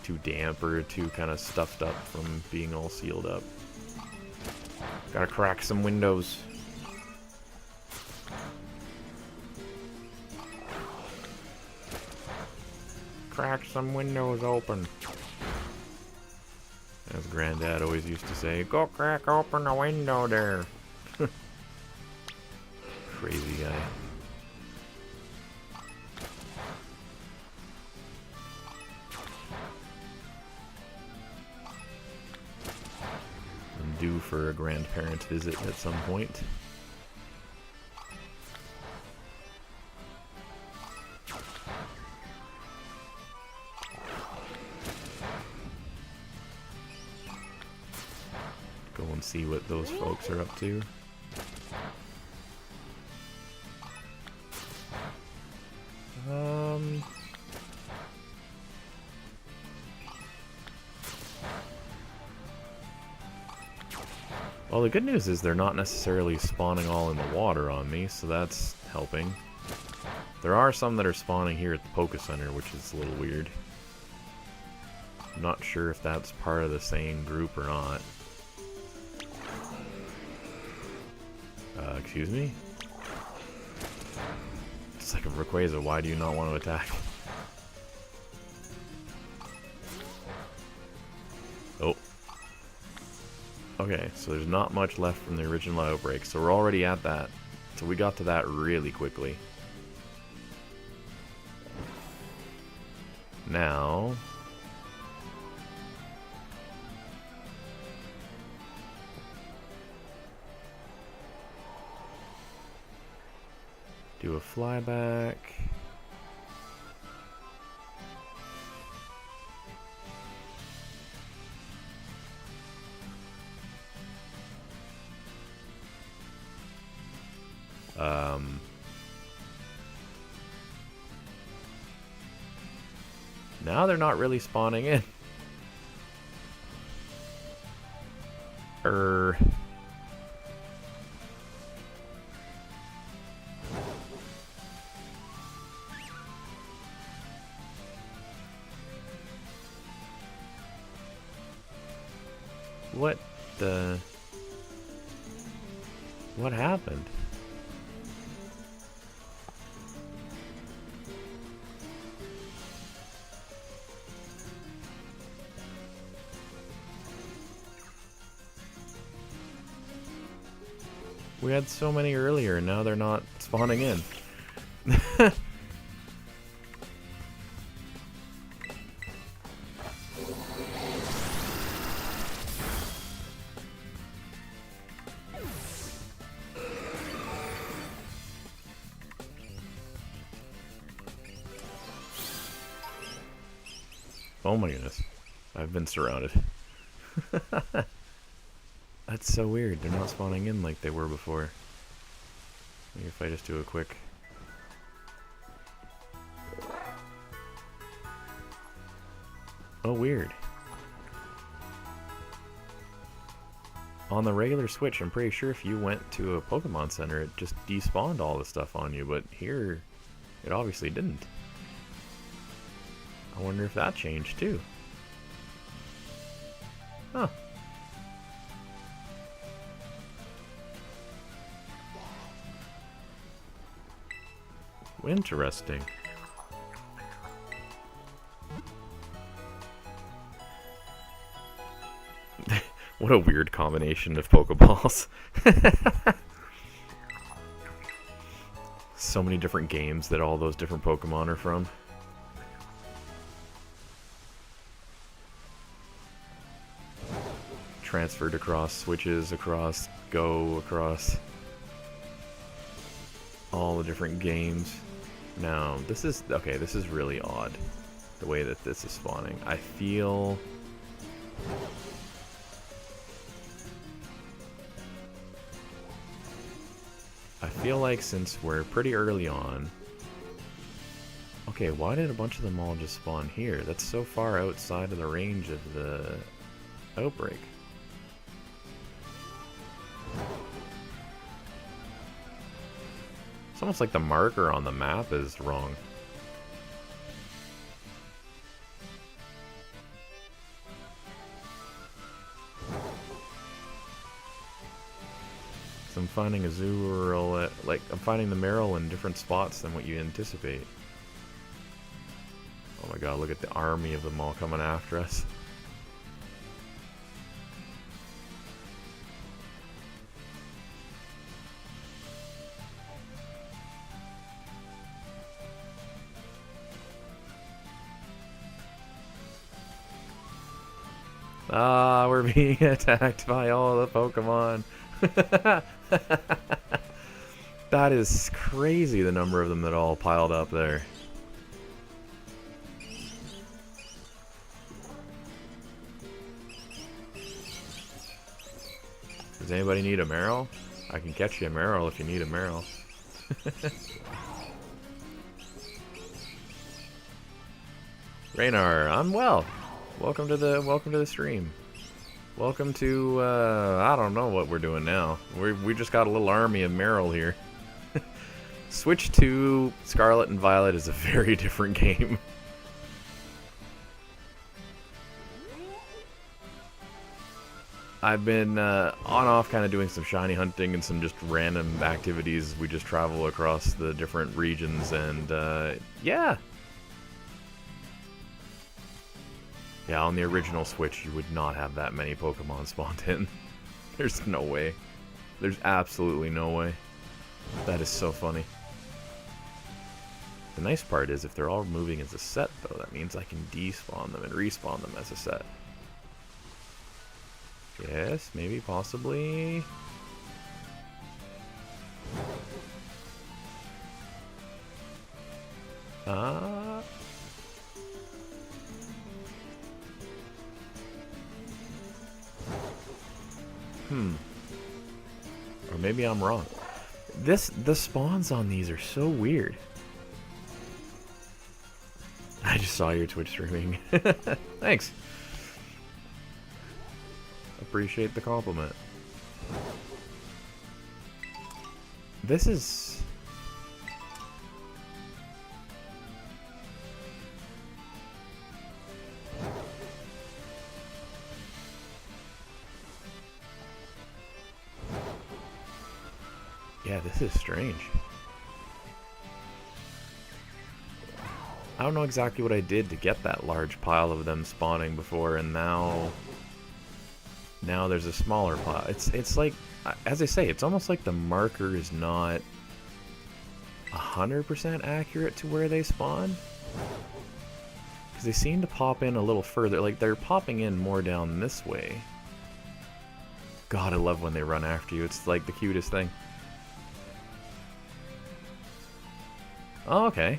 too damp or too kind of stuffed up from being all sealed up. Gotta crack some windows. Crack some windows open. As Granddad always used to say, go crack open the window there. Crazy guy. I'm due for a grandparent visit at some point. Go and see what those folks are up to. Well, the good news is they're not necessarily spawning all in the water on me, so that's helping. There are some that are spawning here at the Poke Center, which is a little weird. I'm not sure if that's part of the same group or not. Excuse me? It's like a Rayquaza, why do you not want to attack? Oh. Okay, so there's not much left from the original outbreak, so we're already at that. So we got to that really quickly. Now... do a flyback. Now they're not really spawning in. What the... What happened? We had so many earlier, and now they're not spawning in. Oh my goodness. I've been surrounded. That's so weird. They're not spawning in like they were before. Maybe if I just do a quick... Oh, weird. On the regular Switch, I'm pretty sure if you went to a Pokemon Center, it just despawned all the stuff on you, but here, it obviously didn't. I wonder if that changed too. Huh. Interesting. What a weird combination of Pokeballs. So many different games that all those different Pokemon are from. Transferred across Switches, across Go, across all the different games. Now, this is... okay, this is really odd, the way that this is spawning. I feel like since we're pretty early on... Okay, why did a bunch of them all just spawn here? That's so far outside of the range of the outbreak. It's almost like the marker on the map is wrong. So I'm finding a Azurill at, like, I'm finding the Marill in different spots than what you anticipate. Oh my god, look at the army of them all coming after us. Ah, we're being attacked by all the Pokemon. That is crazy, the number of them that all piled up there. Does anybody need a Marill? I can catch you a Marill if you need a Marill. Raynar, I'm well. Welcome to the stream. Welcome to I don't know what we're doing now. We just got a little army of Marill here. Switch to Scarlet and Violet is a very different game. I've been on-off kind of doing some shiny hunting and some just random activities. We just travel across the different regions, and yeah. Yeah, on the original Switch, you would not have that many Pokemon spawned in. There's no way. There's absolutely no way. That is so funny. The nice part is if they're all moving as a set, though, that means I can despawn them and respawn them as a set. Yes, maybe, possibly. Or maybe I'm wrong. The spawns on these are so weird. I just saw your Twitch streaming. Thanks. Appreciate the compliment. This is... Yeah, this is strange. I don't know exactly what I did to get that large pile of them spawning before, and now there's a smaller pile. It's like, as I say, it's almost like the marker is not 100% accurate to where they spawn. Because they seem to pop in a little further, like they're popping in more down this way. God, I love when they run after you. It's like the cutest thing. Oh, okay.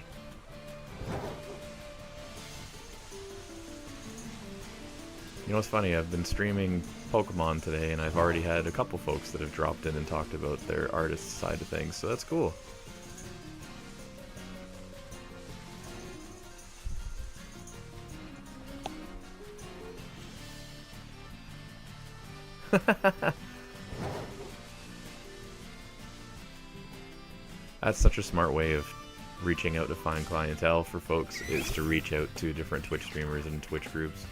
You know what's funny? I've been streaming Pokemon today, and I've already had a couple folks that have dropped in and talked about their artist side of things, so that's cool. That's such a smart way of reaching out to find clientele for folks, is to reach out to different Twitch streamers and Twitch groups.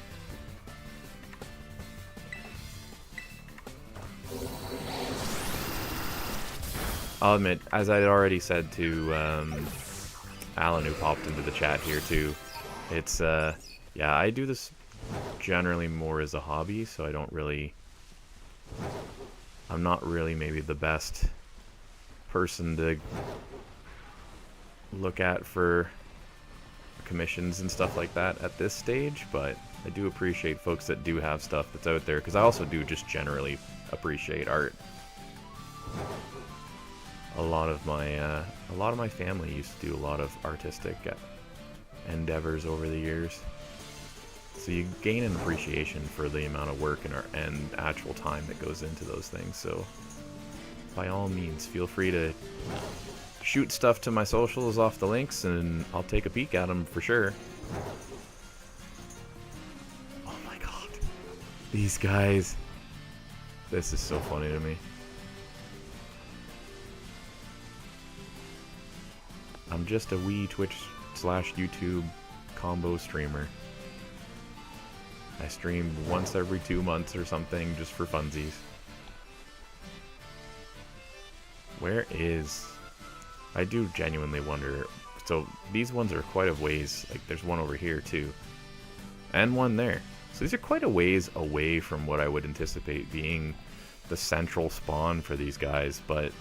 I'll admit, as I already said to Alan, who popped into the chat here too, it's yeah, I do this generally more as a hobby, so I don't really, I'm not really maybe the best person to look at for commissions and stuff like that at this stage, but I do appreciate folks that do have stuff that's out there, because I also do just generally appreciate art. A lot of my family used to do a lot of artistic endeavors over the years, so you gain an appreciation for the amount of work and actual time that goes into those things. So by all means, feel free to shoot stuff to my socials off the links, and I'll take a peek at them for sure. Oh my god, these guys, this is so funny to me. I'm just a wee Twitch/YouTube combo streamer. I stream once every 2 months or something, just for funsies. Where is... I do genuinely wonder. So these ones are quite a ways, like there's one over here too. And one there. So these are quite a ways away from what I would anticipate being the central spawn for these guys, but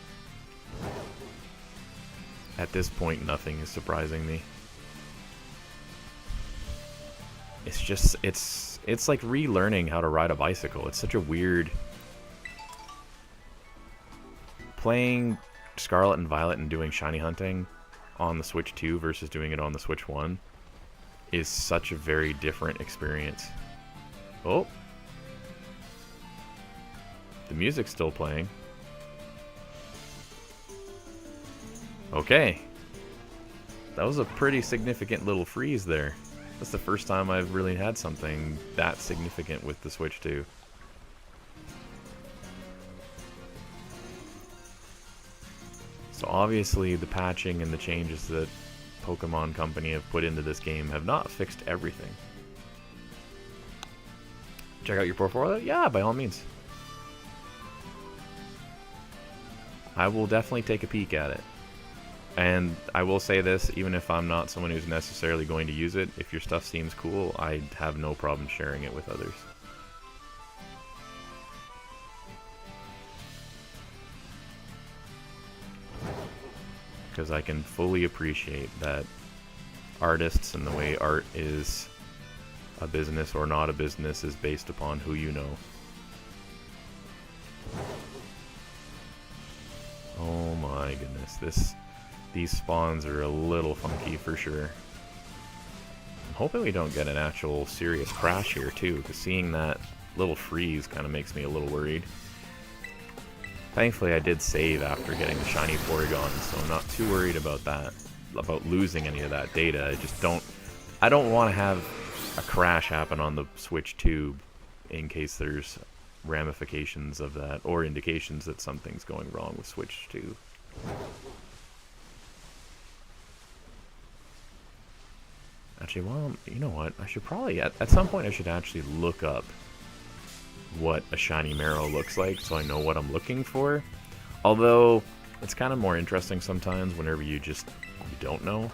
at this point nothing is surprising me. It's just, it's like relearning how to ride a bicycle. It's such a weird... Playing Scarlet and Violet and doing shiny hunting on the Switch 2 versus doing it on the Switch 1 is such a very different experience. Oh! The music's still playing. Okay. That was a pretty significant little freeze there. That's the first time I've really had something that significant with the Switch 2. So obviously the patching and the changes that Pokemon Company have put into this game have not fixed everything. Check out your portfolio? Yeah, by all means. I will definitely take a peek at it. And I will say this, even if I'm not someone who's necessarily going to use it, if your stuff seems cool, I have no problem sharing it with others. Because I can fully appreciate that artists and the way art is a business or not a business is based upon who you know. Oh my goodness, these spawns are a little funky for sure. I'm hoping we don't get an actual serious crash here too, because seeing that little freeze kind of makes me a little worried. Thankfully I did save after getting the shiny Porygon, so I'm not too worried about that, about losing any of that data. I don't want to have a crash happen on the Switch tube in case there's ramifications of that, or indications that something's going wrong with Switch tube. Actually, well, you know what? I should probably, at some point I should actually look up what a shiny Marrow looks like so I know what I'm looking for. Although, it's kind of more interesting sometimes whenever you don't know.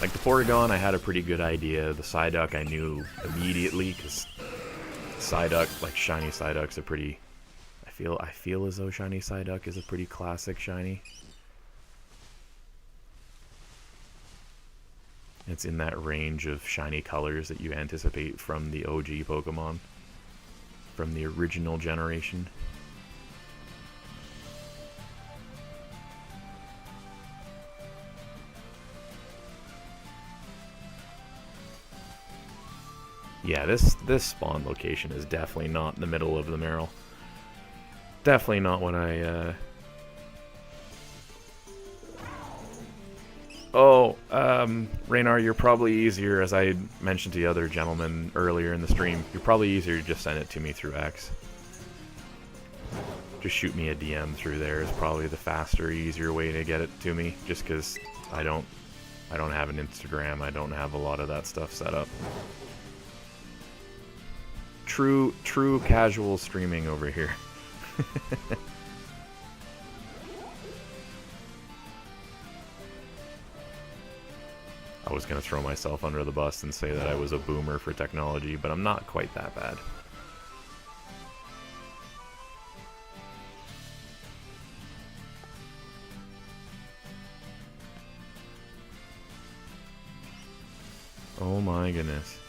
Like the Porygon, I had a pretty good idea. The Psyduck I knew immediately, because Psyduck, like shiny Psyduck's a pretty... I feel as though shiny Psyduck is a pretty classic shiny. It's in that range of shiny colors that you anticipate from the OG Pokemon, from the original generation. Yeah, this spawn location is definitely not in the middle of the Marill. Definitely not what I... Oh, Raynar, you're probably easier, as I mentioned to the other gentleman earlier in the stream, you're probably easier to just send it to me through X. Just shoot me a DM through there is probably the faster, easier way to get it to me, just because I don't have an Instagram, I don't have a lot of that stuff set up. True casual streaming over here. I was going to throw myself under the bus and say that I was a boomer for technology, but I'm not quite that bad. Oh my goodness.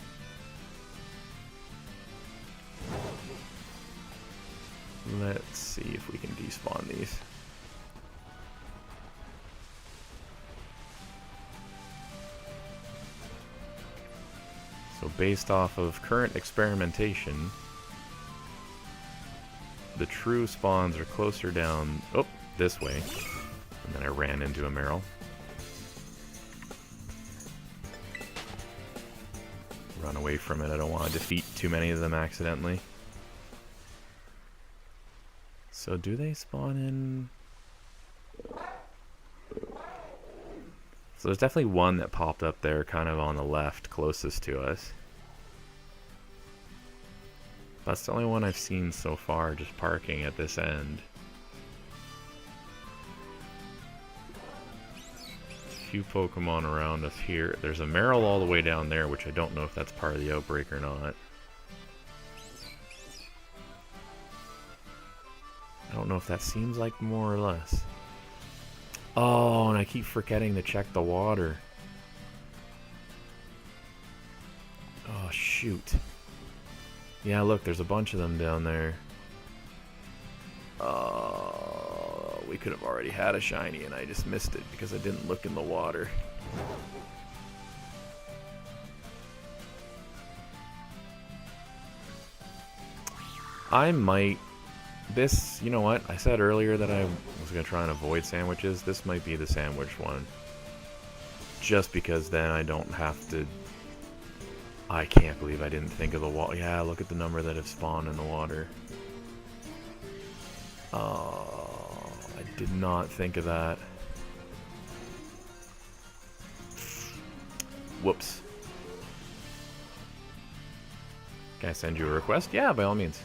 Let's see if we can despawn these. So based off of current experimentation, the true spawns are closer down, this way. And then I ran into a Marill. Run away from it, I don't want to defeat too many of them accidentally. So do they spawn in? So there's definitely one that popped up there kind of on the left closest to us. That's the only one I've seen so far, just parking at this end. A few Pokemon around us here. There's a Marill all the way down there, which I don't know if that's part of the outbreak or not. I don't know if that seems like more or less. Oh, and I keep forgetting to check the water. Oh, shoot. Yeah, look, there's a bunch of them down there. Oh, we could have already had a shiny and I just missed it because I didn't look in the water. I might... This, you know what? I said earlier that I was going to try and avoid sandwiches. This might be the sandwich one. Just because then I don't have to... I can't believe I didn't think of the water. Yeah, look at the number that have spawned in the water. Oh, I did not think of that. Whoops. Can I send you a request? Yeah, by all means.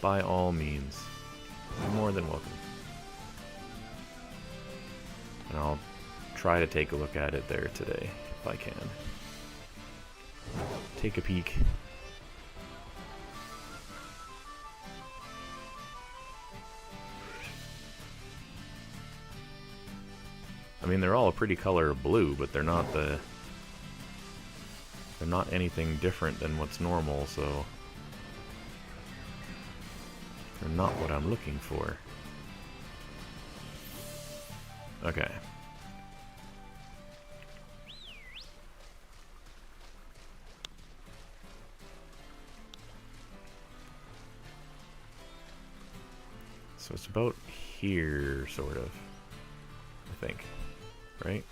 by all means. You're more than welcome. And I'll try to take a look at it there today, if I can. Take a peek. I mean, they're all a pretty color of blue, but they're not anything different than what's normal, so they're not what I'm looking for. Okay. So it's about here, sort of, I think. Right?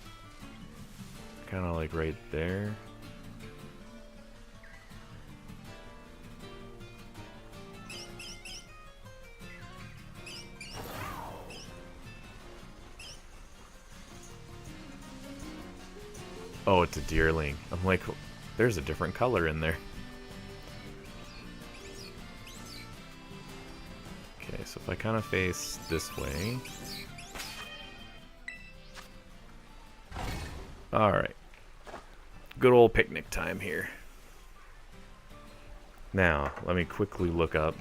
Kind of like right there. Oh, it's a deerling. I'm like, there's a different color in there. Okay, so if I kind of face this way. Alright. Good old picnic time here. Now, let me quickly look up.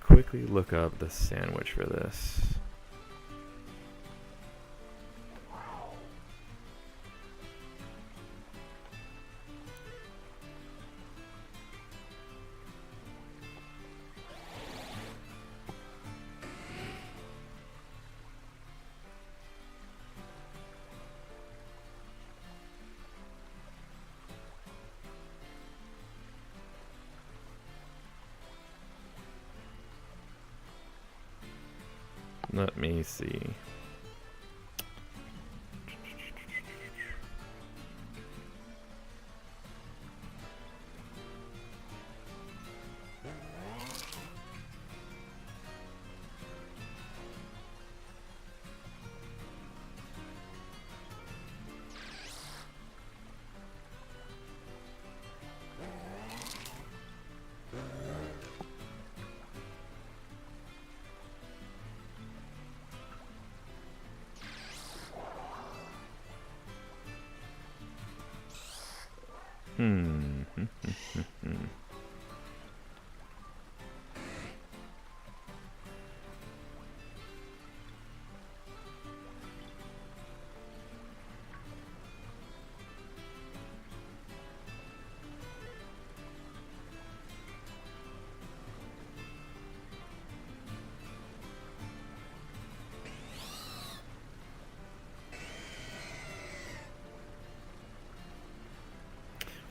Quickly look up the sandwich for this. Let me see.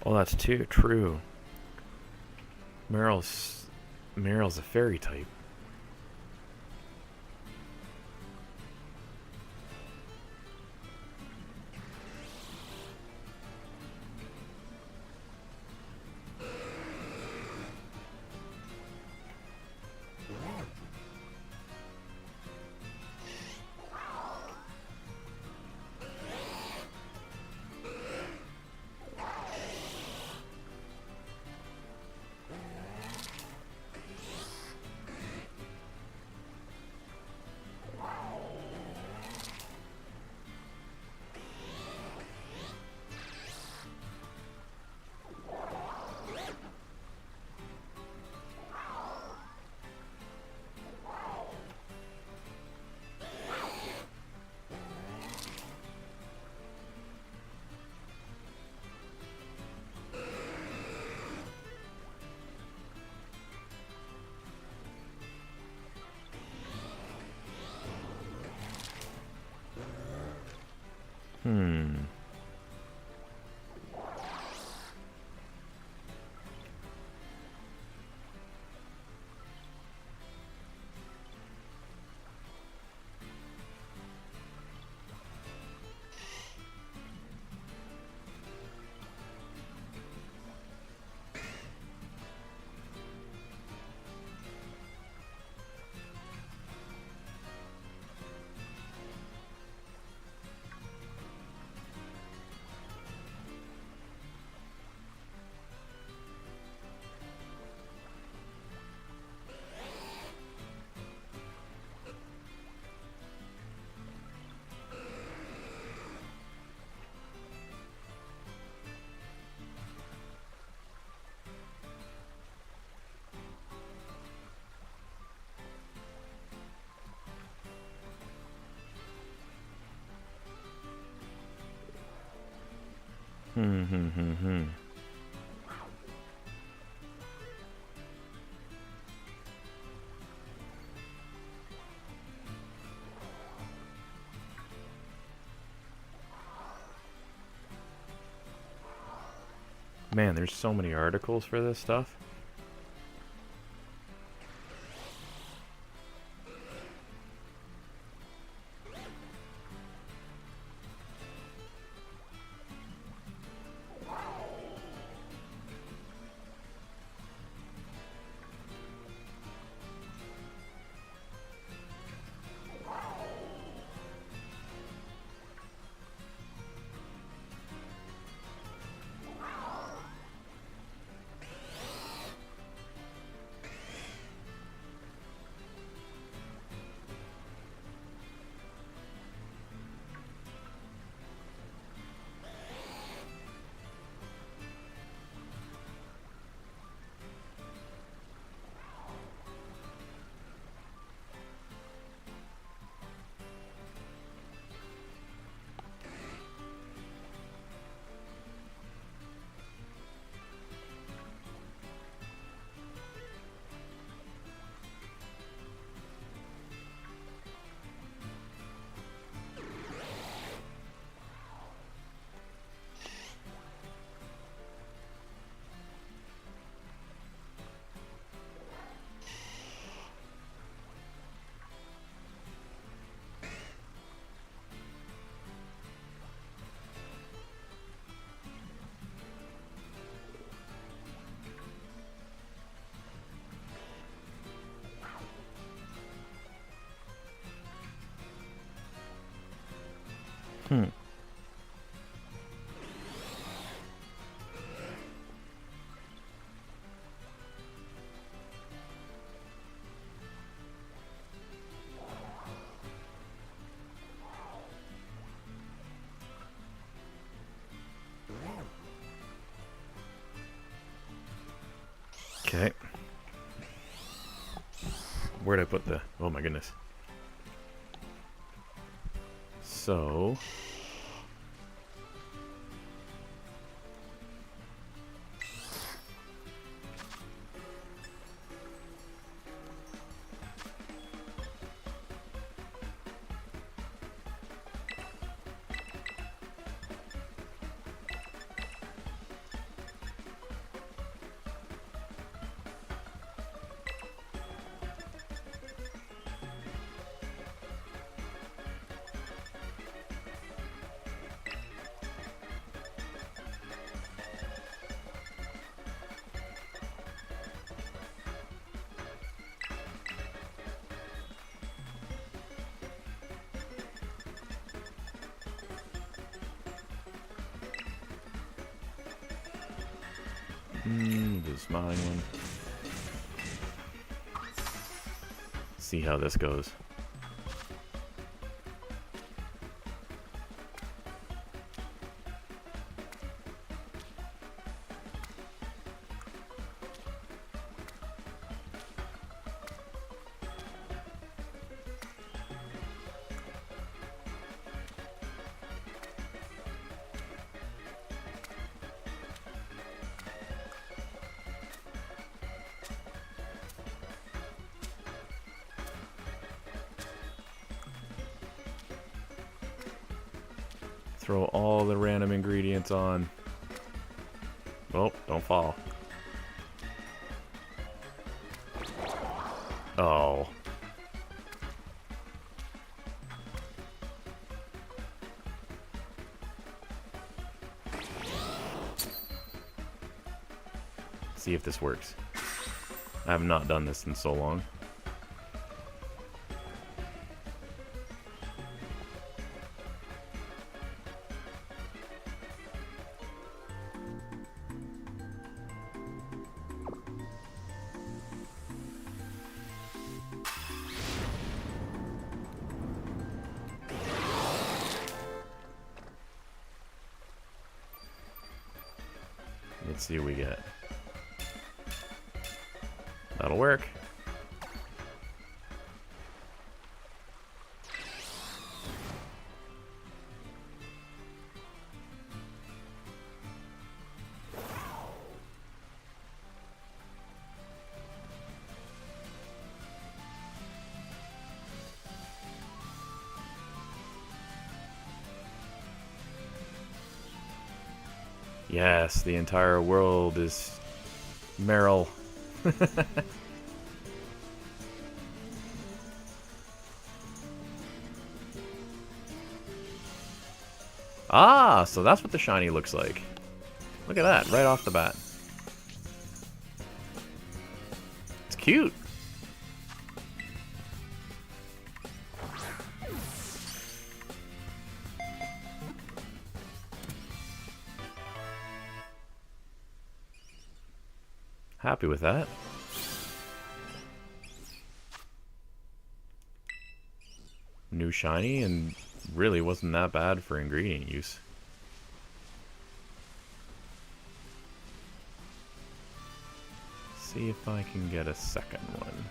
Oh, that's too true. Meryl's a fairy type. Man, there's so many articles for this stuff. Okay. Where'd I put the... Oh my goodness. So... the smiling one. See how this goes. Throw all the random ingredients on. Oh, don't fall. Oh. See if this works. I have not done this in so long. Let's see what we get. That'll work. Yes, the entire world is Meryl. Ah, so that's what the shiny looks like. Look at that, right off the bat. It's cute. Happy with that. New shiny, and really wasn't that bad for ingredient use. See if I can get a second one.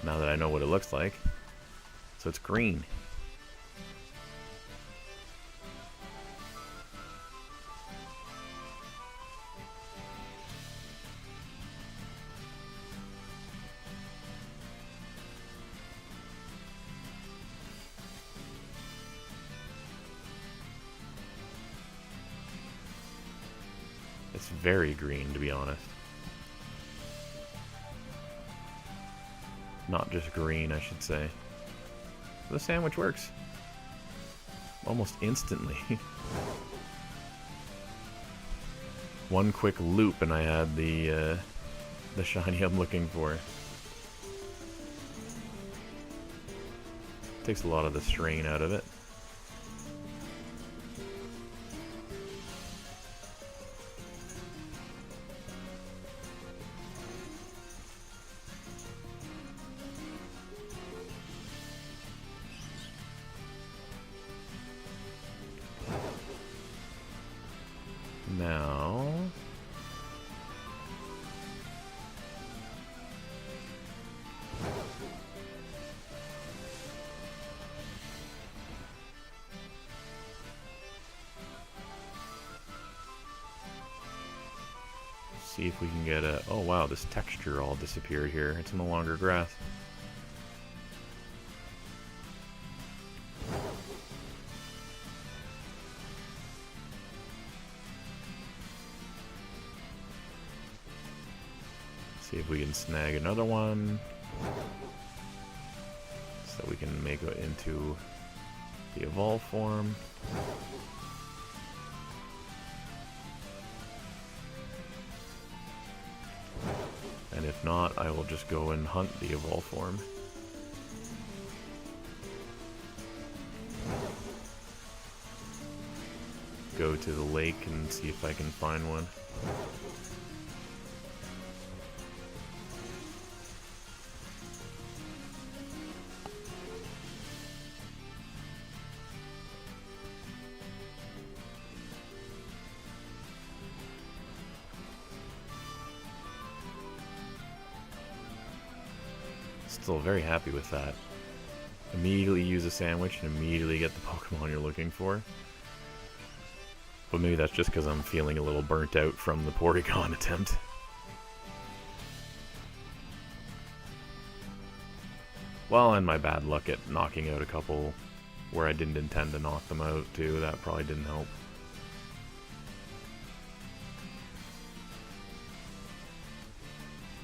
Now that I know what it looks like. So it's green. It's very green, to be honest. Not just green, I should say. The sandwich works. Almost instantly. One quick loop and I had the shiny I'm looking for. Takes a lot of the strain out of it. Now, see if we can get a... Oh wow, this texture all disappeared here. It's no longer grass. See if we can snag another one so we can make it into the evolve form. And if not, I will just go and hunt the evolve form. Go to the lake and see if I can find one. Still very happy with that. Immediately use a sandwich and immediately get the Pokemon you're looking for. But maybe that's just because I'm feeling a little burnt out from the Porygon attempt. Well, and my bad luck at knocking out a couple where I didn't intend to knock them out too. That probably didn't help.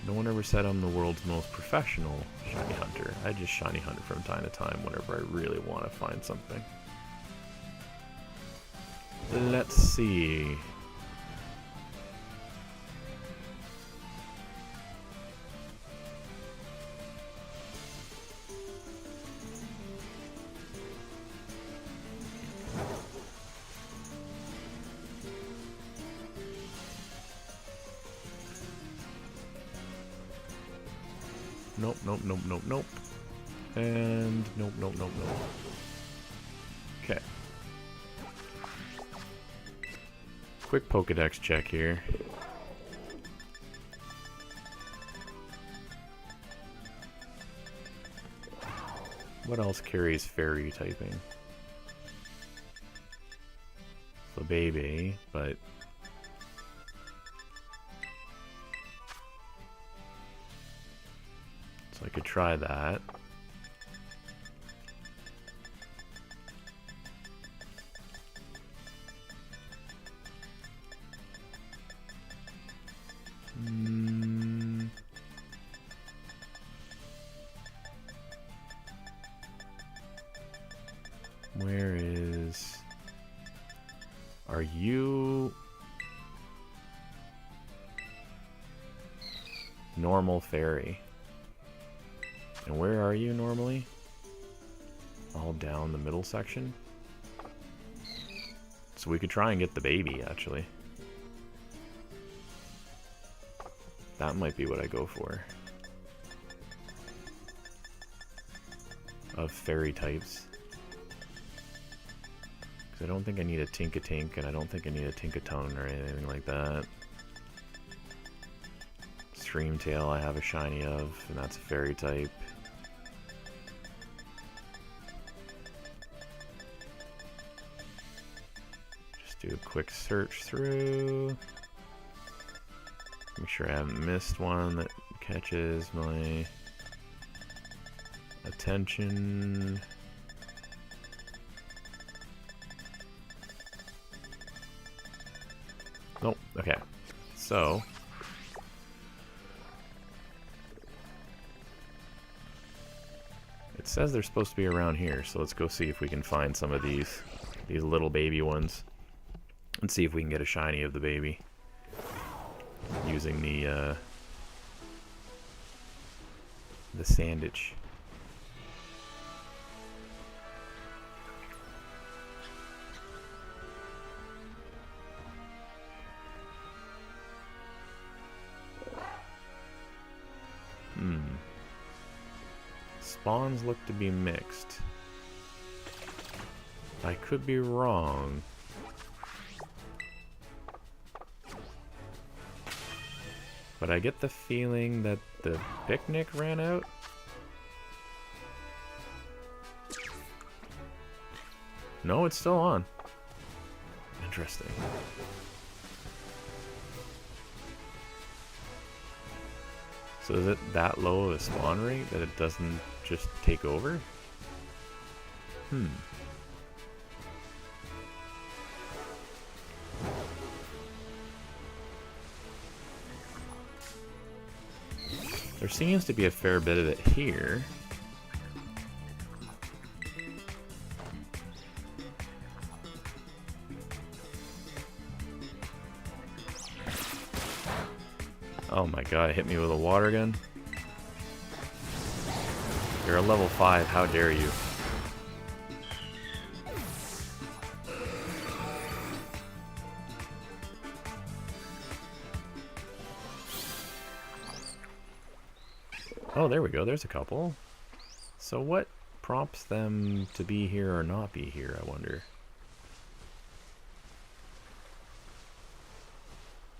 No one ever said I'm the world's most professional shiny hunter. I just shiny hunt from time to time whenever I really want to find something. Let's see. Nope, nope, nope, nope, nope. And nope, nope, nope, nope. Okay. Quick Pokedex check here. What else carries fairy typing? Baby, but so I could try that. Are you... normal fairy? And where are you normally? All down the middle section? So we could try and get the baby, actually. That might be what I go for. Of fairy types. Because I don't think I need a Tink-a-Tink, and I don't think I need a Tink-a-Tongue or anything like that. Streamtail I have a shiny of, and that's a fairy type. Just do a quick search through. Make sure I haven't missed one that catches my attention. Nope, okay. So it says they're supposed to be around here, so let's go see if we can find some of these little baby ones and see if we can get a shiny of the baby using the sandwich. Spawns look to be mixed. I could be wrong. But I get the feeling that the picnic ran out. No, it's still on. Interesting. So is it that low of a spawn rate that it doesn't just take over? There seems to be a fair bit of it here. Oh my god, hit me with a water gun. You're a level 5, how dare you? Oh, there we go, there's a couple. So what prompts them to be here or not be here, I wonder?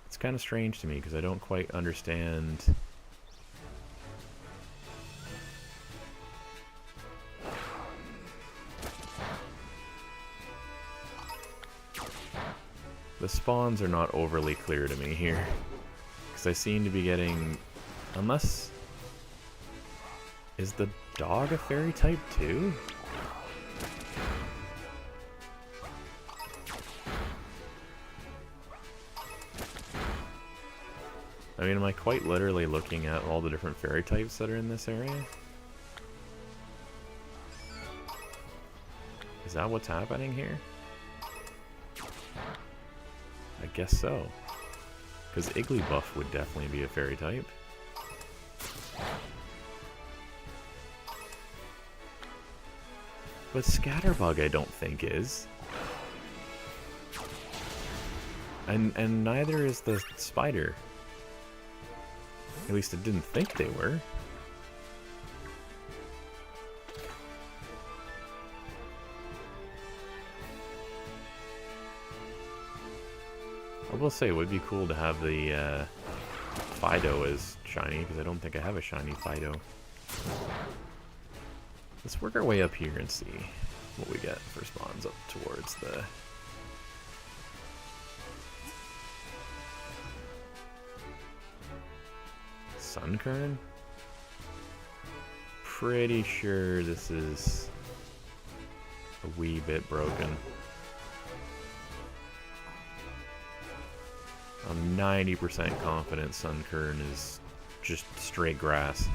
It's kind of strange to me because I don't quite understand. The spawns are not overly clear to me here because I seem to be getting, unless, is the dog a fairy type too? I mean, am I quite literally looking at all the different fairy types that are in this area? Is that what's happening here? I guess so. Because Igglybuff would definitely be a fairy type. But Scatterbug I don't think is. And neither is the spider. At least I didn't think they were. I will say it would be cool to have the Fido as shiny, because I don't think I have a shiny Fido. Let's work our way up here and see what we get for spawns up towards the... Sunkern? Pretty sure this is a wee bit broken. I'm 90% confident Sunkern is just straight grass.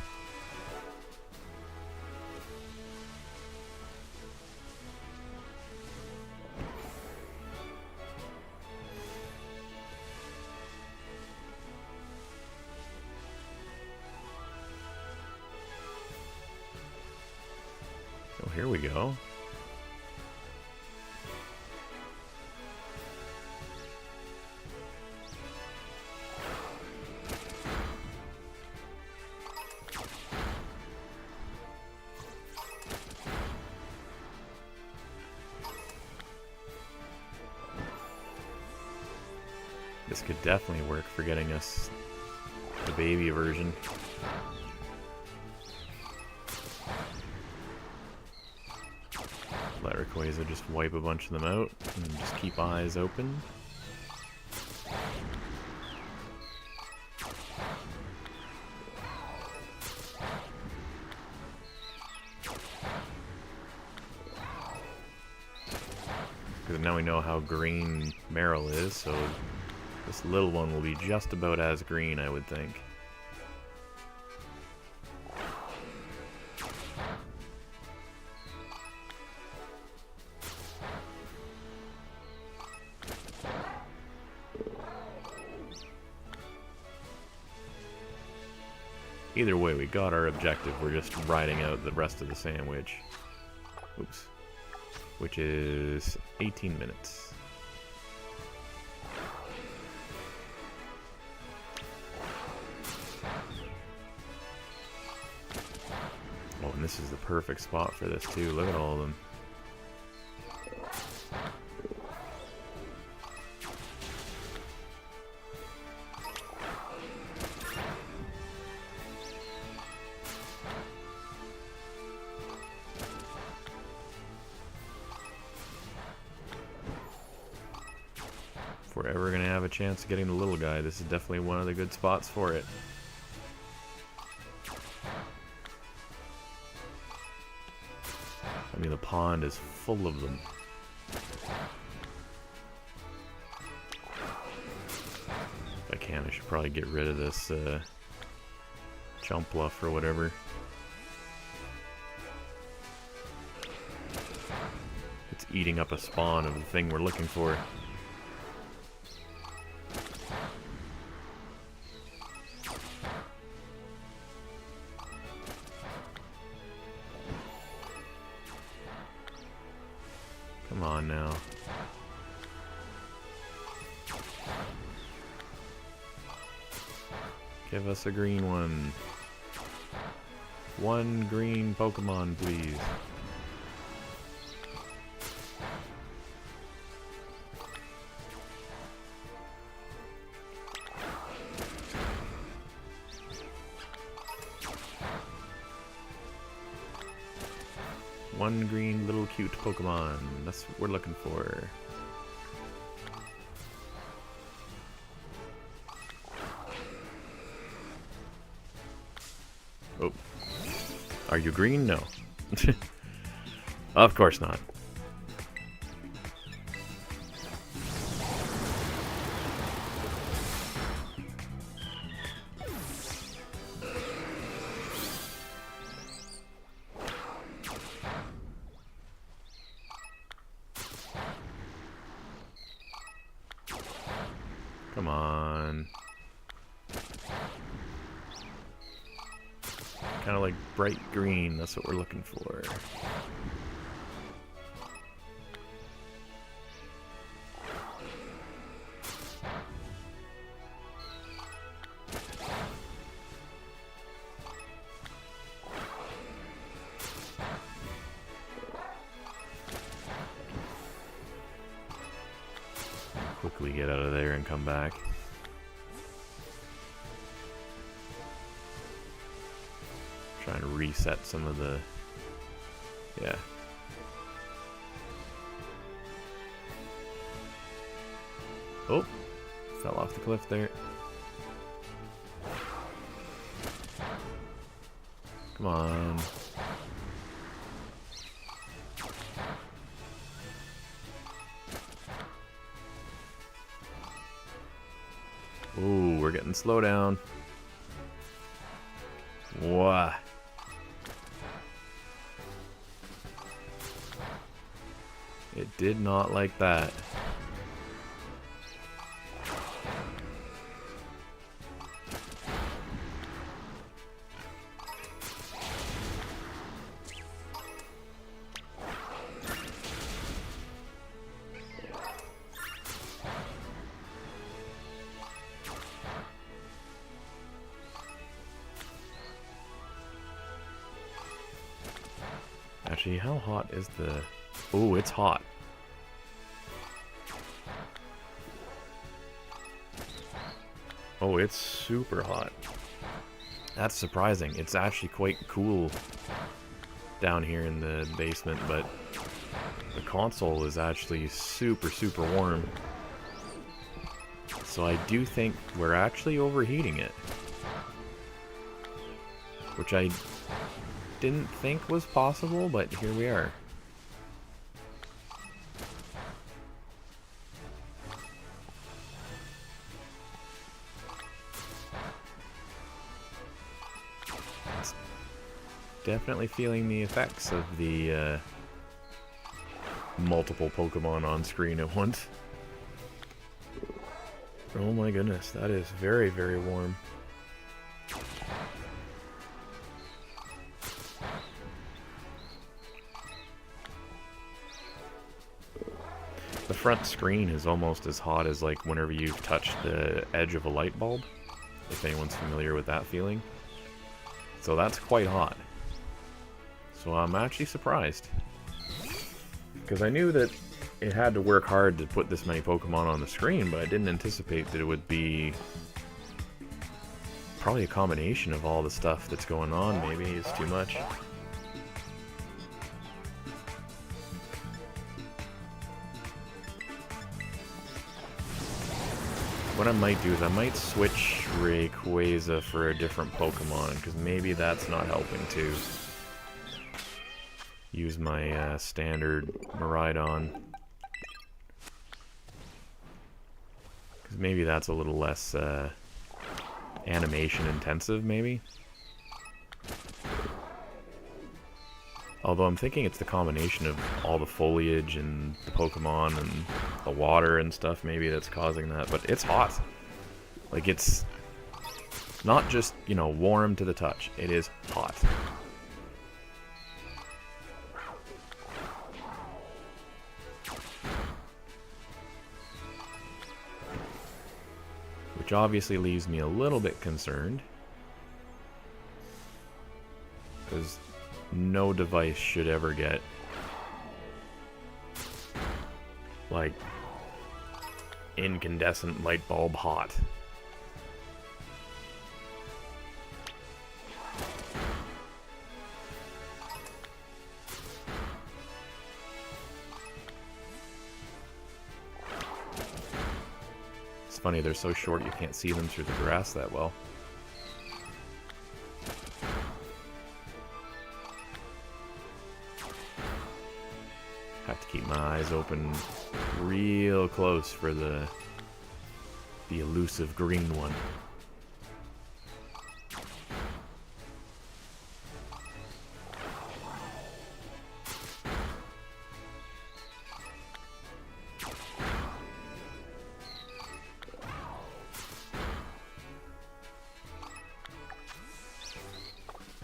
Oh, here we go. This could definitely work for getting us the baby version. Let Rayquaza just wipe a bunch of them out and just keep eyes open. Because now we know how green Meryl is, so this little one will be just about as green, I would think. Either way, we got our objective. We're just riding out the rest of the sandwich. Oops. Which is 18 minutes. Oh, and this is the perfect spot for this too. Look at all of them. If we're ever going to have a chance of getting the little guy, this is definitely one of the good spots for it. I mean, the pond is full of them. If I can, I should probably get rid of this Jumpluff or whatever. It's eating up a spawn of the thing we're looking for. Come on now. Give us a green one. One green Pokemon, please. One green little cute Pokemon. That's what we're looking for. Oh. Are you green? No. Of course not. Come on. Kind of like bright green, that's what we're looking for. Quickly get out of there and come back. Trying to reset some of the... Yeah. Oh! Fell off the cliff there. Come on. Ooh, we're getting slow down. Wow. It did not like that. Actually, how hot is the... Oh, it's hot. Oh, it's super hot. That's surprising. It's actually quite cool down here in the basement, but the console is actually super, super warm. So I do think we're actually overheating it. Which I didn't think was possible, but here we are. It's definitely feeling the effects of the multiple Pokemon on screen at once. Oh my goodness, that is very, very warm. The front screen is almost as hot as like whenever you've touched the edge of a light bulb, if anyone's familiar with that feeling. So that's quite hot. So I'm actually surprised. Because I knew that it had to work hard to put this many Pokemon on the screen, but I didn't anticipate that it would be probably a combination of all the stuff that's going on. Maybe it's too much. What I might do is I might switch Rayquaza for a different Pokemon, because maybe that's not helping too. Use my standard Miraidon. Because maybe that's a little less animation intensive, maybe. Although I'm thinking it's the combination of all the foliage and the Pokemon and the water and stuff maybe that's causing that. But it's hot. Like, it's not just, you know, warm to the touch. It is hot. Which obviously leaves me a little bit concerned. Because no device should ever get, like, incandescent light bulb hot. It's funny, they're so short you can't see them through the grass that well. Have to keep my eyes open real close for the elusive green one.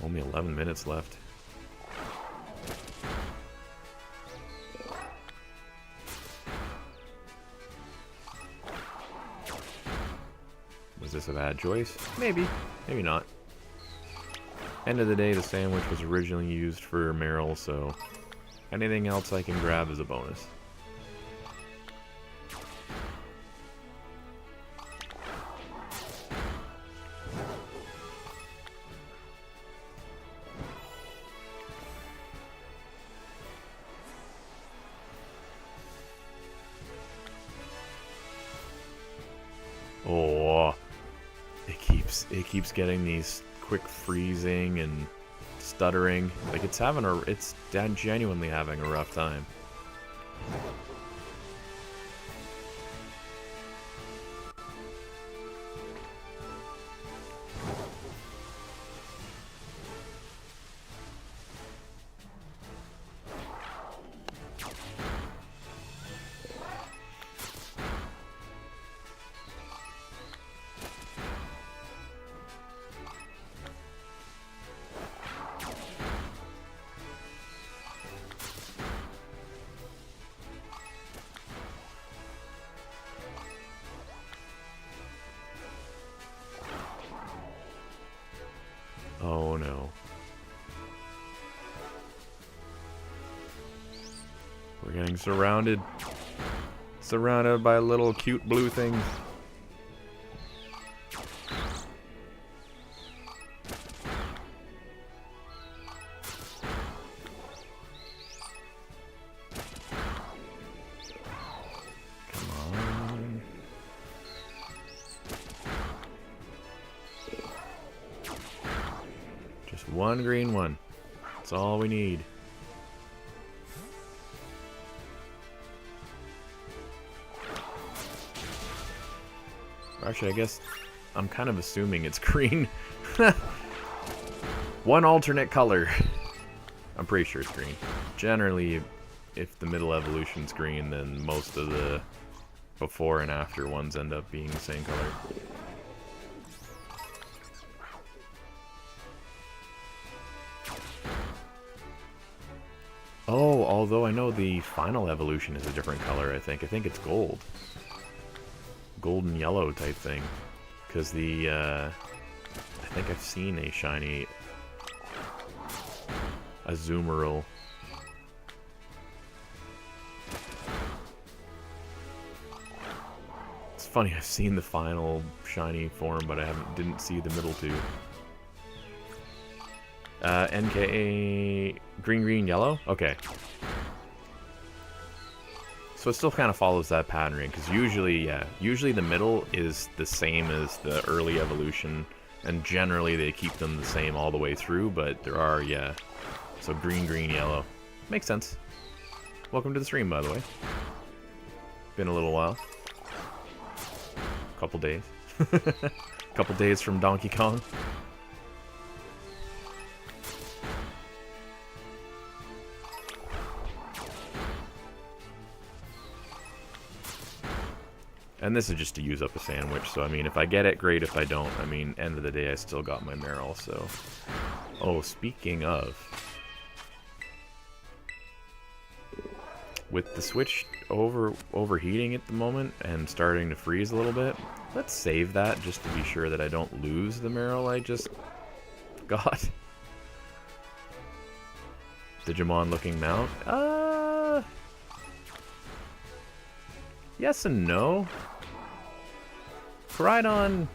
Only 11 minutes left. Was this a bad choice? Maybe. Maybe not. End of the day, the sandwich was originally used for Meryl, so anything else I can grab is a bonus. Oh, it keeps getting these quick freezing and stuttering. Like, it's genuinely having a rough time. Oh no. We're getting surrounded. Surrounded by little cute blue things. One green one. That's all we need. Actually, I guess I'm kind of assuming it's green. One alternate color. I'm pretty sure it's green. Generally, if the middle evolution's green, then most of the before and after ones end up being the same color. Oh, although I know the final evolution is a different color, I think. I think it's gold. Golden yellow type thing. Because the, I think I've seen a shiny Azumarill. It's funny, I've seen the final shiny form, but I didn't see the middle two. NKA green, yellow? Okay. So it still kind of follows that pattern, because usually the middle is the same as the early evolution, and generally they keep them the same all the way through, but there are, so green, yellow. Makes sense. Welcome to the stream, by the way. Been a little while. Couple days. Couple days from Donkey Kong. And this is just to use up a sandwich, so I mean, if I get it, great. If I don't, I mean, end of the day, I still got my Meryl, so... Oh, speaking of... With the Switch overheating at the moment and starting to freeze a little bit, let's save that just to be sure that I don't lose the Meryl I just got. Digimon looking mount? Yes and no. Koraidon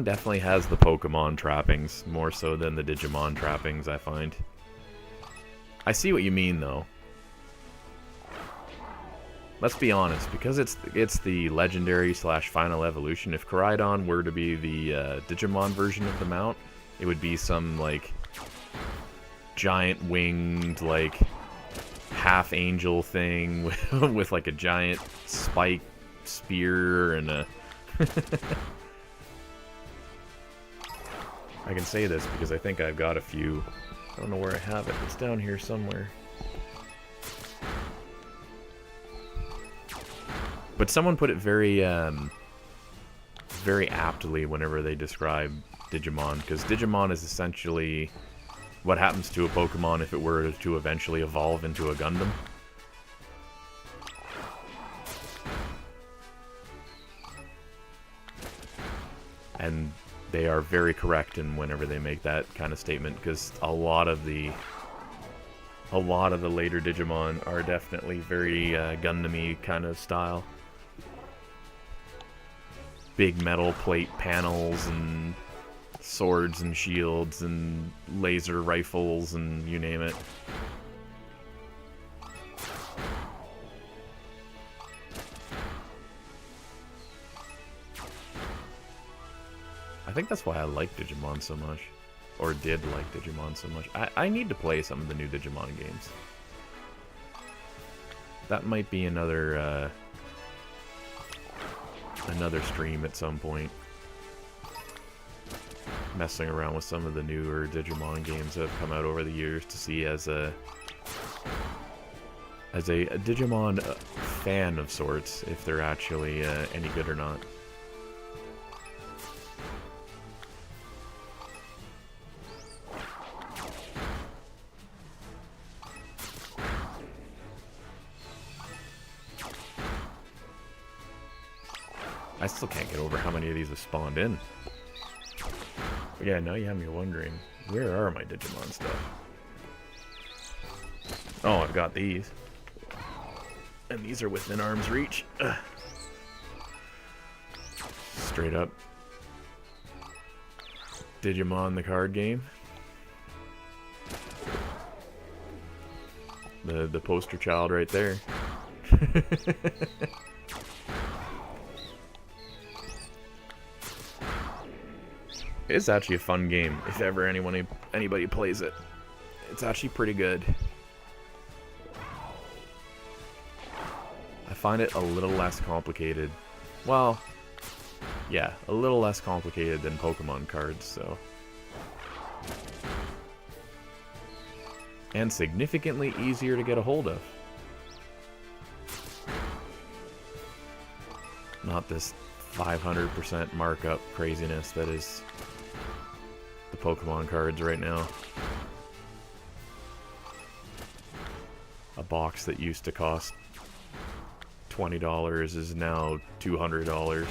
definitely has the Pokemon trappings, more so than the Digimon trappings, I find. I see what you mean, though. Let's be honest, because it's the legendary / final evolution, if Koraidon were to be the Digimon version of the mount, it would be some, like, giant winged, like, half angel thing with like a giant spike spear and a... I can say this because I think I've got a few. I don't know where I have it. It's down here somewhere. But someone put it very very aptly whenever they describe Digimon, because Digimon is essentially what happens to a Pokemon if it were to eventually evolve into a Gundam. And they are very correct in whenever they make that kind of statement, because a lot of the later Digimon are definitely very Gundam-y kind of style. Big metal plate panels and swords and shields and laser rifles and you name it. I think that's why I like Digimon so much. Or did like Digimon so much. I need to play some of the new Digimon games. That might be another stream at some point. Messing around with some of the newer Digimon games that have come out over the years to see as a Digimon fan of sorts, if they're actually any good or not. I still can't get over how many of these have spawned in. But yeah, now you have me wondering, where are my Digimon stuff? Oh, I've got these. And these are within arm's reach. Ugh. Straight up. Digimon the card game. The poster child right there. It's actually a fun game if ever anybody plays it. It's actually pretty good. I find it a little less complicated. Well, yeah, a little less complicated than Pokemon cards, so. And significantly easier to get a hold of. Not this 500% markup craziness that is the Pokemon cards right now. A box that used to cost $20 is now $200.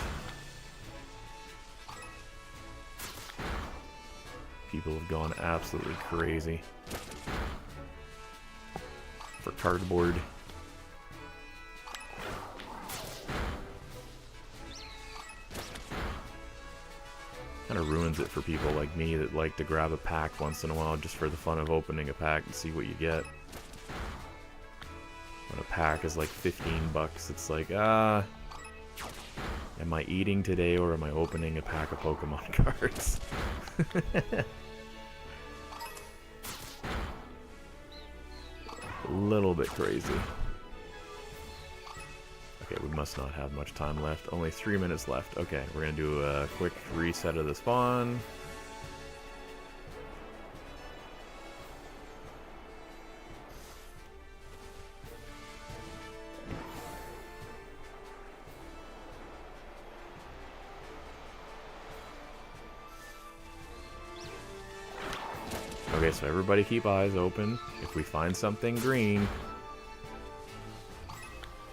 People have gone absolutely crazy for cardboard. Kind of ruins it for people like me that like to grab a pack once in a while just for the fun of opening a pack and see what you get. When a pack is like 15 bucks, it's like, am I eating today or am I opening a pack of Pokemon cards? A little bit crazy. Okay, we must not have much time left. Only 3 minutes left. Okay, we're gonna do a quick reset of the spawn. Okay, so everybody keep eyes open. If we find something green,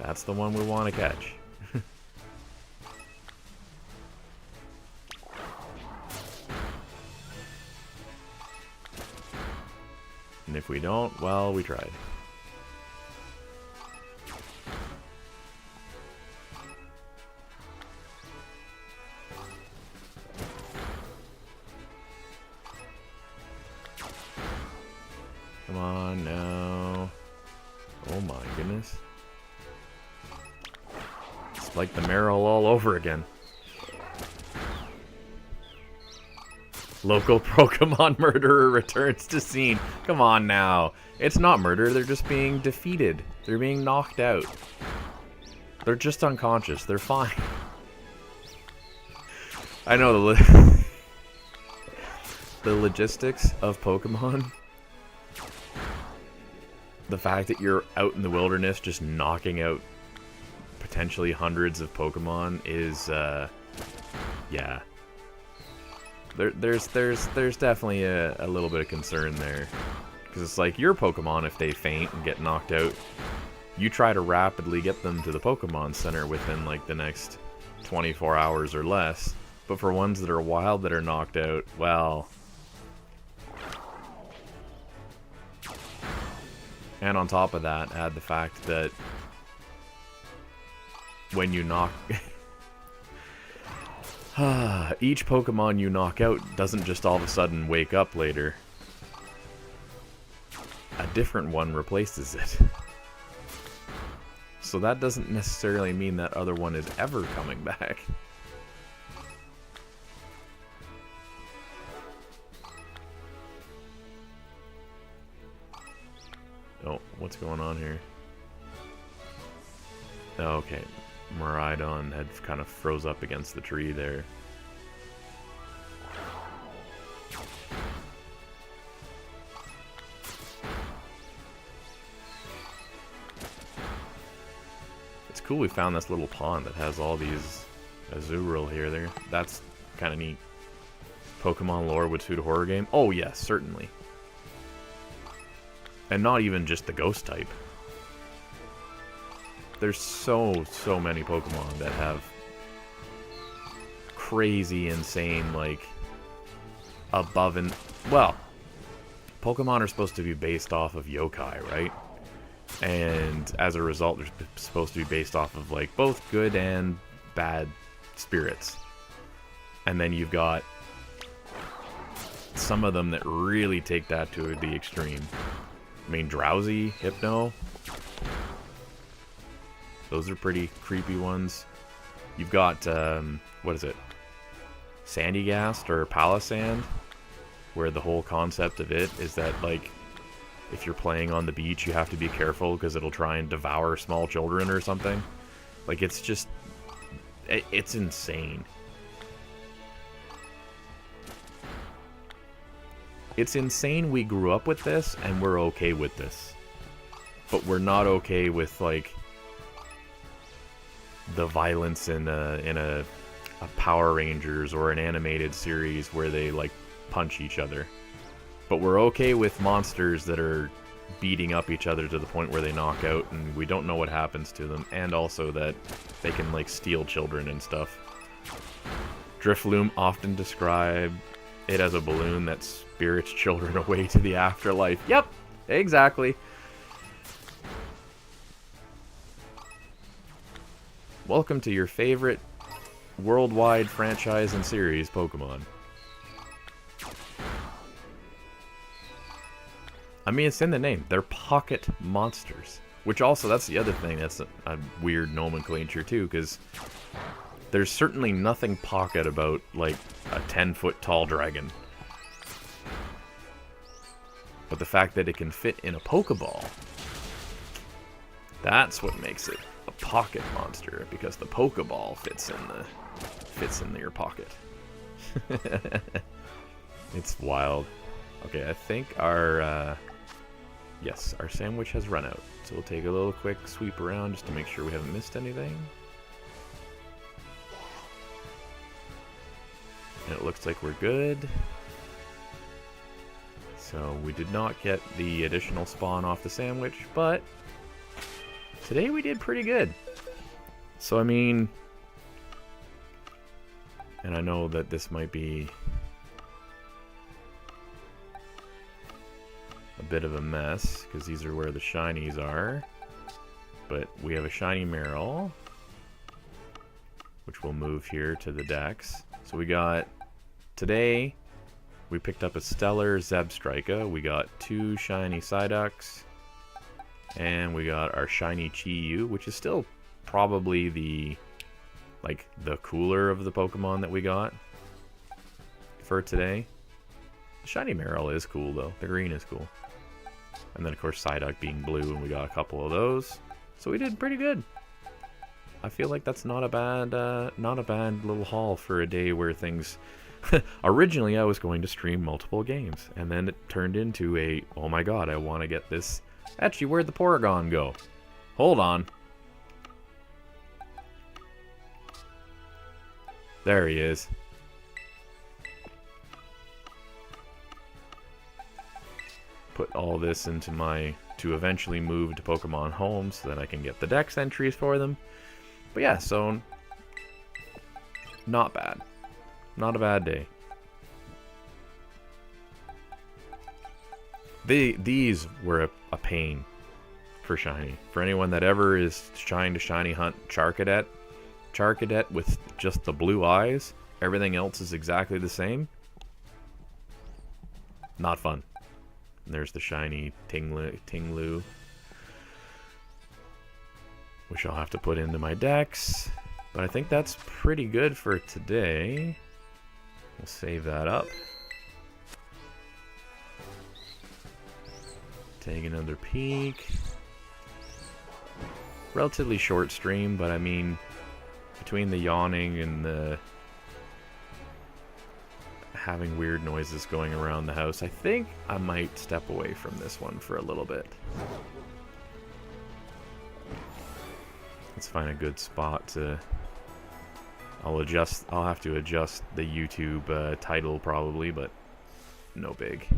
that's the one we want to catch. And if we don't, well, we tried. Come on now. Oh my goodness. It's like the Meryl all over again. Local Pokemon murderer returns to scene. Come on now. It's not murder, they're just being defeated. They're being knocked out. They're just unconscious. They're fine. I know the logistics of Pokemon. The fact that you're out in the wilderness just knocking out potentially hundreds of Pokemon is, yeah. There's definitely a little bit of concern there. Because it's like your Pokemon, if they faint and get knocked out, you try to rapidly get them to the Pokemon Center within like the next 24 hours or less. But for ones that are wild that are knocked out, well... And on top of that, add the fact that when you knock... each Pokemon you knock out doesn't just all of a sudden wake up later. A different one replaces it. So that doesn't necessarily mean that other one is ever coming back. Oh, what's going on here? Oh, okay. Miraidon had kind of froze up against the tree there. It's cool we found this little pond that has all these Azurill here. That's kind of neat. Pokemon lore would suit a horror game? Oh yes, certainly. And not even just the ghost type. There's so many Pokemon that have crazy, insane, like, above and... Well, Pokemon are supposed to be based off of yokai, right? And as a result, they're supposed to be based off of like both good and bad spirits. And then you've got some of them that really take that to the extreme. I mean, Drowsy, Hypno. Those are pretty creepy ones. You've got, what is it? Sandygast or Palisand, where the whole concept of it is that, like, if you're playing on the beach, you have to be careful because it'll try and devour small children or something. Like, it's just, it's insane. It's insane we grew up with this and we're okay with this. But we're not okay with, like, the violence in a Power Rangers or an animated series where they, like, punch each other. But we're okay with monsters that are beating up each other to the point where they knock out and we don't know what happens to them. And also that they can, like, steal children and stuff. Drifloon often describe it as a balloon that spirits children away to the afterlife. Yep, exactly. Welcome to your favorite worldwide franchise and series, Pokemon. I mean, it's in the name. They're pocket monsters. Which also, that's the other thing that's a weird nomenclature too, because there's certainly nothing pocket about, like, a 10-foot tall dragon. But the fact that it can fit in a Pokeball, that's what makes it a pocket monster, because the Pokeball fits in your pocket. It's wild. Okay, I think our yes, our sandwich has run out. So we'll take a little quick sweep around just to make sure we haven't missed anything. And it looks like we're good. So we did not get the additional spawn off the sandwich, but today we did pretty good. So I mean, and I know that this might be a bit of a mess because these are where the shinies are, but we have a shiny Meryl, which will move here to the decks. So we got, today, we picked up a Stellar Zebstrika, we got 2 shiny Psyducks, and we got our shiny Chi-Yu, which is still probably the, like, the cooler of the Pokemon that we got for today. The shiny Meryl is cool, though. The green is cool. And then, of course, Psyduck being blue, and we got a couple of those. So we did pretty good. I feel like that's not a bad little haul for a day where things... Originally, I was going to stream multiple games, and then it turned into a, oh my god, I want to get this... Actually, where'd the Porygon go? Hold on. There he is. Put all this into my... to eventually move to Pokemon Home so that I can get the Dex entries for them. But yeah, so... not bad. Not a bad day. These were a pain for shiny. For anyone that ever is trying to shiny hunt Charcadet with just the blue eyes, everything else is exactly the same. Not fun. And there's the shiny Tinglu, which I'll have to put into my decks. But I think that's pretty good for today. We'll save that up. Take another peek. Relatively short stream, but I mean, between the yawning and the having weird noises going around the house, I think I might step away from this one for a little bit. Let's find a good spot to... I'll have to adjust the YouTube title probably, but no big.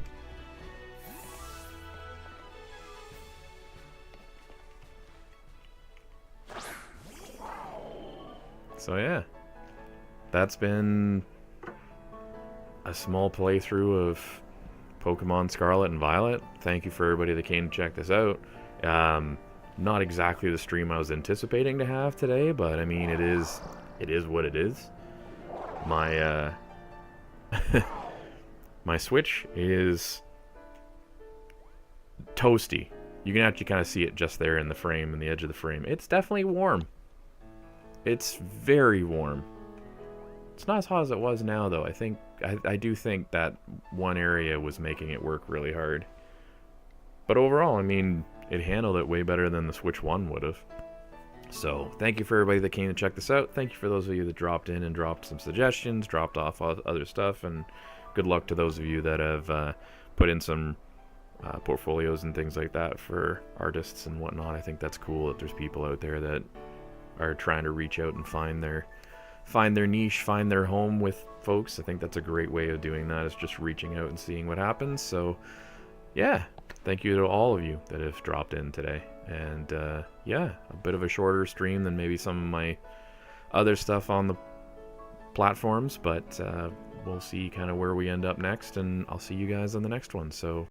So yeah, that's been a small playthrough of Pokemon Scarlet and Violet. Thank you for everybody that came to check this out. Not exactly the stream I was anticipating to have today, but I mean, it is what it is. My my Switch is toasty. You can actually kind of see it just there in the frame, in the edge of the frame. It's definitely warm. It's very warm. It's not as hot as it was now, though. I do think that one area was making it work really hard. But overall, I mean, it handled it way better than the Switch 1 would have. So, thank you for everybody that came to check this out. Thank you for those of you that dropped in and dropped some suggestions, dropped off other stuff, and good luck to those of you that have put in some portfolios and things like that for artists and whatnot. I think that's cool that there's people out there that are trying to reach out and find their niche, find their home with folks. I think that's a great way of doing that, is just reaching out and seeing what happens. So, yeah, thank you to all of you that have dropped in today. And yeah, a bit of a shorter stream than maybe some of my other stuff on the platforms, but we'll see kind of where we end up next, and I'll see you guys on the next one. So